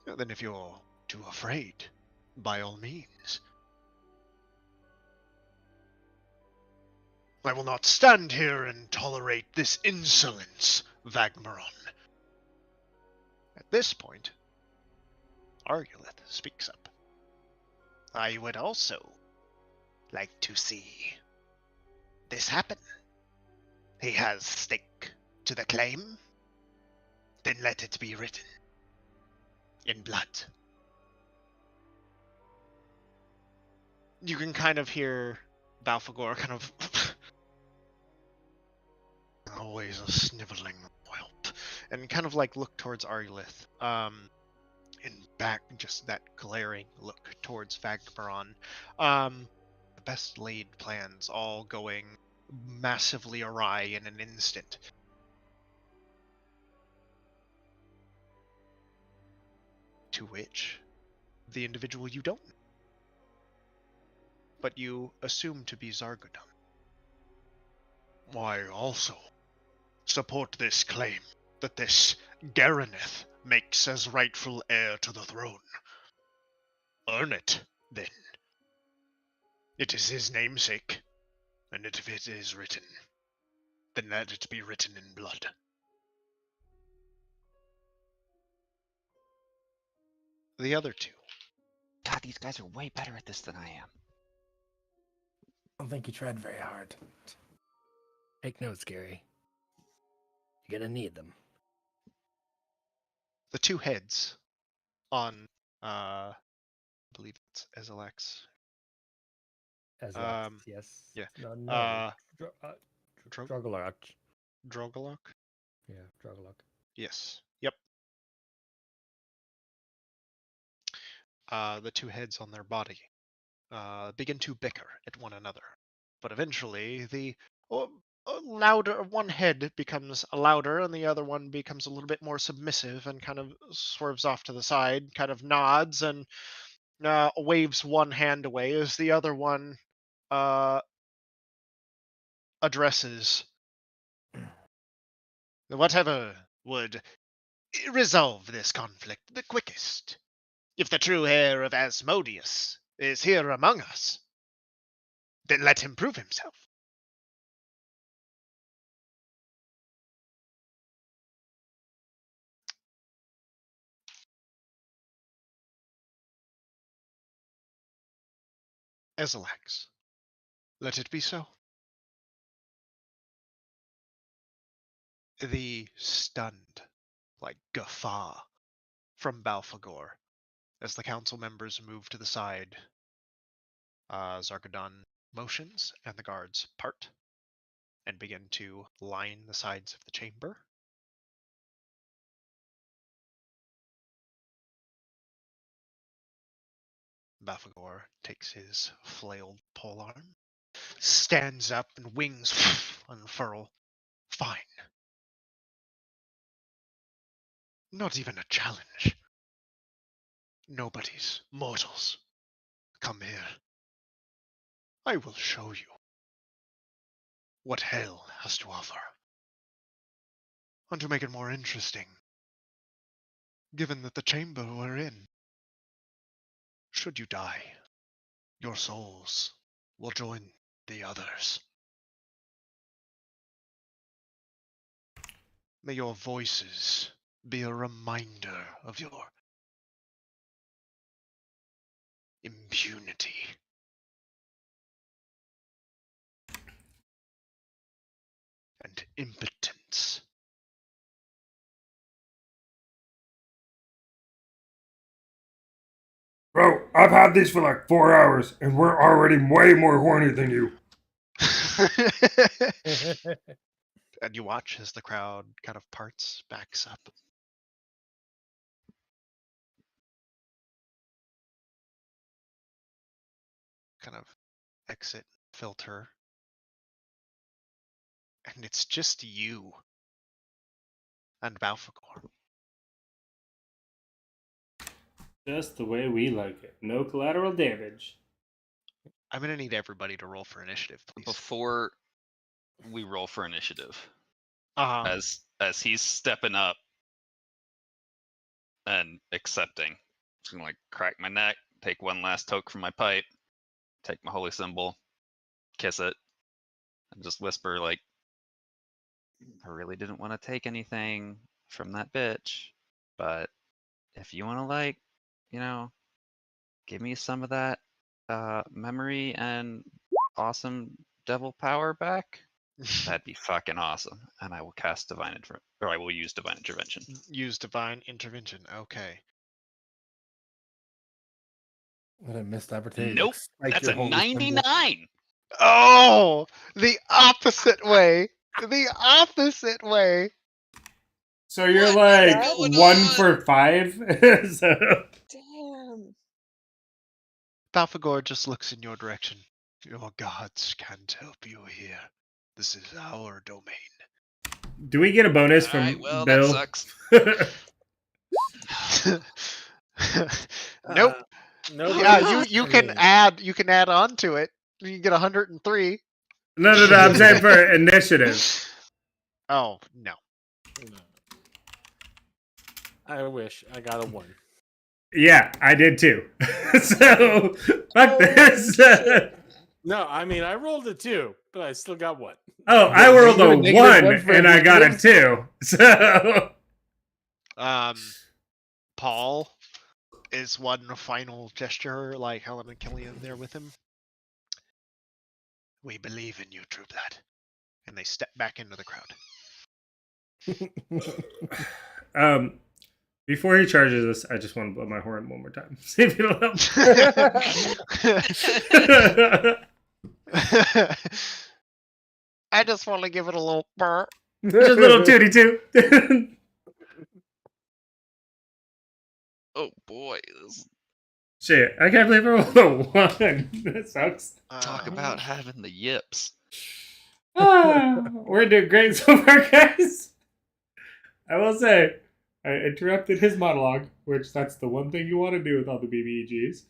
Then if you're too afraid, by all means. I will not stand here and tolerate this insolence, Vagmaron. At this point, Argulith speaks up. I would also like to see this happen. He has stake to the claim. Then let it be written in blood. You can kind of hear Balfagor kind of always a sniveling whelp, and kind of like look towards Argulith. And back, just that glaring look towards Vagmaron. The best laid plans all going massively awry in an instant. To which the individual you don't know, but you assume to be Zargadon. I also support this claim that this Garaneth makes as rightful heir to the throne. Earn it, then. It is his namesake, and if it is written, then let it be written in blood. The other two. God, these guys are way better at this than I am. I don't think you tried very hard. Take notes, Gary. You're gonna need them. The two heads on, I believe it's Ezelax. As yes. yeah. No. Drogalok. Drogalok? Yeah, Drogalok. Yes. Yep. The two heads on their body begin to bicker at one another. But eventually, the louder one head becomes louder, and the other one becomes a little bit more submissive and kind of swerves off to the side, kind of nods, and waves one hand away as the other one addresses. Whatever would resolve this conflict the quickest. If the true heir of Asmodeus is here among us, then let him prove himself. Ezelax, let it be so. The stunned, guffaw from Balfagor as the council members move to the side. Zargadon motions and the guards part and begin to line the sides of the chamber. Balfagor takes his flailed polearm, stands up, and wings unfurl. Fine. Not even a challenge. Nobody's mortals. Come here. I will show you what hell has to offer. And to make it more interesting, given that the chamber we're in, should you die, your souls will join the others. May your voices be a reminder of your impunity. And impotence. Bro, I've had these for like 4 hours, and we're already way more horny than you. And you watch as the crowd kind of parts, backs up. Kind of exit filter. And it's just you and Balfagor. Just the way we like it. No collateral damage. I'm gonna need everybody to roll for initiative, please. Before we roll for initiative, Uh-huh. as he's stepping up and accepting, I'm just gonna crack my neck, take one last toke from my pipe, take my holy symbol, kiss it, and just whisper I really didn't want to take anything from that bitch, but if you want to give me some of that memory and awesome devil power back, that'd be fucking awesome. And I will cast I will use divine intervention. Use divine intervention. Okay. What a missed opportunity. Nope, that's a 99. Oh, the opposite way. The opposite way. So you're What? 1 for 5? So... Damn. Balfagor just looks in your direction. Your gods can't help you here. This is our domain. Do we get a bonus from Alright, well, Bill? that sucks. Nope. No. Yeah, you can add on to it. You can get 103. No, I'm saying for initiative. Oh, no. I wish I got a 1. Yeah, I did too. So, fuck this. No, I mean, I rolled a 2, but I still got 1. Oh, I rolled a 1 and I got a 2. So, Paul is one final gesture, like Helen and Killian there with him. We believe in you, True Blood. And they step back into the crowd. Before he charges us, I just want to blow my horn one more time. See if it'll help. I just want to give it a little burr. Just a little tootie toot. Oh boy, Shit, I can't believe I rolled a 1. That sucks. talk about having the yips. We're doing great so far, guys. I will say, I interrupted his monologue, which that's the one thing you want to do with all the BBEGs.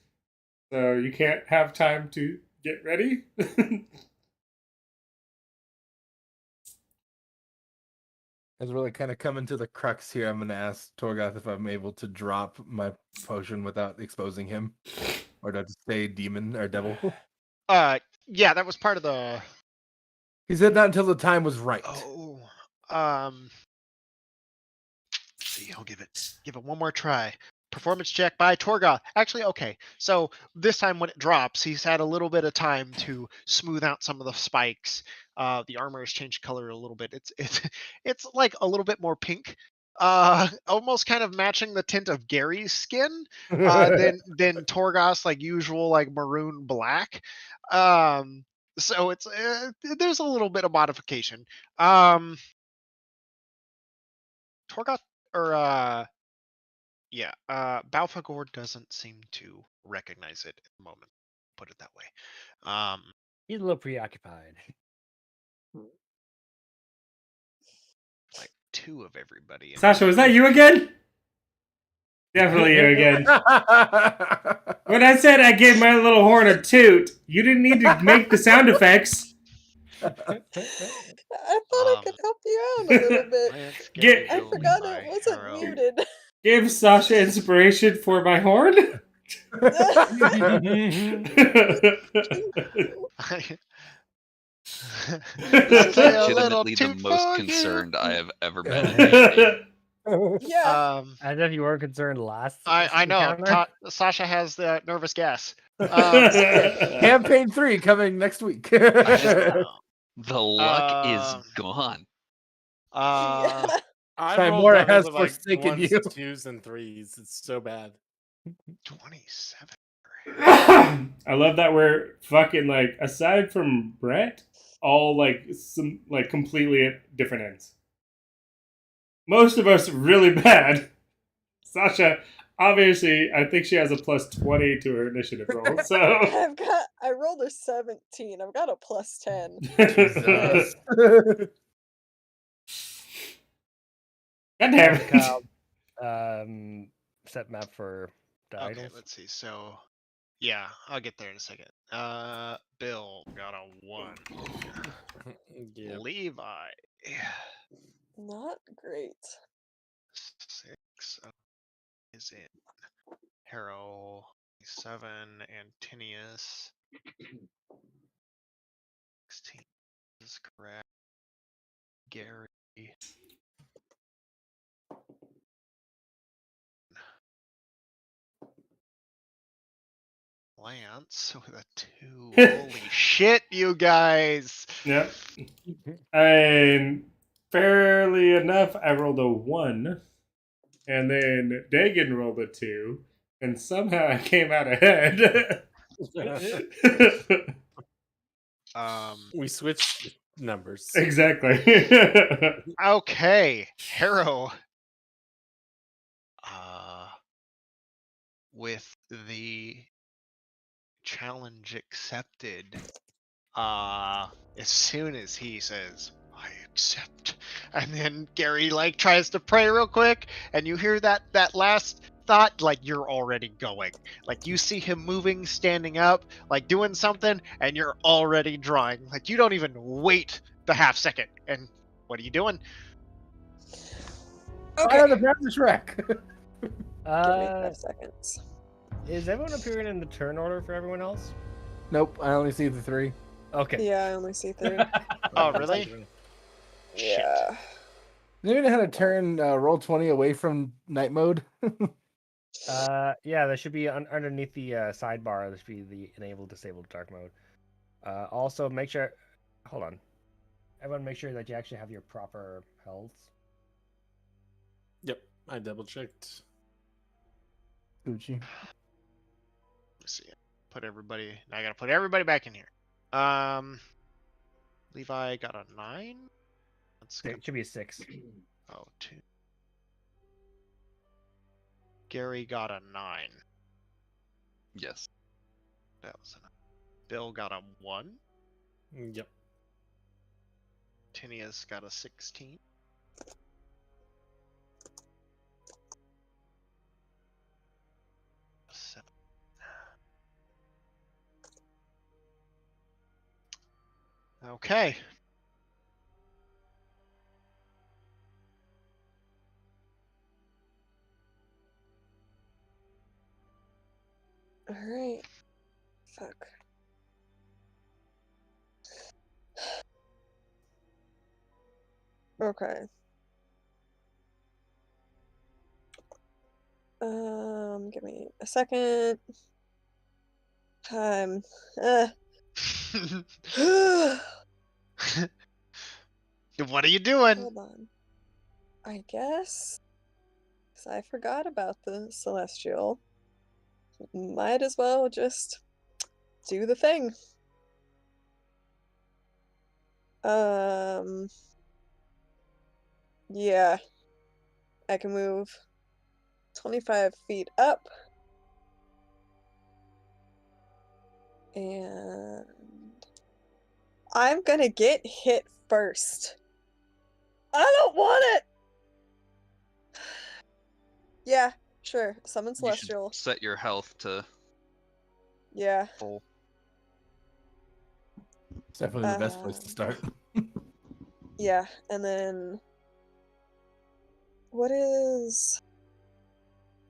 So you can't have time to get ready. It's really kind of coming to the crux here. I'm going to ask Torgoth if I'm able to drop my potion without exposing him. Or do I have to stay demon or devil? Yeah, that was part of the. He said not until the time was right. Oh, see, I'll give it one more try. Performance check by Torgoth. Actually, okay. So this time when it drops, he's had a little bit of time to smooth out some of the spikes. The armor has changed color a little bit. It's like a little bit more pink. Almost kind of matching the tint of Gary's skin. Than Torgoth's like usual like maroon black. So it's there's a little bit of modification. Torgoth or yeah, Balfagor doesn't seem to recognize it at the moment. Put it that way. He's a little preoccupied. Like two of everybody. Sasha, was that you again? Definitely you again. When I said I gave my little horn a toot, you didn't need to make the sound effects. I thought I could help you out a little bit. I forgot it wasn't muted. Give Sasha inspiration for my horn? This is A little legitimately the toot most for concerned you. I have ever been in anything. Yeah. As if you weren't concerned last. I know. encounter. Sasha has the nervous gas. Campaign 3 coming next week. The luck is gone. Yeah. I Time rolled Mora levels has of like forsaken 1s, you. 2s, and 3s. It's so bad. 27. I love that we're fucking like, aside from Brett, all like some like completely at different ends. Most of us really bad. Sasha, obviously, I think she has a plus 20 to her initiative roll. So I rolled a 17. I've got a plus 10. Jesus. God damn it. Kyle, set map for the Okay, idols. let's see. So, yeah, I'll get there in a second. Bill got a 1. Yeah. Levi. Not great. 6 is in. Harrow 7. Antinius 16 is correct. Gary. Lance with a 2. Holy shit, you guys! Yep. And fairly enough, I rolled a 1. And then Dagan rolled a 2. And somehow I came out ahead. We switched numbers. Exactly. Okay, Harrow. With the challenge accepted, as soon as he says, I accept, and then Gary like tries to pray real quick, and you hear that last thought, like you're already going. Like you see him moving, standing up, like doing something, and you're already drawing. Like you don't even wait the half second. And what are you doing? Okay. The grab the Shrek. Give me 5 seconds. Is everyone appearing in the turn order for everyone else? Nope, I only see the 3. Okay. Yeah, I only see 3. Oh, really? Yeah. Do you know how to turn roll 20 away from night mode? Yeah, there should be underneath the sidebar. There should be the enable disabled dark mode. Also, make sure. Hold on. Everyone, make sure that you actually have your proper healths. Yep, I double checked. Gucci. Let's see. Put everybody. I gotta put everybody back in here. Levi got a 9. It should be a 6. Oh, 2. Gary got a 9. Yes. That was a 9. Bill got a 1. Yep. Tinius got a 16. Okay. Alright. Fuck. Okay. Give me a second. Uh, What are you doing? hold on. I guess, 'cause I forgot about the celestial. Might as well just do the thing. Yeah. I can move 25 feet up. And I'm gonna get hit first. I don't want it! Yeah, sure. Summon You should Celestial. set your health to Yeah. full. It's definitely the best place to start. Yeah, and then what is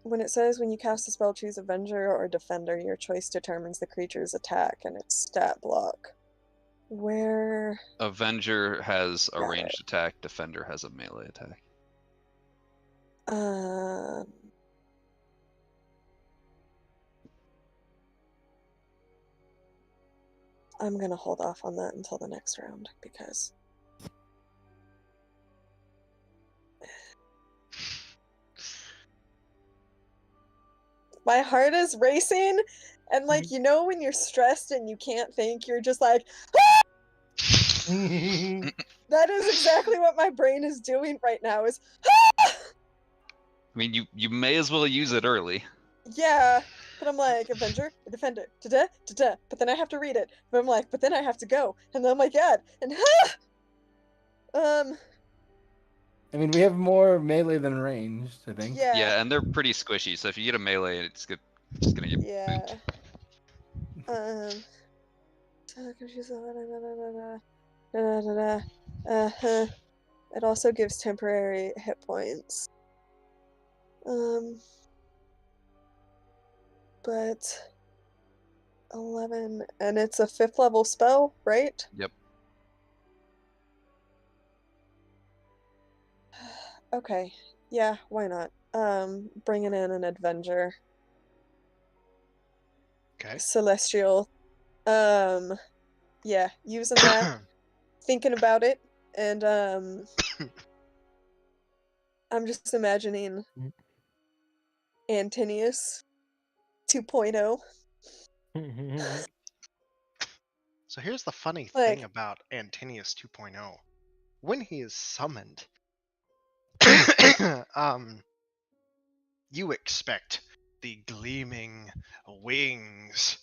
when it says when you cast a spell, choose Avenger or Defender, your choice determines the creature's attack and its stat block. Where Avenger has a Got ranged attack. Defender has a melee attack. I'm gonna hold off on that until the next round because my heart is racing and like you know when you're stressed and you can't think, you're just like that is exactly what my brain is doing right now is I mean, you may as well use it early. yeah, but I'm like Avenger, Defender, da-da, da-da, but then I have to read it. But I'm like, but then I have to go, and oh my god, and I mean, we have more melee than ranged, I think. yeah, Yeah, and they're pretty squishy. So if you get a melee, it's just gonna get yeah, booped. It also gives temporary hit points. But 11, and it's a 5th level spell, right? Yep. Okay, yeah, why not? Bringing in an Avenger. Okay. Celestial. Yeah, using that, thinking about it, and I'm just imagining Antinius 2.0. So here's the funny Like- thing about Antinius 2.0. When he is summoned, you expect the gleaming wings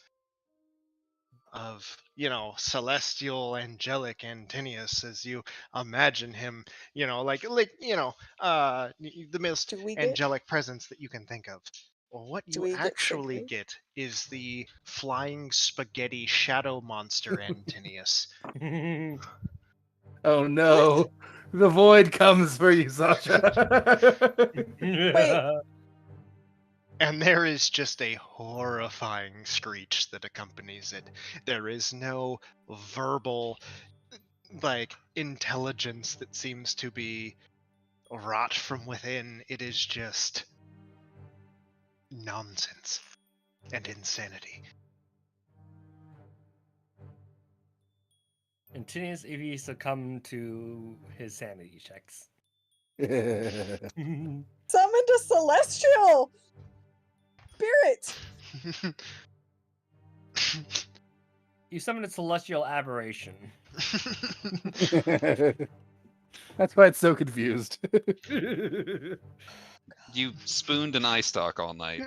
of, celestial, angelic Antinius as you imagine him, the most Do we get angelic presence that you can think of. Well, what Do you we get actually Siegfried? get is the flying spaghetti shadow monster Antinius. Oh no. The void comes for you, Sasha. Wait. And there is just a horrifying screech that accompanies it. There is no verbal, intelligence that seems to be wrought from within. It is just nonsense and insanity. Antinius, if he succumb to his sanity checks. Summoned a celestial spirit. You summoned a celestial aberration. That's why it's so confused. You spooned an eye stalk all night.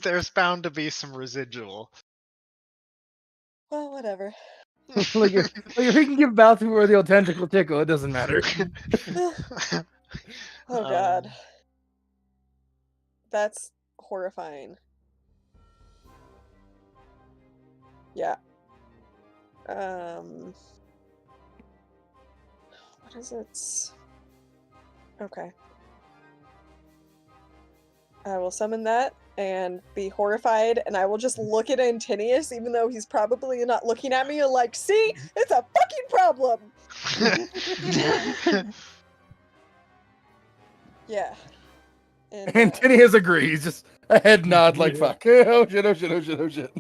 There's bound to be some residual. Well, whatever. like if he can give mouth or the tentacle tickle, it doesn't matter. Oh god. That's horrifying. Yeah. What is it? Okay. I will summon that and be horrified, and I will just look at Antinius, even though he's probably not looking at me, and like, see, it's a fucking problem. Yeah. And, Antinius agrees. Just a head nod, like fuck. Oh shit! Oh shit! Oh shit! Oh shit!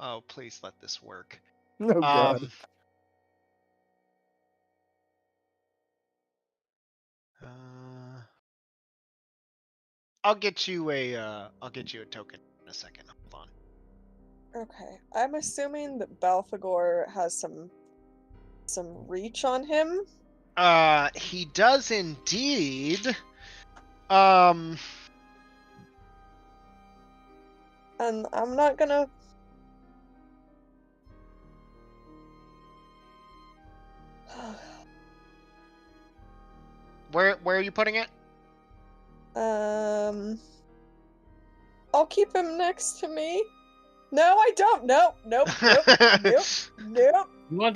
Oh, please let this work. Oh god. I'll get you a token in a second. Hold on. okay. I'm assuming that Balfagor has some reach on him. He does indeed. And I'm not gonna. Where are you putting it? I'll keep him next to me. No, I don't. Nope. Nope. You want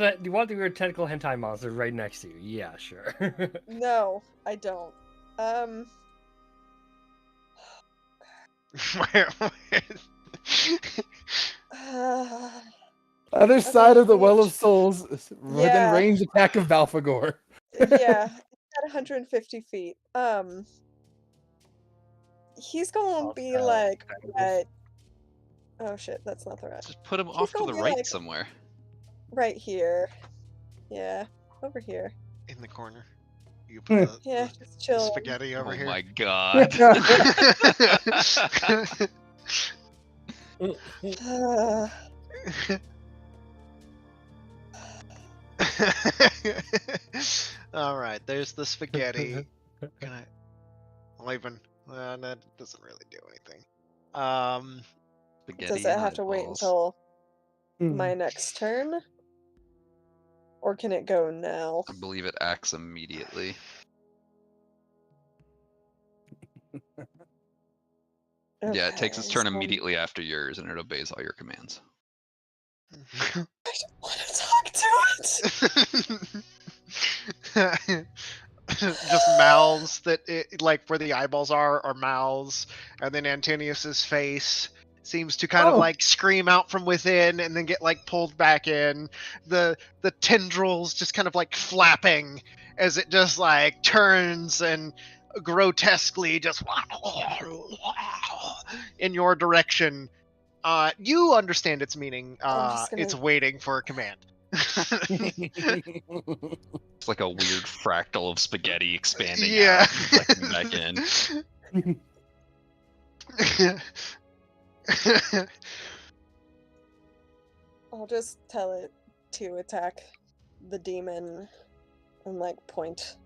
the weird tentacle hentai monster right next to you? Yeah, sure. No, I don't. Where? Other side of the Well of reach. Souls, within Yeah. range attack of Balfagor. Yeah, at 150 feet. He's gonna Oh, be no. like Tentacles. right. Oh shit, that's not the right. Just put him He's off to gonna the be right like- somewhere. Right here. Yeah, over here. In the corner. You put Yeah, the just chill. spaghetti over Oh here. my god. All right, there's the spaghetti. Can I? Well, even that doesn't really do anything. Spaghetti Does it have to wait eyeballs. until Hmm. my next turn? Or can it go now? I believe it acts immediately. Yeah, it takes its turn so immediately after yours, and it obeys all your commands. I don't want to talk to it. Just mouths that like where the eyeballs are mouths, and then Antonius's face seems to kind of Oh. like scream out from within and then get like pulled back in. The tendrils just kind of like flapping as it just like turns and grotesquely just in your direction. You understand its meaning. I'm just gonna- It's waiting for a command. It's like a weird fractal of spaghetti expanding Yeah. out and sucking back in. I'll just tell it to attack the demon and like point.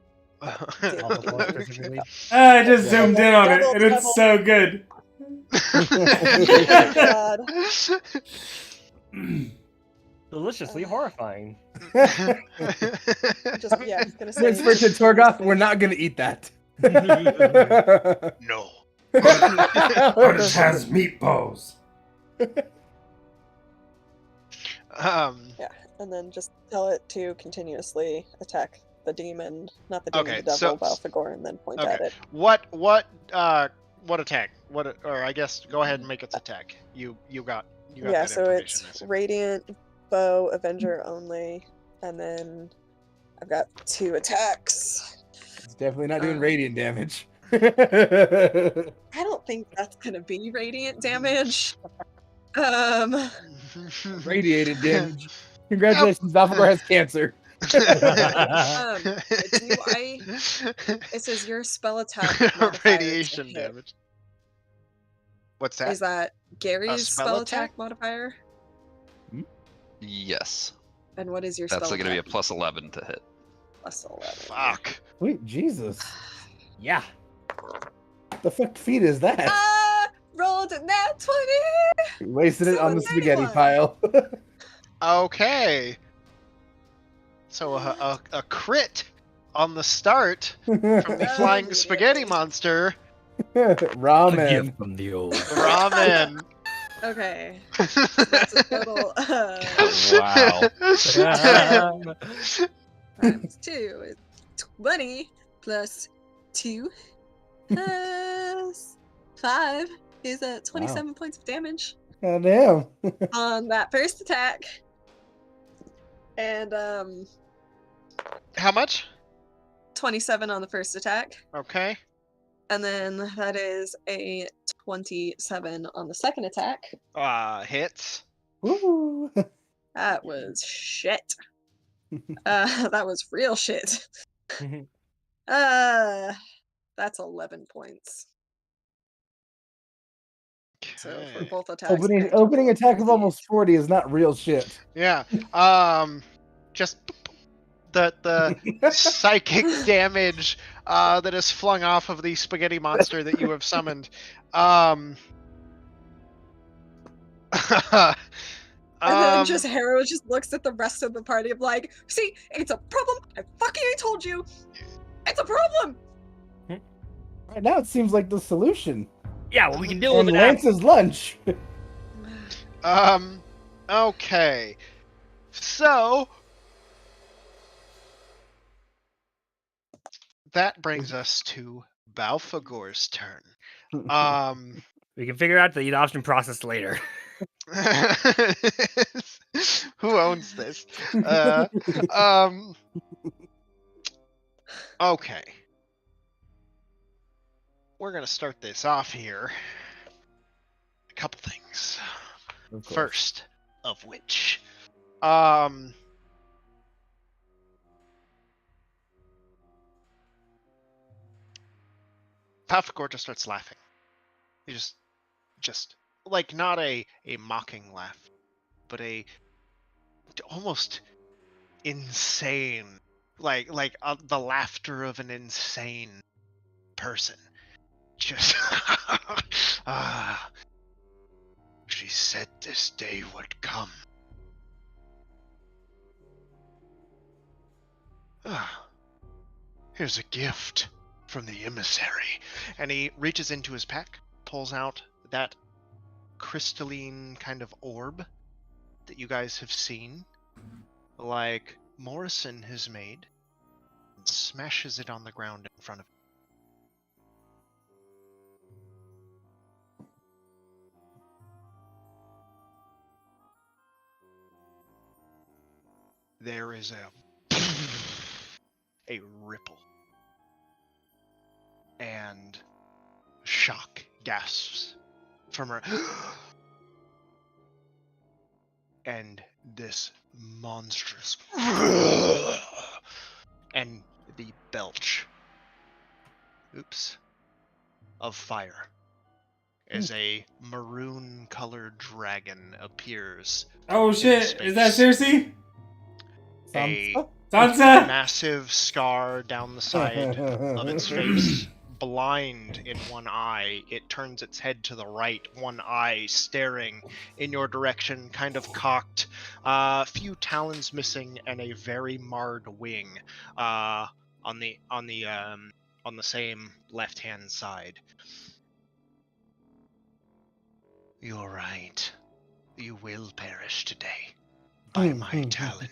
Balfagor specifically. I just Yeah. zoomed in on it, Double, and it's double. so good. God. Deliciously horrifying. Just yeah, it's gonna say. Whisper to Torgoth, we're not gonna eat that. No. Ours has meatballs. Yeah, and then just tell it to continuously attack the demon, not the demon, Okay, the so- devil, Balfagor, and then point at Okay. it. What attack? Or I guess go ahead and make its attack. You got Yeah, that so information. I it's assume. Radiant, Bow, Avenger only, and then I've got 2 attacks. It's definitely not doing Um, radiant damage. I don't think that's gonna be radiant damage. Radiated damage. Congratulations, Balfagor has cancer. Do it says your spell attack modifier to Radiation hit. damage. What's that? Is that Gary's spell spell attack? attack modifier? Yes. And what is your That's spell going to be a attack? plus 11 to hit. Plus 11. Fuck. Sweet Jesus. Yeah. The fuck feat is that? Ah! Rolled a nat 20! Wasted it so on the it's spaghetti 81. pile. Okay. So a crit on the start from the flying spaghetti monster. Ramen. from the old. Ramen. Okay. So that's a total Wow. times 2 is 20 plus 2 plus 5 is 27 points of damage God damn. on that first attack. And How much? 27 on the first attack. Okay. And then that is a 27 on the second attack. Hits. Woo. That was shit. That was real shit. That's 11 points. So for Okay. both attacks, I got a Opening total of attack of 58. almost 40 is not real shit. Yeah. Just the psychic damage that is flung off of the spaghetti monster that you have summoned. And then just Harrow just looks at the rest of the party of like, see, it's a problem. I fucking told you. It's a problem. Right now it seems like the solution. Yeah, well, we can deal And with it now. Lance's lunch. Okay. So that brings us to Balfagor's turn. We can figure out the adoption process later. Who owns this? Okay. We're gonna start this off here. A couple things. First of which, Pafagor just starts laughing. He just like not a mocking laugh, but a almost insane, like the laughter of an insane person. Just she said this day would come. Here's a gift from the emissary. And he reaches into his pack, pulls out that crystalline kind of orb that you guys have seen, like Morrison has made, and smashes it on the ground in front of him. There is a ripple, and shock gasps from her. And this monstrous and the belch of fire as a maroon colored dragon appears. Oh shit! Is that Cersei? A Sansa? massive scar down the side of its face, blind in one eye. It turns its head to the right, one eye staring in your direction, kind of cocked. A few talons missing, and a very marred wing on the same left-hand side. You're right. You will perish today by my talon.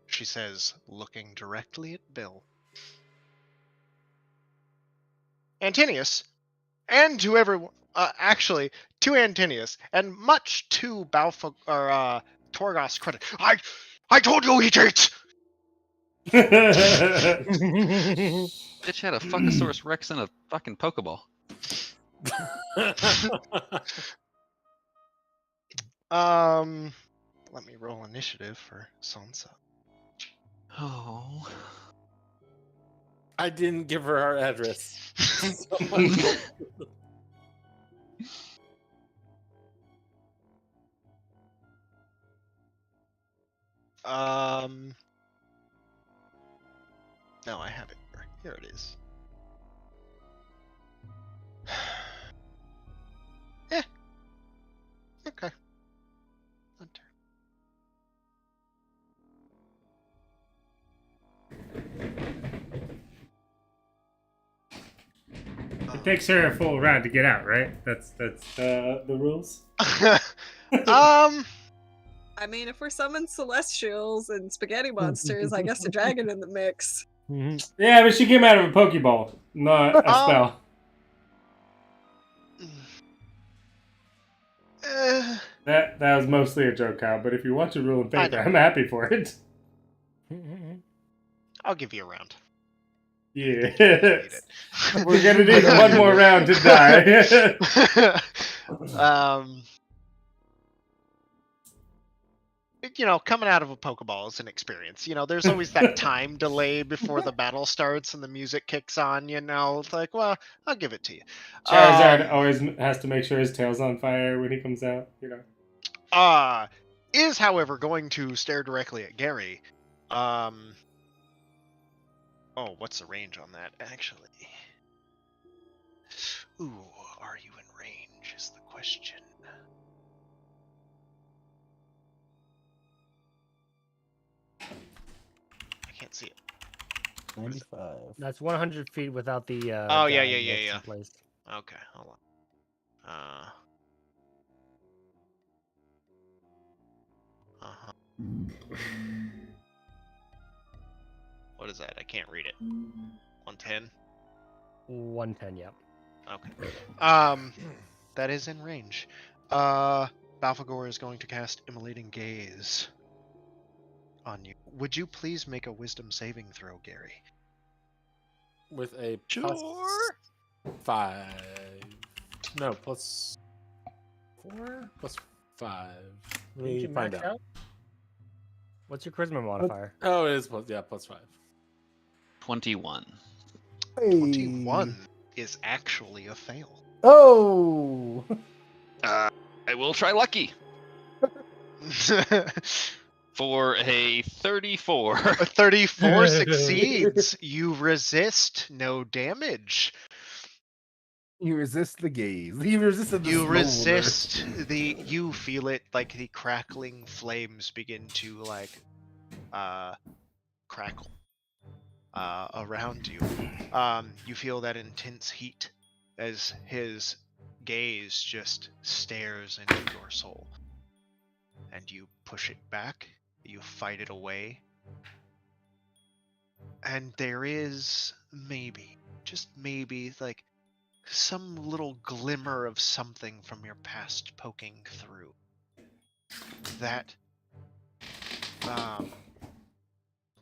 She says, looking directly at Bill. Antinius, and to everyone, actually, to Antinius, and much to Torgos's credit, I told you he cheats! Bitch had a Fuckosaurus Rex and a fucking Pokeball. Let me roll initiative for Sansa. Oh. I didn't give her our address. No, I have it. Here it is. Yeah. Okay. Hunter. It takes her a full round to get out, right? That's the rules. I mean, if we're summoning celestials and spaghetti monsters, I guess a dragon in the mix. Yeah, but she came out of a Pokeball, not a spell. That was mostly a joke, Kyle. But if you want to rule in paper, I'm happy for it. I'll give you a round. Yeah. We're gonna need one more round to die. Coming out of a Pokeball is an experience. There's always that time delay before the battle starts and the music kicks on. It's like, well, I'll give it to you. Charizard always has to make sure his tail's on fire when he comes out. Is, however, going to stare directly at Gary. Oh, what's the range on that, actually? Ooh, are you in range is the question. I can't see it. 95. That's 100 feet without the. Oh, yeah. in place. Okay, hold on. What is that? I can't read it. 110? 110, yep. Okay. That is in range. Balfagor is going to cast Immolating Gaze on you. Would you please make a wisdom saving throw, Gary? With a Sure. +5. No, +4? +5. Let me find out. What's your charisma modifier? Oh, it is +5. 21. 21 is actually a fail. Oh! I will try lucky. For a 34. A 34 succeeds. You resist no damage. You resist the gaze. You resist the You smolder. resist you feel it, like the crackling flames begin to crackle around you. You feel that intense heat as his gaze just stares into your soul. And you push it back, you fight it away. And there is maybe, just maybe, like some little glimmer of something from your past poking through. That,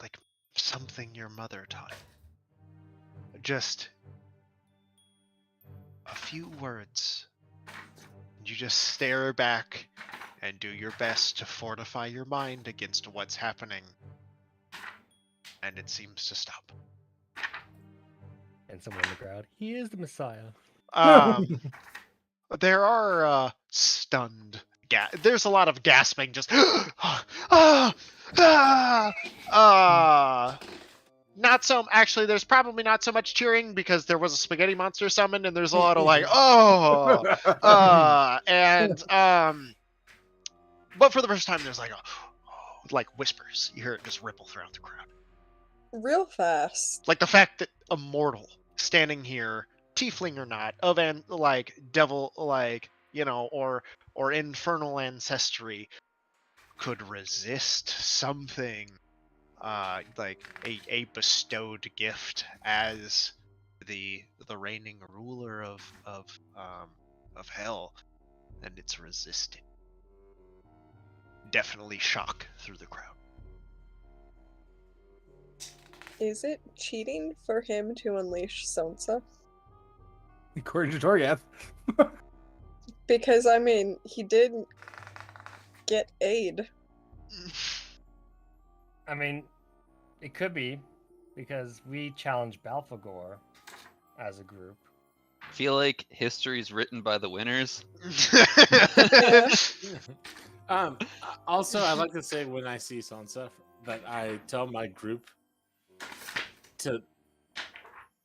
like something your mother taught. Just a few words. You just stare back and do your best to fortify your mind against what's happening. And it seems to stop. And someone in the crowd. He is the Messiah. There are stunned. There's a lot of gasping. Just not so. Actually, there's probably not so much cheering because there was a spaghetti monster summoned, and there's a lot of like but for the first time, there's like whispers. You hear it just ripple throughout the crowd. Real fast. Like the fact that a mortal standing here, tiefling or not, of devil, or infernal ancestry, could resist something like a bestowed gift as the reigning ruler of hell, and it's resisted. Definitely shock through the crowd. Is it cheating for him to unleash Sonsa? According to Torgath. Because, I mean, he did get aid. I mean, it could be because we challenged Balfagor as a group. I feel like history's written by the winners. Also, I'd like to say when I see Sansa that I tell my group to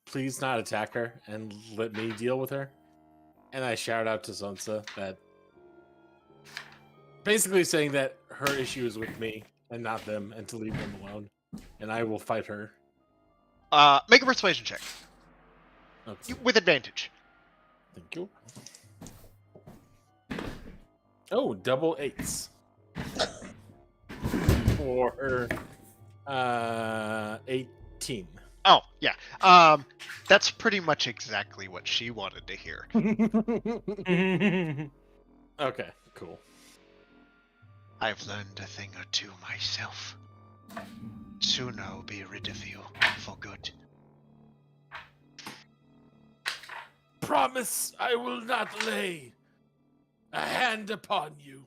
please not attack her and let me deal with her. And I shout out to Sansa that basically saying that her issue is with me and not them, and to leave them alone. And I will fight her. Make a persuasion check. Okay. With advantage. Thank you. Oh, double 8s. For 18. Oh, yeah. That's pretty much exactly what she wanted to hear. Okay, cool. I've learned a thing or two myself. Soon I'll be rid of you for good. Promise I will not lay a hand upon you.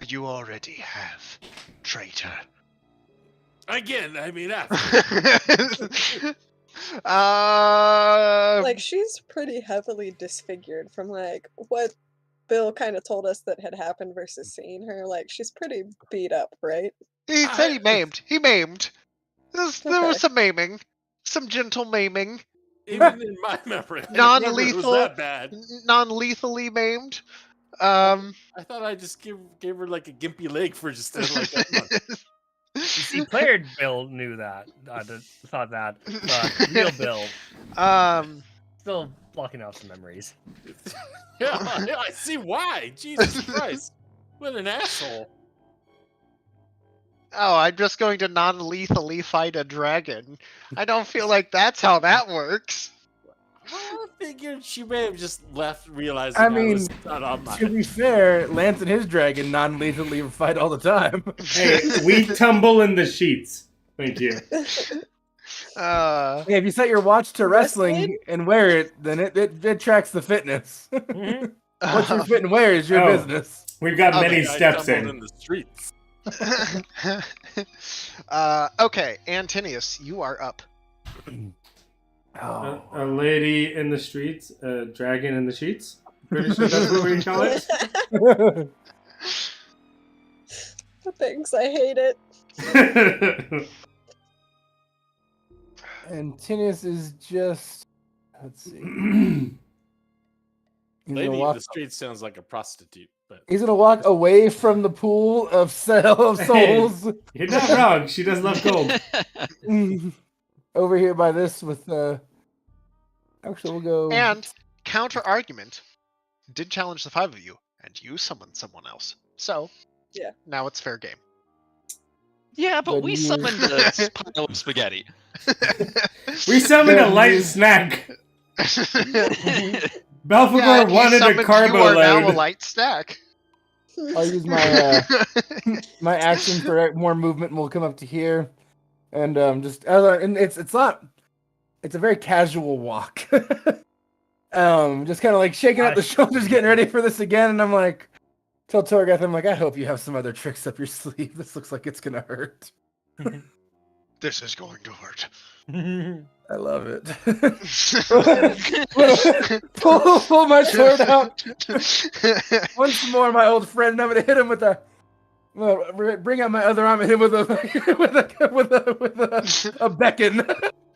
You already have, traitor. Again, I mean after. Like, she's pretty heavily disfigured from, like, what Bill kind of told us that had happened versus seeing her. Like, she's pretty beat up, right? He said he maimed. He maimed. There Okay. was some maiming. Some gentle maiming. Even in my memory, I don't remember it was Non-lethal. that bad. Non-lethally maimed. I thought I just gave her like a gimpy leg for just like that month. You see, player Bill knew that. Thought that. But real Bill still blocking out some memories. Yeah, I see why. Jesus Christ. What an asshole. Oh, I'm just going to non-lethally fight a dragon. I don't feel like that's how that works. I figured she may have just left realizing I I mean, was not on my... To be fair, Lance and his dragon non-lethally fight all the time. Hey, we tumble in the sheets. Thank you. Yeah, if you set your watch to wrestling and wear it, then it tracks the fitness. What you fit and wear is your business. We've got Okay, many I steps tumbled in. the streets. Okay, Antinius, you are up. A lady in the streets, a dragon in the sheets. Pretty sure that's what we call it. Thanks, I hate it. And Tinius is just, let's see. He's Lady gonna in walk. the streets sounds like a prostitute, but He's gonna walk away from the pool of souls. You're not wrong. She does love gold. Over here by this with actually we'll go. And counter argument did challenge the five of you, and you summoned someone else. So Yeah. now it's fair game. Yeah, but Then we you- summoned a pile of spaghetti. We summoned a Then light you- snack. Belphegor Yeah, he wanted a summoned carbo you are now a load. light stack. I'll use my my action for more movement. And we'll come up to here, and and it's not. It's a very casual walk. Just kind of like shaking out the shoulders, getting ready for this again. And I'm like, tell Torgath, I'm like, I hope you have some other tricks up your sleeve. This looks like it's gonna hurt. This is going to hurt. I love it. pull my sword out once more, my old friend. I'm gonna hit him with bring out my other arm and hit him with a beacon.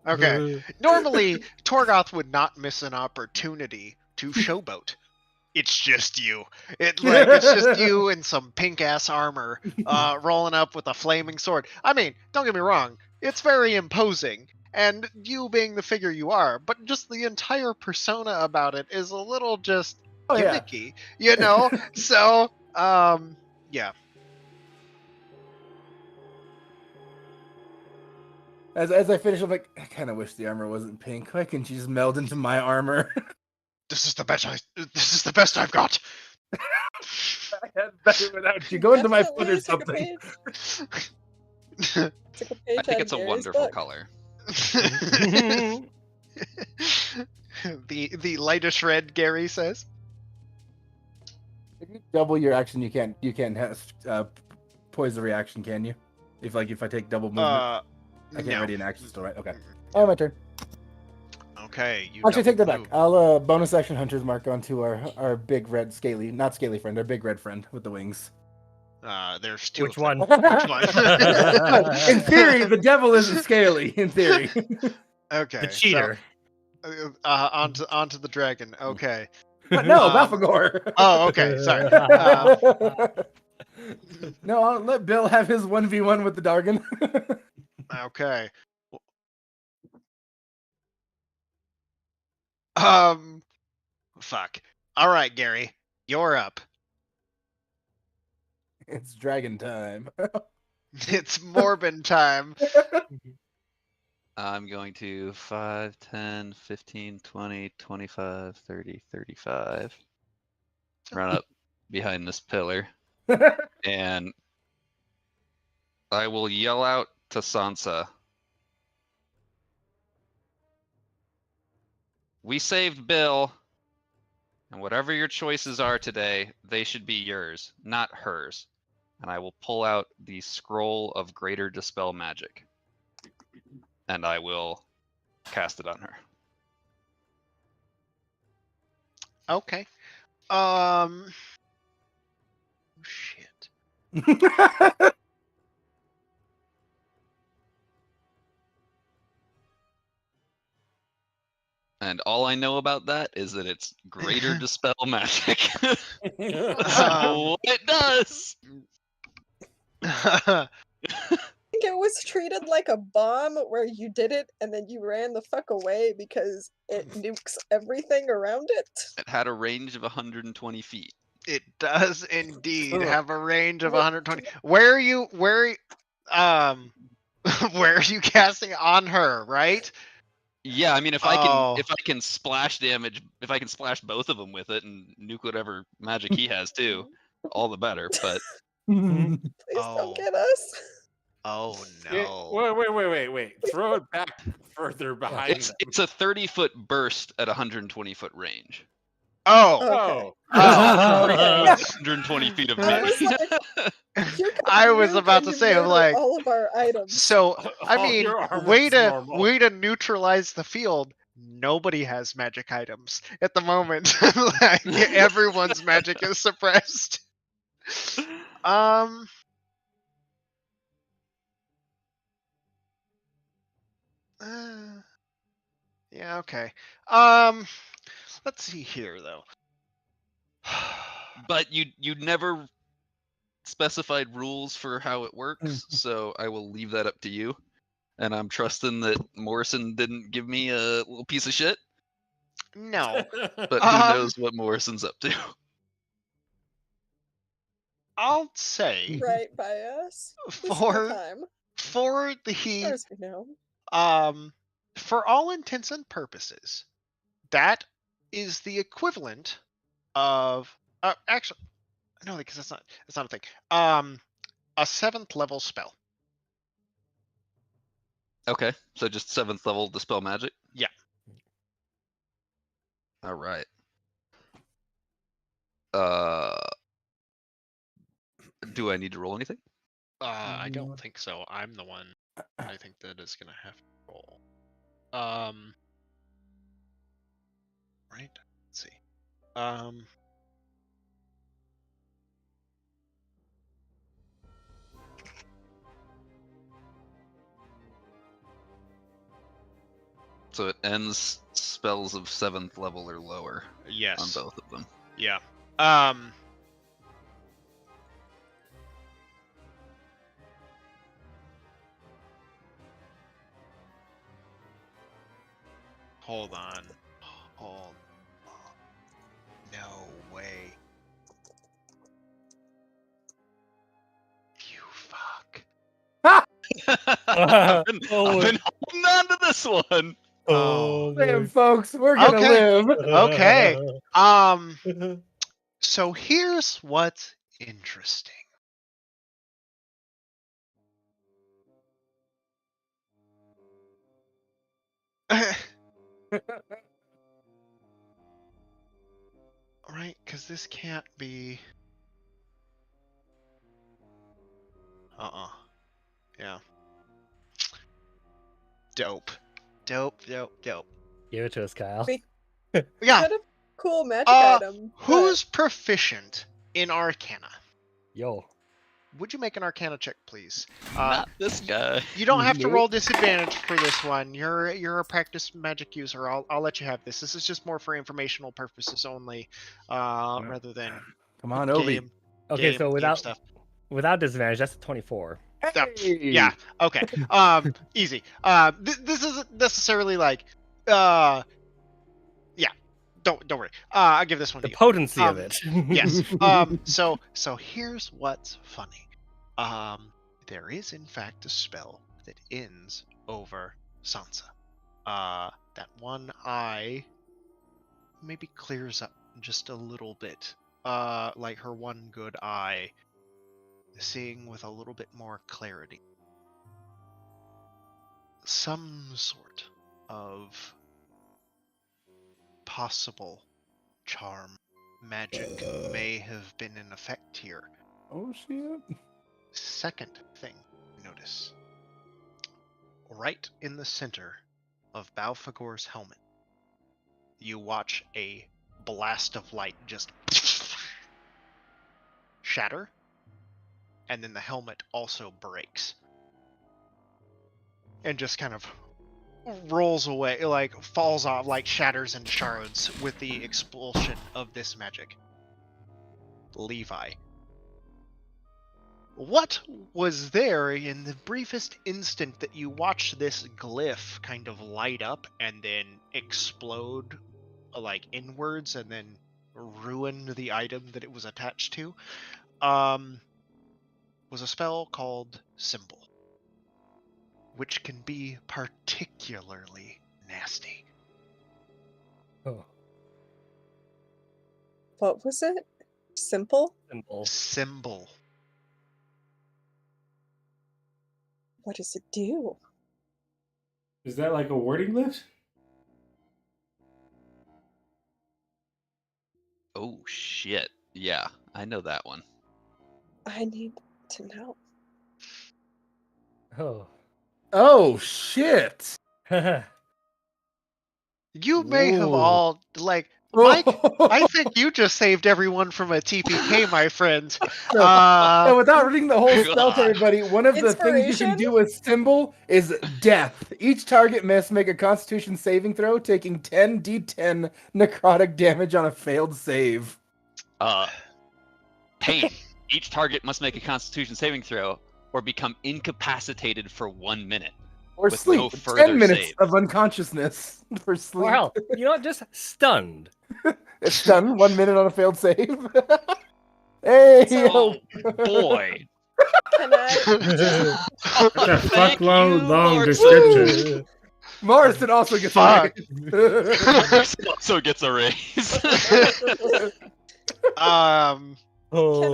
Okay. Normally, Torgoth would not miss an opportunity to showboat. It's just you. It's just you in some pink ass armor, rolling up with a flaming sword. I mean, don't get me wrong, it's very imposing, and you being the figure you are, but just the entire persona about it is a little just gimmicky, you know? So, yeah. As I finish, I'm like, I kind of wish the armor wasn't pink. Why can't you just meld into my armor? This is the best I've got. I had better without you. Go into my foot or Definitely something. Took a page I think out it's of a Gary's wonderful book. color. the lightest red, Gary says. If you double your action, you can't poise the reaction, can you? If I take double movement, I can't No. ready an action still, right? Okay. Oh, my turn. Okay. You Actually, take that double back. I'll bonus action Hunter's Mark onto our big red scaly, not scaly friend, our big red friend with the wings. move. There's two. Which of one? them. Which one? In theory, the devil isn't scaly. In theory. Okay. The cheater. So, onto the dragon. Okay. But no, Um, Balfagor. Oh, okay. Sorry. No, I'll let Bill have his 1v1 with the Dargon. Okay. Fuck. All right, Gary, you're up. It's dragon time. It's Morbin time. I'm going to 5, 10, 15, 20, 25, 30, 35. Run up behind this pillar. And I will yell out to Sansa. We saved Bill. And whatever your choices are today, they should be yours, not hers. And I will pull out the scroll of greater dispel magic. And I will cast it on her. Okay. Shit. And all I know about that is that it's greater dispel magic. Um, What it does. I think it was treated like a bomb where you did it and then you ran the fuck away because it nukes everything around it. It had a range of 120 feet. It does indeed Ugh. have a range of What- 120. Where are you where are you casting on her, right? Yeah, I mean, if Oh. I can splash damage, if I can splash both of them with it and nuke whatever magic he has too, all the better. But Please Oh. don't get us. Oh Yeah, no. Wait. Throw it back further behind them. it's a 30-foot burst at 120-foot range. Oh. Okay. Oh. 120 feet of I me. was like, you got I was nuke about and to you say, I'm murder like, all of our items. So I All mean, your armor's way normal. to neutralize the field. Nobody has magic items at the moment. Like, everyone's magic is suppressed. Yeah, okay. Let's see here though. But you never specified rules for how it works, so I will leave that up to you. And I'm trusting that Morrison didn't give me a little piece of shit, No. but who knows what Morrison's up to. I'll say Right by us. This is for the time. for As the far as we know. for all intents and purposes, that is the equivalent of actually no, because that's not a thing. A 7th level spell. Okay, so just 7th level dispel magic. Yeah. All right. Do I need to roll anything? I don't think so. I'm the one I think that is gonna have to roll. Right? Let's see. So it ends spells of 7th level or lower Yes. on both of them. Yeah. Hold on. Hold on. No way. You fuck. I've been holding on to this one. Damn, folks, we're gonna Okay. live. Okay. So here's what's interesting. Right, because this can't be. Yeah. Dope. Dope. Give it to us, Kyle. Yeah. Kind of cool magic item. Who's proficient in Arcana? Yo. Would you make an Arcana check, please? Not this guy. You don't have to Nope. roll disadvantage for this one. You're a practiced magic user. I'll let you have this. This is just more for informational purposes only, rather than Come on, Obi. game. Okay, game- so game stuff. without disadvantage, that's a 24. Yeah. Okay. Easy. This isn't necessarily like, yeah. don't worry. I'll give this one The to you. potency of it. Yes. So here's what's funny. There is in fact a spell that ends over Sansa. That one eye maybe clears up just a little bit. Like her one good eye, seeing with a little bit more clarity. Some sort of possible charm magic may have been in effect here. Oh shit. Second thing you notice. Right in the center of Balfagor's helmet, you watch a blast of light just shatter, and then the helmet also breaks. And just kind of rolls away, like falls off, like shatters into shards with the expulsion of this magic. Levi. What was there in the briefest instant that you watched this glyph kind of light up and then explode, like inwards, and then ruin the item that it was attached to? Was a spell called Symbol, which can be particularly nasty. Oh, What was it? Simple? simple. Symbol. What does it do? Is that like a wording lift? Oh shit. Yeah, I know that one. I need to know. Oh. Oh shit. You may have Ooh. all, like, Mike, I think you just saved everyone from a TPK, my friend. And without reading the whole spell to God. everybody, one of the things you can Inspiration? do with Symbol is death. Each target must make a Constitution saving throw, taking 10 d10 necrotic damage on a failed save. Pain. Each target must make a Constitution saving throw or become incapacitated for 1 minute. Or With sleep. no further 10 minutes save. of unconsciousness for sleep. Or hell, you know what? Just stunned. It's done. 1 minute on a failed save. Hey, Oh yo. boy. Can I That's a fuck Thank long, you, long Lord. description. Morrison also gets Fuck. a Also gets a raise. can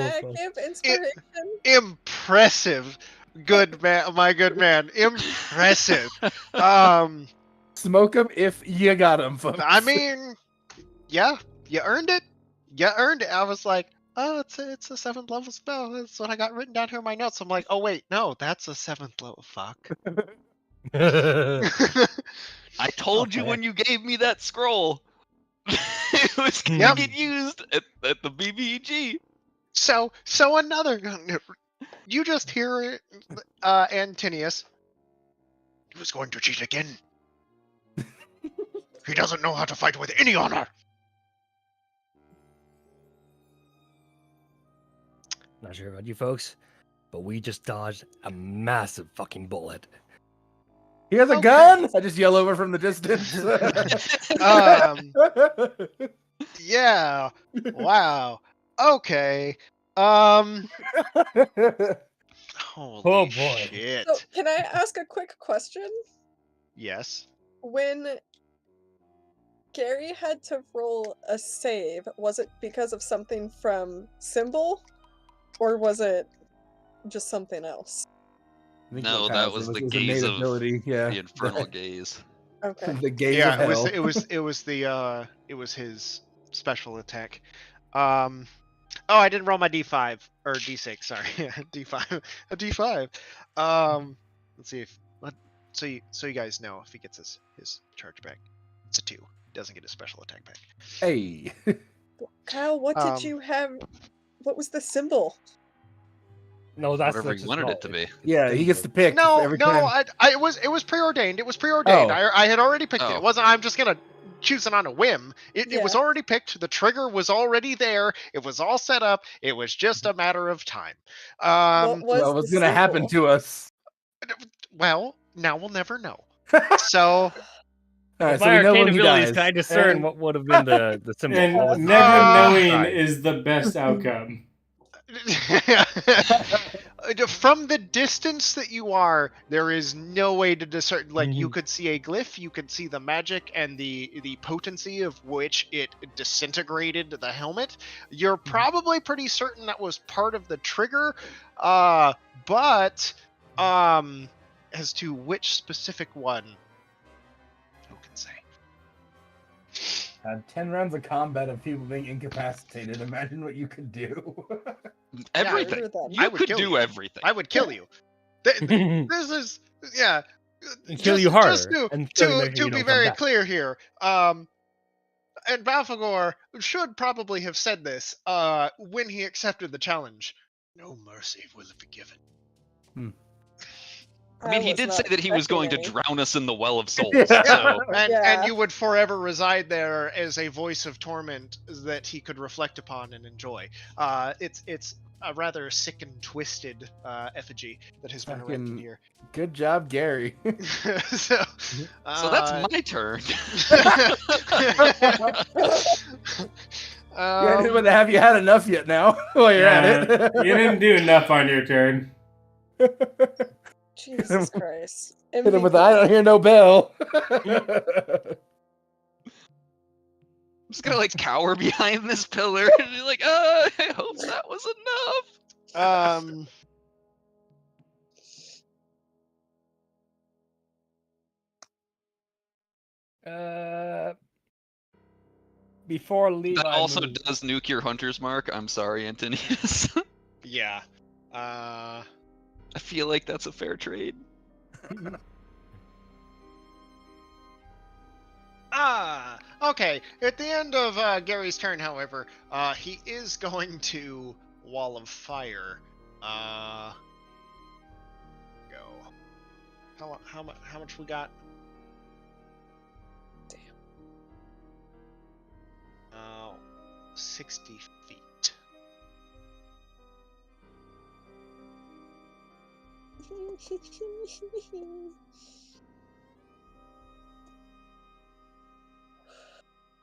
I give inspiration? Impressive. Good man, my good man. Impressive. Smoke him if you got him, folks. I mean, yeah, you earned it. You earned it. I was like, oh, it's a 7th level spell. That's what I got written down here in my notes. I'm like, oh wait, no, that's a 7th level. Fuck. I told you Okay. when you gave me that scroll. It was gonna Yep. get used at the BBG. So another. You just hear it, Antinius. He was going to cheat again. He doesn't know how to fight with any honor. Not sure about you folks, but we just dodged a massive fucking bullet. He has a Okay. gun? I just yell over from the distance. Yeah. Wow. Okay. Holy Oh, boy. shit. So, can I ask a quick question? Yes. When Gary had to roll a save, was it because of something from Symbol? Or was it just something else? I think No, what that has was it the a gaze innate of ability, yeah. The infernal gaze. Okay. The gaze Yeah, of it was hell. it was his special attack. Oh, I didn't roll my D5 or D6, sorry. D5. A D5. Let's see if so you guys know if he gets his charge back. It's a 2. He doesn't get his special attack back. Hey. Kyle, what did you have? What was the symbol? No, that's Whatever just you wanted not- it to be. Yeah, he gets to pick No, every no, time. it was preordained. It was preordained. Oh. I had already picked it. Oh. It wasn't. I'm just gonna choose it on a whim. It was Yeah. already picked. The trigger was already there. It was all set up. It was just a matter of time. What was Well, what's the gonna happen symbol? to us? Well, now we'll never know. So All right, With so my we know arcane when he abilities, dies. can I discern And- what would have been the symbol? And What was the never knowing side? is the best outcome. From the distance that you are, there is no way to discern. Like, you could see a glyph, you could see the magic and the potency of which it disintegrated the helmet. You're probably pretty certain that was part of the trigger, but as to which specific one, who can say? 10 rounds of combat of people being incapacitated. Imagine what you could do. Everything. Murder them. I You would could kill do you. everything. I would kill you. This is, yeah. And kill you harder, Just and still to, make sure to you be don't come very back. clear here, and Balfagor should probably have said this when he accepted the challenge. No mercy will be given. I mean, he was did not say that he was going to expecting drown us in the well of souls. Yeah. So And Yeah. you would forever reside there as a voice of torment that he could reflect upon and enjoy. It's a rather sick and twisted effigy that has been erected Fucking- here. Good job, Gary. So that's my turn. But have you had enough yet now? While you're at it. You didn't do enough on your turn. Jesus Christ. Hit him with MVP. I don't hear no bell. I'm just gonna like cower behind this pillar and be like, I hope that was enough. Before Levi That also moves, does nuke your hunter's mark. I'm sorry, Antonius. yeah. I feel like that's a fair trade. Okay. At the end of Gary's turn, however, he is going to Wall of Fire. Go. How much we got? Damn. 60 feet.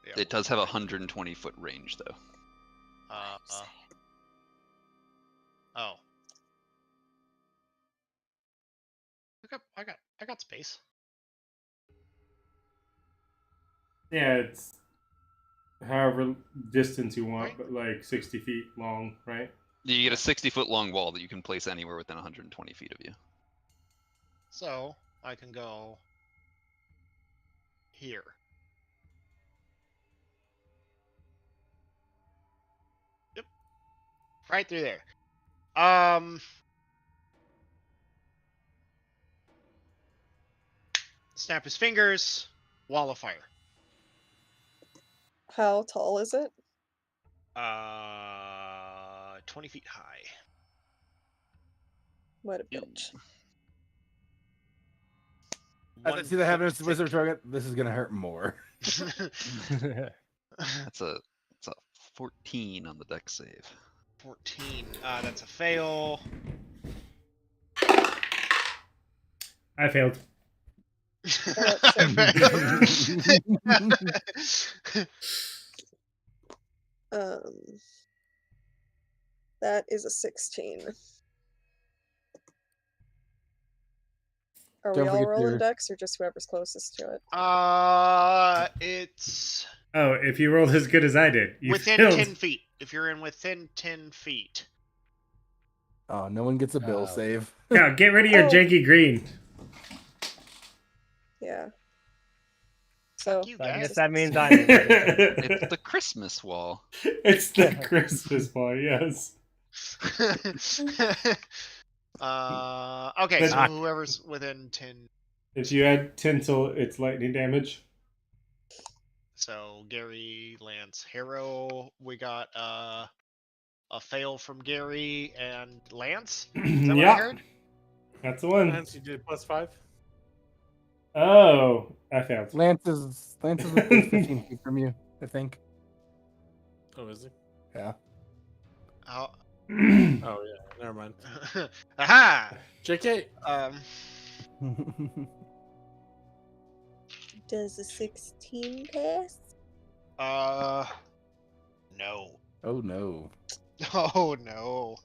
Yeah. It does have a 120-foot range, though. Oh. I got space. Yeah, it's however distance you want, but like 60 feet long, right? You get a 60-foot long wall that you can place anywhere within 120 feet of you. So I can go here. Yep. Right through there. Snap his fingers. Wall of fire. How tall is it? 20 feet high. What a Ew. bitch. As I see that happening to Wizard Target, this is gonna hurt more. That's a 14 on the dex save. 14. That's a fail. I failed. That is a 16. Are we Don't all forget rolling your- dex or just whoever's closest to it? It's Oh, if you rolled as good as I did, you within failed. 10 feet. If you're in within 10 feet. Oh, no one gets a bill Oh. save. Yeah, get rid of your Oh. janky green. Yeah. So, Fuck you I guys. guess that means I'm. It's the Christmas wall. It's the Christmas ball, yes. Okay, so Ah. whoever's within 10. If you add tinsel, it's lightning damage. So Gary, Lance, Harrow. We got a fail from Gary and Lance. Is that what I Yeah, heard? that's the one. Lance, you did +5. Oh, I failed. Lance is within 15 feet from you, I think. Oh, is he? Yeah. Oh. Oh yeah. Never mind. Aha! JK. Does a 16 pass? No. Oh no. Oh no.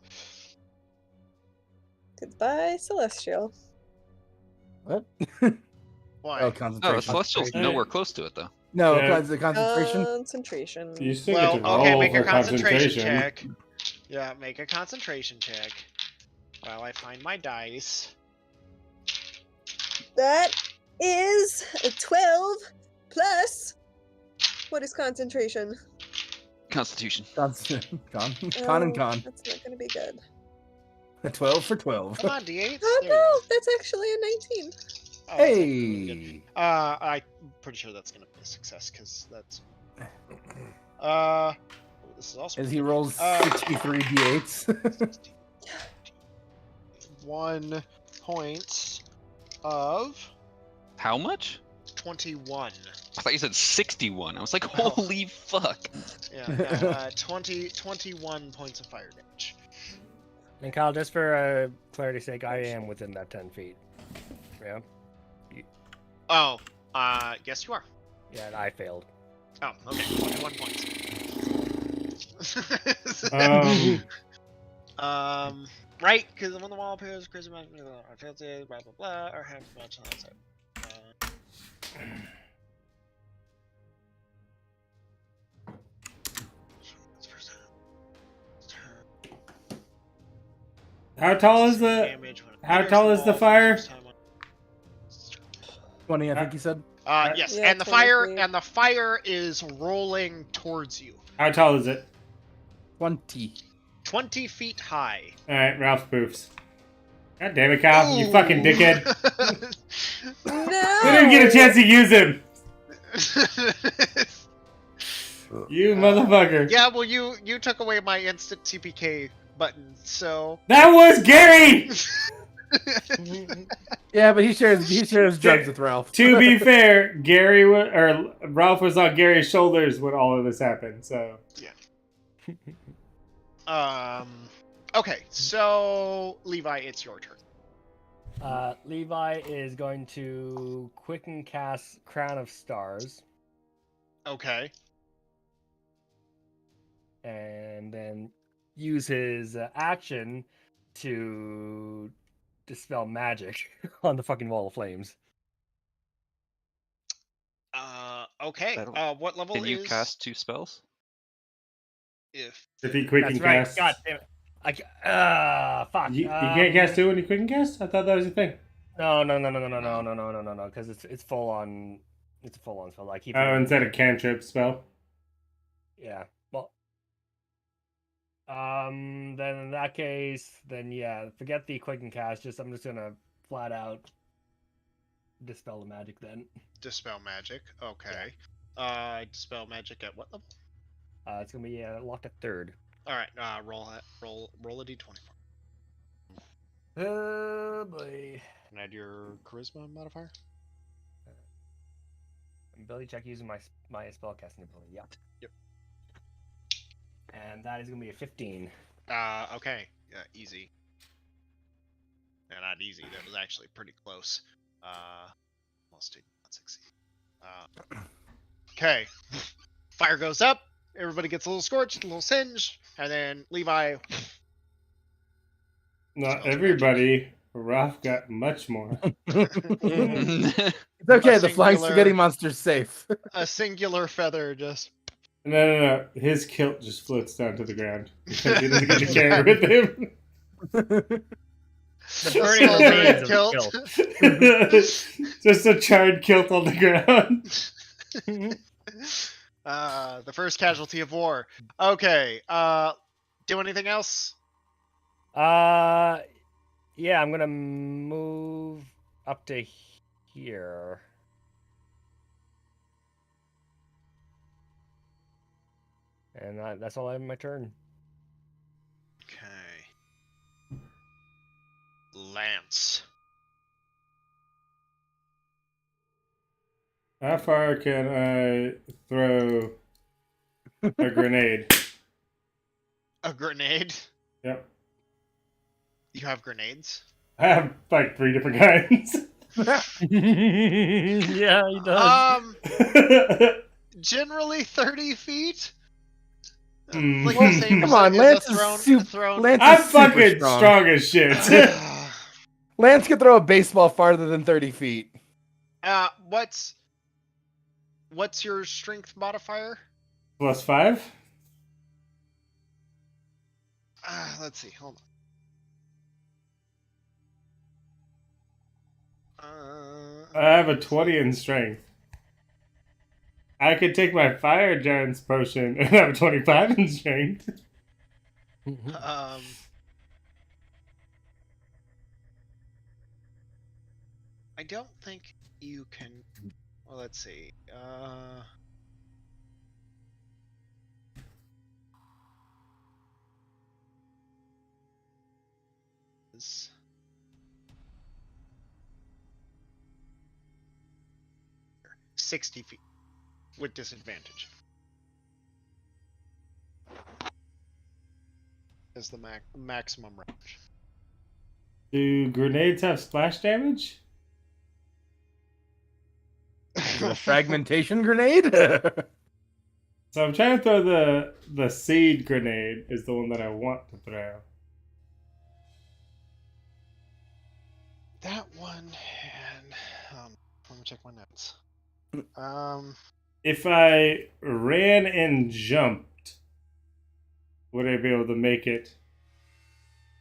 Goodbye, Celestial. What? Why? Oh, Oh, the concentration. Celestial's nowhere close to it though. No, Yeah. the concentration. Concentration. You still Well, get to okay, roll make for a concentration concentration. check. Yeah, make a concentration check. While I find my dice. That is a 12 plus. What is concentration? Constitution. Con and con. That's not going to be good. 12 for 12. Come on, D8. Oh There you no, that's actually a 19. go. Oh, that's actually really good. Hey. I'm pretty sure that's gonna be a success because that's. This is also. As he rolls 63 d8s. 1 point of How much? 21. I thought you said 61. I was like, Oh. holy fuck. Yeah, 21 points of fire damage. And Kyle, just for clarity's sake, I am within that 10 feet. Yeah. Oh, yes you are. Yeah, and I failed. Oh, okay, 21 points. Right, because when the wall appears, crazy magic, I failed to, blah blah blah, or have much on outside. How tall is the? How tall is the fire? 20, I think you said. Yes, Yeah, and the fire 23. and the fire is rolling towards you. How tall is it? 20. 20 feet high. All right, Ralph poofs. God damn it, Kyle! You fucking dickhead! No! We didn't get a chance to use him. You motherfucker! Yeah, well, you took away my instant TPK button, so. That was Gary. Yeah, but he shares drugs with Ralph. To be fair, or Ralph was on Gary's shoulders when all of this happened. So Okay, so Levi, it's your turn. Levi is going to quicken cast Crown of Stars, Okay. and then use his action to dispel magic on the fucking wall of flames. Okay. That'll- What level Can you is cast 2 spells? if if he quicken That's right. cast, God damn it. Fuck. you can't cast 2 when you quicken cast. I thought that was a thing. No, because it's full on. It's a full on spell. Like he. Oh, instead of cantrip spell. Yeah. Well. Then in that case, then yeah, forget the quick and cast. I'm just gonna flat out dispel the magic then. dispel magic? Okay. Dispel magic at what level? It's gonna be locked at 3rd. All right. Roll a d20. Oh boy. And add your charisma modifier. Ability check using my spellcasting ability. Yeah. Yep. And that is gonna be a 15. Okay. Easy. No, not easy. That was actually pretty close. Almost did not succeed. Okay. Fire goes up. Everybody gets a little scorched, a little singed, and then Levi. Not everybody. Ralph got much more. It's okay, the flying singular- spaghetti monster's safe. A singular feather just. No. His kilt just floats down to the ground because he doesn't get to carry it with him. The burning remains of the kilt. Just a charred kilt on the ground. The first casualty of war. Okay. Do anything else? Yeah, I'm gonna move up to here. And that's all I have in my turn. Okay. Lance. How far can I throw a grenade? A grenade? Yep. You have grenades? I have like 3 different kinds. Yeah, he does. Generally 30 feet. Hmm. Like the same Come on, as Lance a is thrown. super. Lance I'm is super fucking strong as shit. Lance can throw a baseball farther than 30 feet. What's your strength modifier? +5? Let's see. Hold on. I have a 20 in strength. I could take my fire giant's potion and have a 25 in strength. I don't think you can. Well, let's see. Is 60 feet with disadvantage. Is the maximum range. Do grenades have splash damage? Is it a fragmentation grenade? So I'm trying to throw the seed grenade is the one that I want to throw. That one, and let me check my notes. If I ran and jumped, would I be able to make it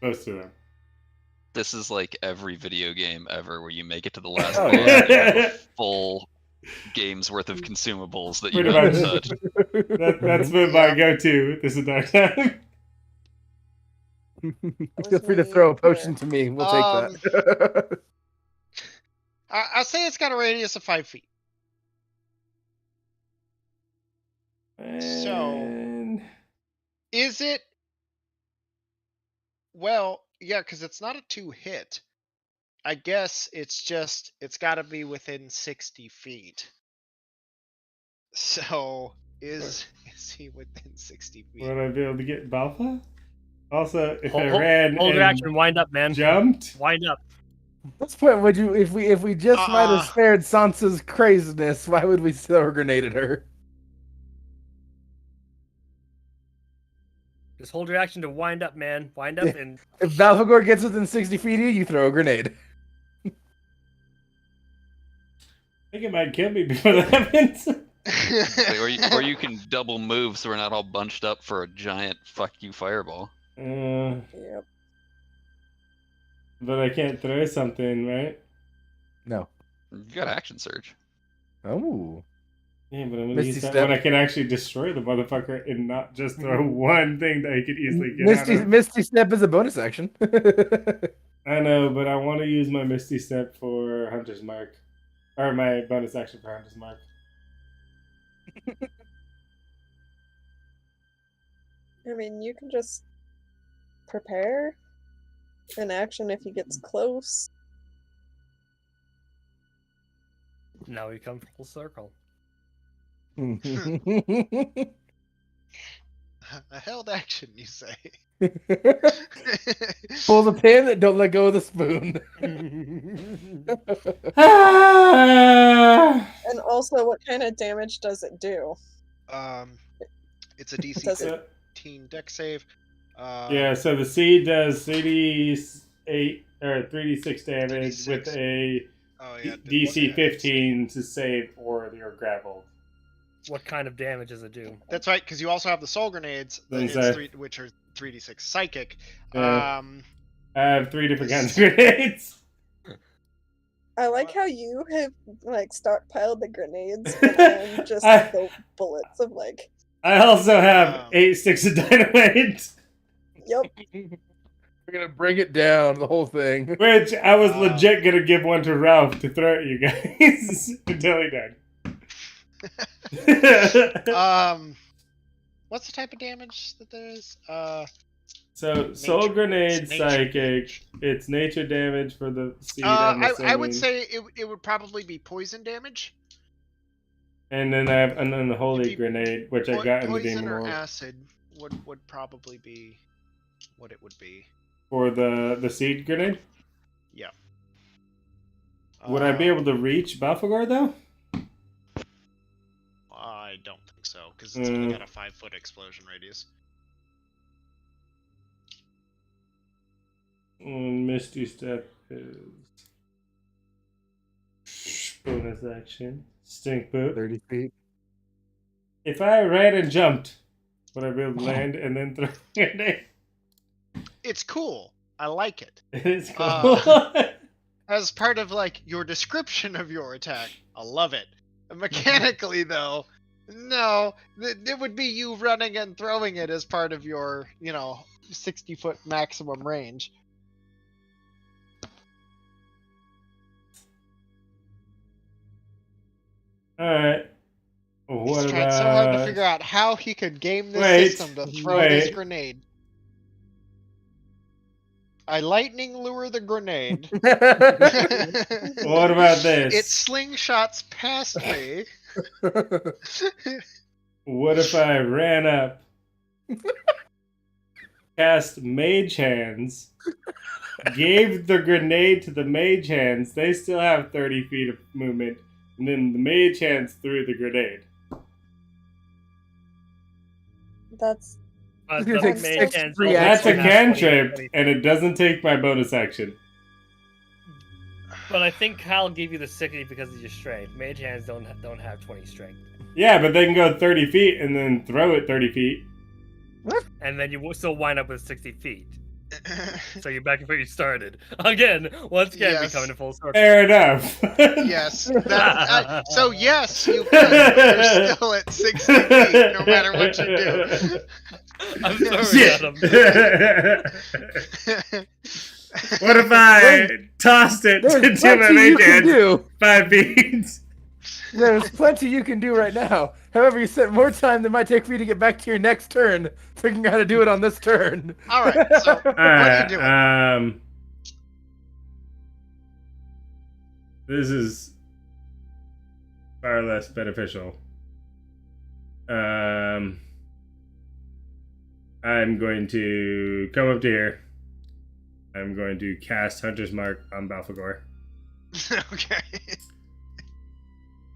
close to them? This is like every video game ever where you make it to the last Oh, boss yeah. and you have a full game's worth of consumables that you Pretty haven't much. touched. That's been my go-to this entire time. Feel free to throw a potion to me. We'll take that. I'll say it's got a radius of 5 feet. So, is it? Well, yeah, because it's not a 2-hit. I guess it's got to be within 60 feet. So, is he within 60 feet? Would I be able to get Balfa? Also, if I Hold ran your and action. Wind up, man. jumped, Wind up. At this point, would you, if we just might have spared Sansa's craziness, why would we throw a grenade at her? Just hold your action to wind up, man. Wind up and. If Valvagor gets within 60 feet of you, you throw a grenade. I think it might kill me before that happens. Or you can double move so we're not all bunched up for a giant fuck you fireball. Yep. But I can't throw something, right? No. You got action surge. Oh. Yeah, but I'm gonna Misty use that Step. when I can actually destroy the motherfucker and not just throw one thing that he could easily get out of. Misty Step is a bonus action. I know, but I want to use my Misty Step for Hunter's Mark. Or my bonus action for Hunter's Mark. I mean, you can just prepare an action if he gets close. Now we come full circle. A held action, you say? Pull the pin, don't let go of the spoon. And also, what kind of damage does it do? It's a DC Does it- 15 deck save. Yeah, so the seed does 3d8 or 3d6 damage 3d6. with a Oh yeah, DC 15 to save or you're grappled. What kind of damage does it do? That's right, because you also have the soul grenades, Then say- which are 3d6 psychic. Yeah. I have 3 different kinds of grenades. I like how you have like stockpiled the grenades and just the bullets of like. I also have 8 sticks of dynamite. Yep. We're gonna bring it down, the whole thing. Which I was legit gonna give one to Ralph to throw at you guys until he died. What's the type of damage that there is? So soul Nature. grenade It's nature psychic. damage. It's nature damage for the seed. I would say it would probably be poison damage. And then I have an unholy It'd be grenade, which I got in the Poison demon or world acid would probably be what it would be. for the seed grenade. Yeah. Would I be able to reach Belphegor though? I don't think so, because it's only got a 5-foot explosion radius. Misty Step is bonus action. Stink Boot. 30 feet. If I ran and jumped, would I be able to land and then throw a grenade? It's cool. I like it. It's cool. As part of like your description of your attack, I love it. Mechanically, though, no, it would be you running and throwing it as part of your, 60-foot maximum range. Alright. What He's about... tried so hard to figure out how he could game this system to throw this grenade. I lightning lure the grenade. What about this? It slingshots past me. What if I ran up, cast Mage Hands, gave the grenade to the Mage Hands, they still have 30 feet of movement, and then the Mage Hands threw the grenade. That's It's gonna take Mage 6 hands free don't That's a have actions. cantrip, and it doesn't take my bonus action. But I think Kyle gave you the 60 because of your strength. Mage hands don't have 20 strength. Yeah, but they can go 30 feet and then throw it 30 feet. And then you will still wind up with 60 feet. So you're back where you started. Once again, we Yes. come into full circle. Fair enough. Yes. So yes, you could. You're still at 60 feet, no matter what you do. I'm sorry, Shit. Adam. What if I tossed it There's to my plenty you Mage can Hands do. 5 feet? There's plenty you can do right now. However, you spent more time than might take for you to get back to your next turn, figuring out how to do it on this turn. All right. So what are you doing? This is far less beneficial. I'm going to come up to here. I'm going to cast Hunter's Mark on Belphegor. Okay.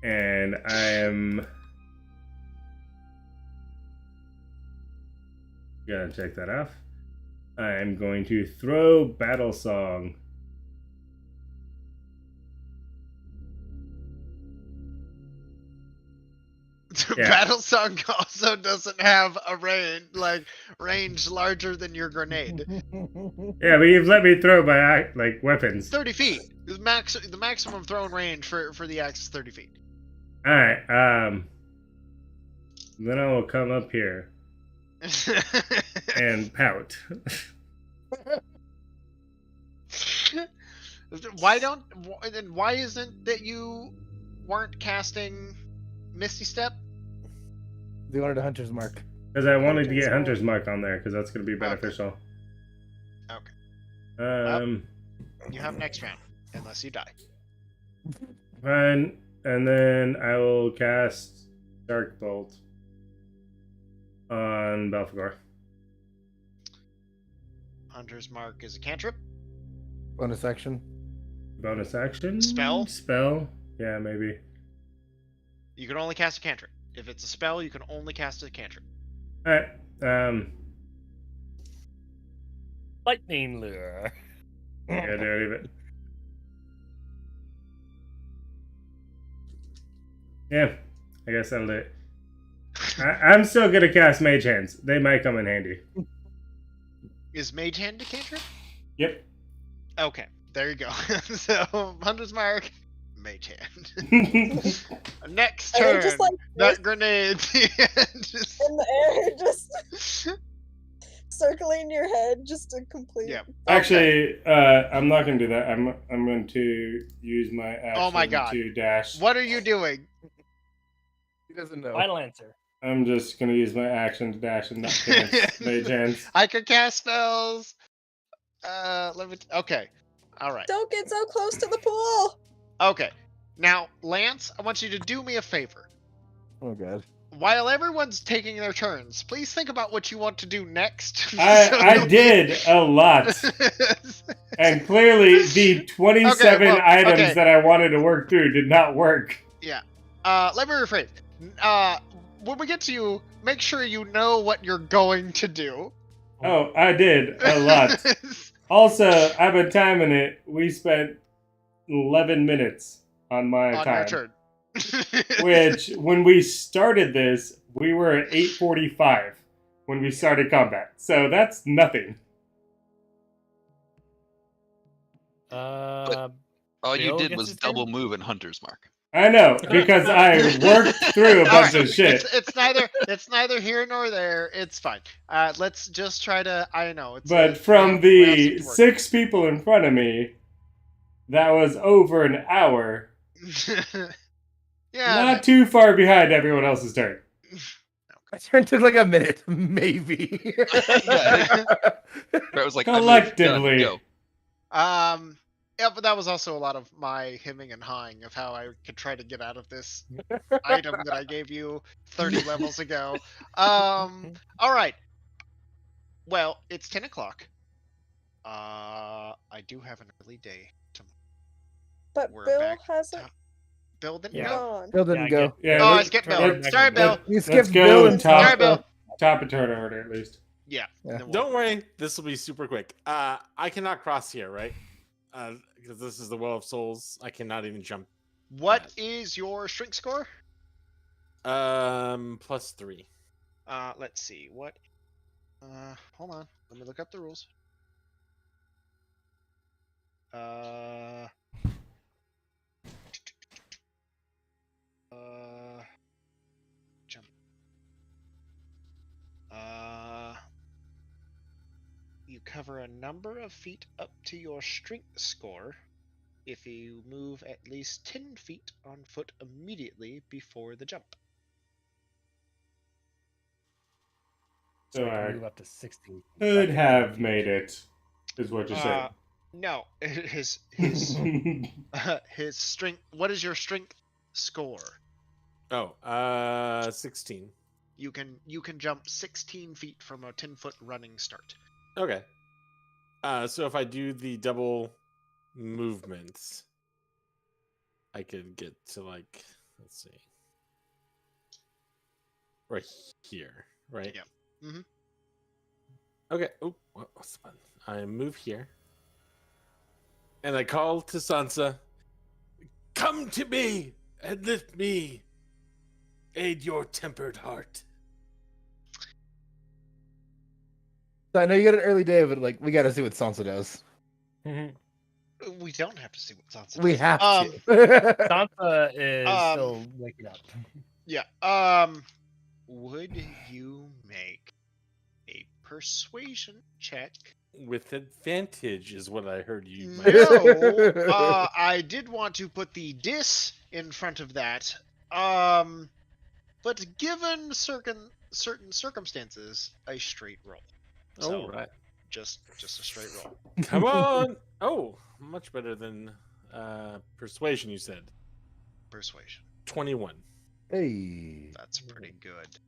And I am gonna check that off. I am going to throw Battle Song. Yeah. Battle Song also doesn't have a range larger than your grenade. Yeah, but you've let me throw my weapons. 30 feet. The maximum thrown range for the axe is 30 feet. All right. Then I will come up here and pout. Why isn't that you weren't casting Misty Step? They wanted a hunter's mark. Because I wanted to get Hunter's Mark on there, because that's going to be beneficial. Okay. You have next round, unless you die. Fine. And then I will cast Dark Bolt on Belphegor. Hunter's Mark is a cantrip. Bonus action. Bonus action? Spell? Spell? Yeah, maybe. You can only cast a cantrip. If it's a spell, you can only cast a cantrip. Alright. Lightning lure. Yeah, there, leave it. Yeah, I guess that'll do it. I'm still gonna cast Mage Hands. They might come in handy. Is Mage Hand a cantrip? Yep. Okay, there you go. So, Hunter's Mark, Mage Hand. Next And then turn, just like that grenade just in the air, just circling your head, just to complete. Yeah. Actually, I'm not gonna do that. I'm going to use my action Oh my God. to dash. What are you doing? He doesn't know. Final answer. I'm just gonna use my action to dash and not cast Mage Hands. I can cast spells. Let me. Okay. All right. Don't get so close to the pool. Okay. Now, Lance, I want you to do me a favor. Oh god. while everyone's taking their turns, please think about what you want to do next. I did a lot. And clearly, the 27 items that I wanted to work through did not work. Yeah. Let me rephrase. When we get to you, make sure you know what you're going to do. Oh, I did a lot. Also, I've been timing it. We spent 11 minutes on my on time. your turn. Which, when we started this, we were at 8:45 when we started combat. So that's nothing. All you Bill did gets was his turn? double move in Hunter's Mark. I know, because I worked through a bunch of shit. It's neither here nor there. It's fine. Let's just try to. I know. But from the 6 people in front of me, that was over an hour. Yeah. Not too far behind everyone else's turn. My turn took like a minute, maybe. I was like, Collectively. Go. Yeah, but that was also a lot of my hemming and hawing of how I could try to get out of this item that I gave you 30 levels ago. All right. Well, it's 10 o'clock. I do have an early day tomorrow. But We're Bill back hasn't Bill didn't Yeah. go. gone. Bill didn't go. Yeah, Oh, I let's- skipped turn Bill. it back Sorry, to Bill. Bill. You Let's skipped go Bill and Sorry, Top. Bill. top of turn order at least. Yeah. Yeah. and then we'll- Don't worry, this will be super quick. I cannot cross here, right? Because this is the Well of Souls. I cannot even jump. What is your strength score? +3. Let's see. What? Hold on. Let me look up the rules. Jump. You cover a number of feet up to your strength score if you move at least 10 feet on foot immediately before the jump. So So I I can move up to 16. could have made it, is what you're saying. No, his strength. What is your strength score? Oh, 16. You can jump 16 feet from a 10-foot running start. Okay. So if I do the double movements, I could get to like, let's see, right here, right? Yeah. Mhm. Okay. Oh, what's the button? I move here, and I call to Sansa. Come to me and lift me. Aid your tempered heart. So I know you got an early day, but like we got to see what Sansa does. We don't have to see what Sansa We does. have to. Sansa is still waking up. Yeah. Would you make a persuasion check? With advantage is what I heard you. No. I did want to put the dis in front of that. But given certain circumstances, a straight roll. So, All right. Just a straight roll. Come on. Oh, much better than persuasion. You said Persuasion. 21. Hey. That's pretty good.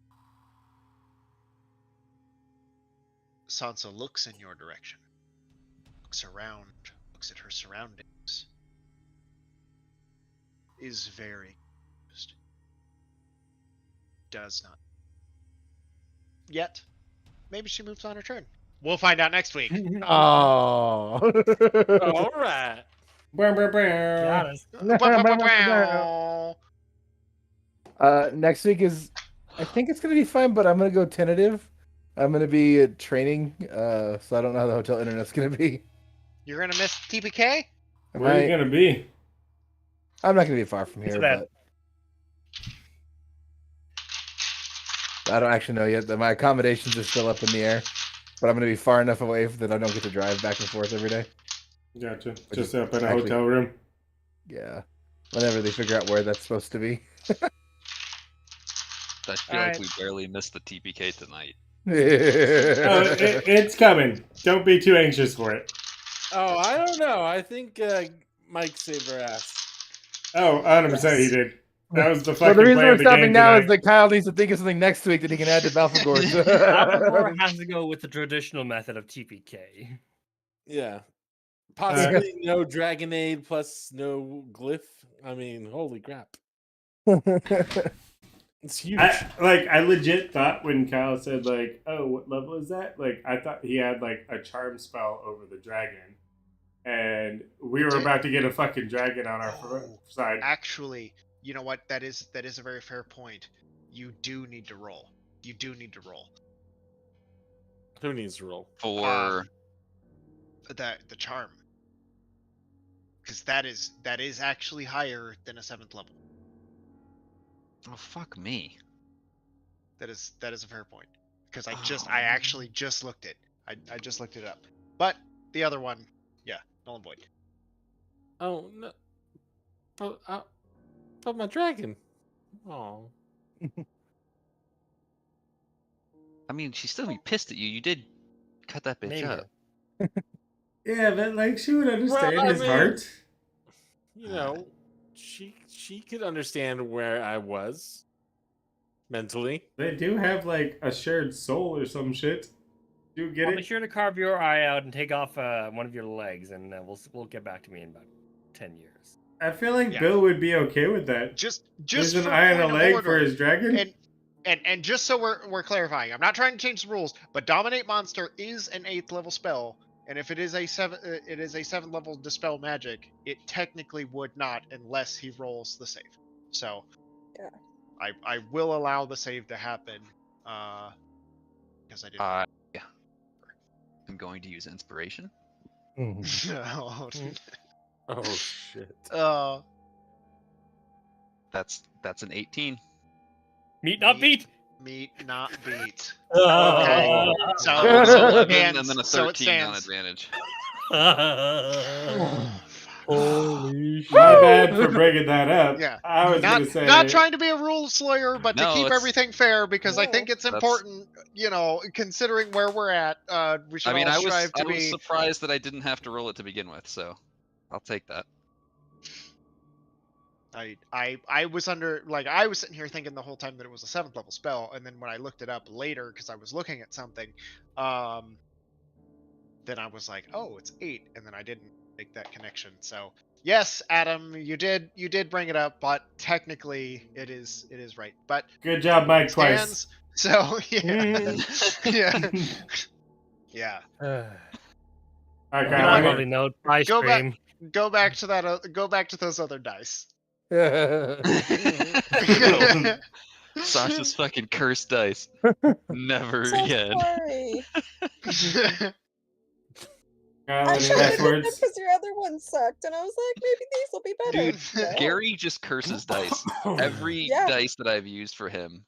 Sansa looks in your direction. Looks around. Looks at her surroundings. Is very confused. Does not. Yet. Maybe she moves on her turn. We'll find out next week. Oh. All right. Bow, bow, Be bow. honest. Next week is, I think it's gonna be fine, but I'm gonna go tentative. I'm gonna be training, so I don't know how the hotel internet's gonna be. You're gonna miss TPK? Where are you gonna be? I'm not gonna be far from It's here, that- but I don't actually know yet. My accommodations are still up in the air, but I'm gonna be far enough away that I don't get to drive back and forth every day. Gotcha. Which Just is up in a actually- hotel room. Yeah, whenever they figure out where that's supposed to be. I feel like we barely missed the TPK tonight. Oh, it's coming. Don't be too anxious for it. Oh, I don't know. I think Mike saved our ass. Oh, 100% he did. That was the Well, fucking the reason play we're of the stopping game now tonight. is that Kyle needs to think of something next week that he can add to Balfagor. Balfagor has to go with the traditional method of TPK. Yeah. Possibly no Dragonade plus no glyph. I mean, holy crap. It's huge. I legit thought when Kyle said like, "Oh, what level is that?" Like, I thought he had like a charm spell over the dragon, and we were about to get a fucking dragon on our side. Actually, you know what? That is a very fair point. You do need to roll. You do need to roll. Who needs to roll? For The charm. Because that is actually higher than a 7th level. oh fuck me. That is a fair point. Because I actually just looked it. I just looked it up. But the other one, yeah, null and void. Oh no! But my dragon. Oh. I mean, she'd still be pissed at you. You did cut that bitch Maybe. up. Yeah, but like she would understand Well, I his mean- heart. You know, she could understand where I was mentally. They do have like a shared soul or some shit. Do you get I'll be it? sure to carve your eye out and take off one of your legs, and we'll get back to me in about 10 years. I feel like Yeah. Bill would be okay with that. Just There's an for eye and a point of leg order, for his dragon. and just so we're clarifying, I'm not trying to change the rules, but Dominate Monster is an 8th level spell, and if it is a 7th level Dispel Magic, it technically would not unless he rolls the save. So, Yeah. I will allow the save to happen, because I did. Yeah. I'm going to use inspiration. No. Oh shit! That's an 18. Meet not beat. Meet not beat. Okay. Okay. So, An so 11 it and then a stands. So 13 it on stands. advantage. Holy shit. My bad for bringing that up. Yeah. I was Not, gonna say not trying to be a rules lawyer, but No, to keep it's- everything fair, because I think it's That's- important, considering where we're at, we should I mean, all I was strive to be. surprised that I didn't have to roll it to begin with, so I'll take that. I was I was sitting here thinking the whole time that it was a 7th level spell, and then when I looked it up later, because I was looking at something, then I was like, oh, it's 8, and then I didn't make that connection. So yes, Adam, you did bring it up, but technically it is right. But good job, Mike. stands, Twice. so yeah, yeah, yeah. All right, You know Kyle, what? I'm Lovely gonna- note. Bye, Go back. stream. Go back to that. Go back to those other dice. Sasha's fucking cursed dice. Never So again. sorry. Kyle, I any tried last to words? because your other one sucked, and I was like, maybe these will be better. Dude, No. Gary just curses dice. Every Yeah. dice that I've used for him,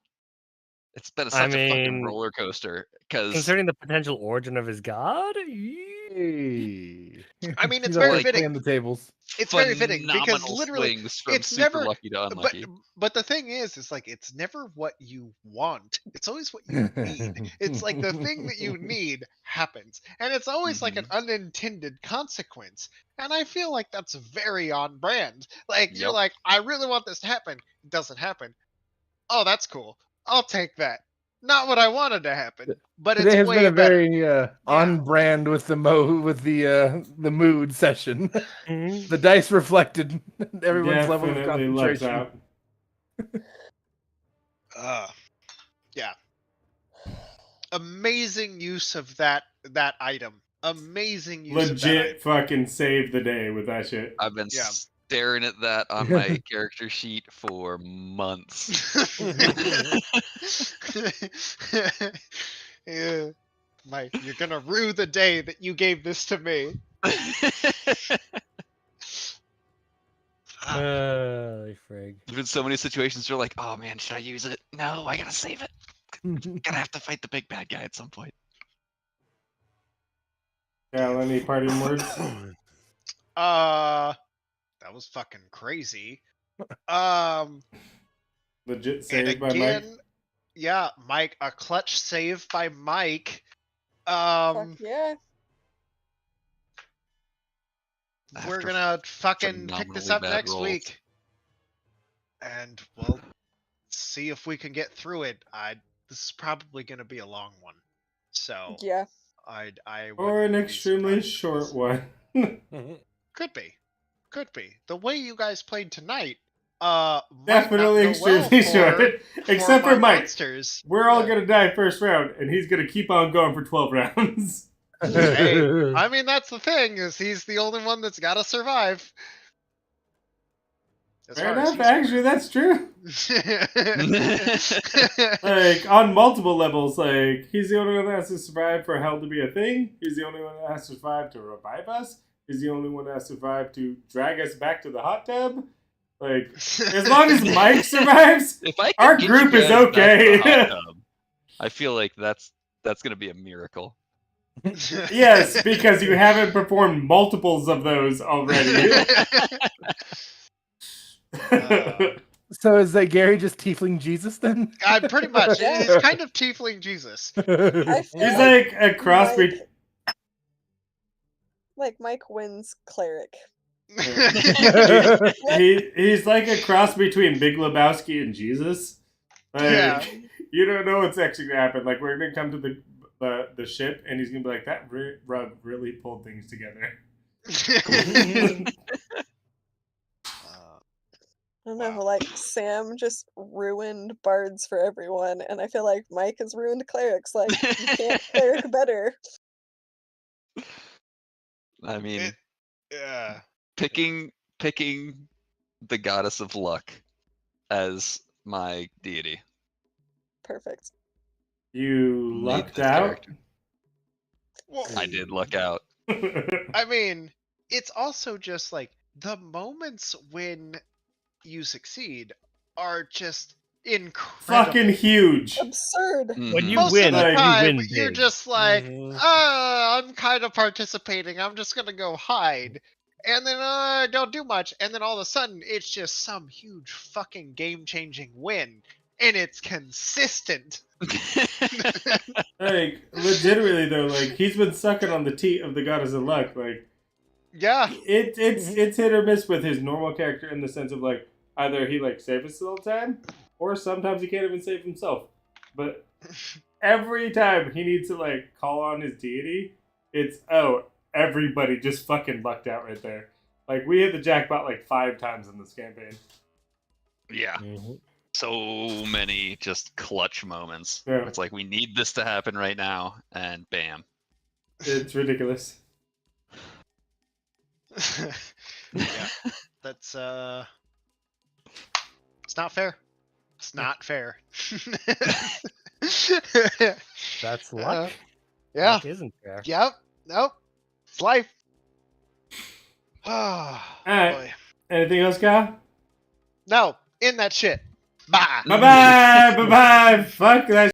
it's been such a fucking mean, roller coaster. Because Concerning the potential origin of his god? Hey. I mean, it's He's very always fitting. playing the tables. It's very fitting because phenomenal literally, swings from it's super never. lucky to unlucky. But the thing is like it's never what you want. It's always what you need. It's like the thing that you need happens, and it's always like an unintended consequence. And I feel like that's very on brand. Like you're Yep. like, I really want this to happen. It doesn't happen. Oh, that's cool. I'll take that. Not what I wanted to happen, but Today it's has way been a better. very on brand with the mood session. Mhm. The dice reflected everyone's level of Definitely looks concentration. out. Yeah. Amazing use of that item. Amazing use of that Legit fucking saved the day with that shit. I've been Yeah. staring at that on my character sheet for months. Yeah. Mike, you're gonna rue the day that you gave this to me. Holy frig. There's been so many situations where you're like, oh man, should I use it? No, I gotta save it. Gonna have to fight the big bad guy at some point. Kyle, any parting words? That was fucking crazy. Legit And saved by Mike. again, yeah, Mike, a clutch save by Mike. Fuck yeah. We're After gonna fucking pick this phenomenally up bad next rolls. week. and well, see if we can get through it. This is probably going to be a long one, so Yeah. I Or an wouldn't be extremely surprised if short one. Could be. The way you guys played tonight, Definitely might not go extremely well short. Except my for Mike. monsters. We're all Yeah. gonna die first round, and he's gonna keep on going for 12 rounds. Hey, I mean that's the thing is he's the only one that's got to survive. As Fair far as enough, actually, that's true. he's Like, on multiple levels, like, he's the only one that has to survive for hell to be a thing. He's the only one that has to survive to revive us. He's the only one that has to survive to drag us back to the hot tub. Like, as long as Mike survives, If I our can get group you is guys back to the okay. hot tub, I feel like that's gonna be a miracle. Yes, because you haven't performed multiples of those already. So is that Gary just tiefling Jesus then? Pretty much. Yeah. He's kind of tiefling Jesus. I feel He's like a cross Mike, between. like Mike wins cleric. He's like a cross between Big Lebowski and Jesus. Like, Yeah. you don't know what's actually gonna happen. Like, we're gonna come to the ship, and he's gonna be like, "That rug really pulled things together." I don't know, like Sam just ruined bards for everyone, and I feel like Mike has ruined clerics. Like you can't cleric better. I mean, Yeah. picking the goddess of luck as my deity. Perfect. You Need lucked this out. character. Well, I did luck out. I mean, it's also just like the moments when you succeed are just incredible. Fucking huge. Absurd. When you Most win, of the you time, win you're big. just like, Mhm. I'm kind of participating. I'm just gonna go hide, and then I don't do much, and then all of a sudden, it's just some huge fucking game-changing win, and it's consistent. Like, legitimately though, like, he's been sucking on the teat of the goddess of luck. Like, Yeah. it's hit or miss with his normal character in the sense of like either he like saves us all the time, or sometimes he can't even save himself. But every time he needs to like call on his deity, it's everybody just fucking lucked out right there. Like, we hit the jackpot like 5 times in this campaign. Yeah. So many just clutch moments. Yeah. It's like we need this to happen right now, and bam. It's ridiculous. Yeah. That's it's not fair. It's not fair. That's luck. Yeah. Luck isn't fair. Yep. Nope. It's life. Ah, Alright. boy. Anything else, Kyle? No, in that shit. Bye. Bye bye. Bye bye. Fuck that.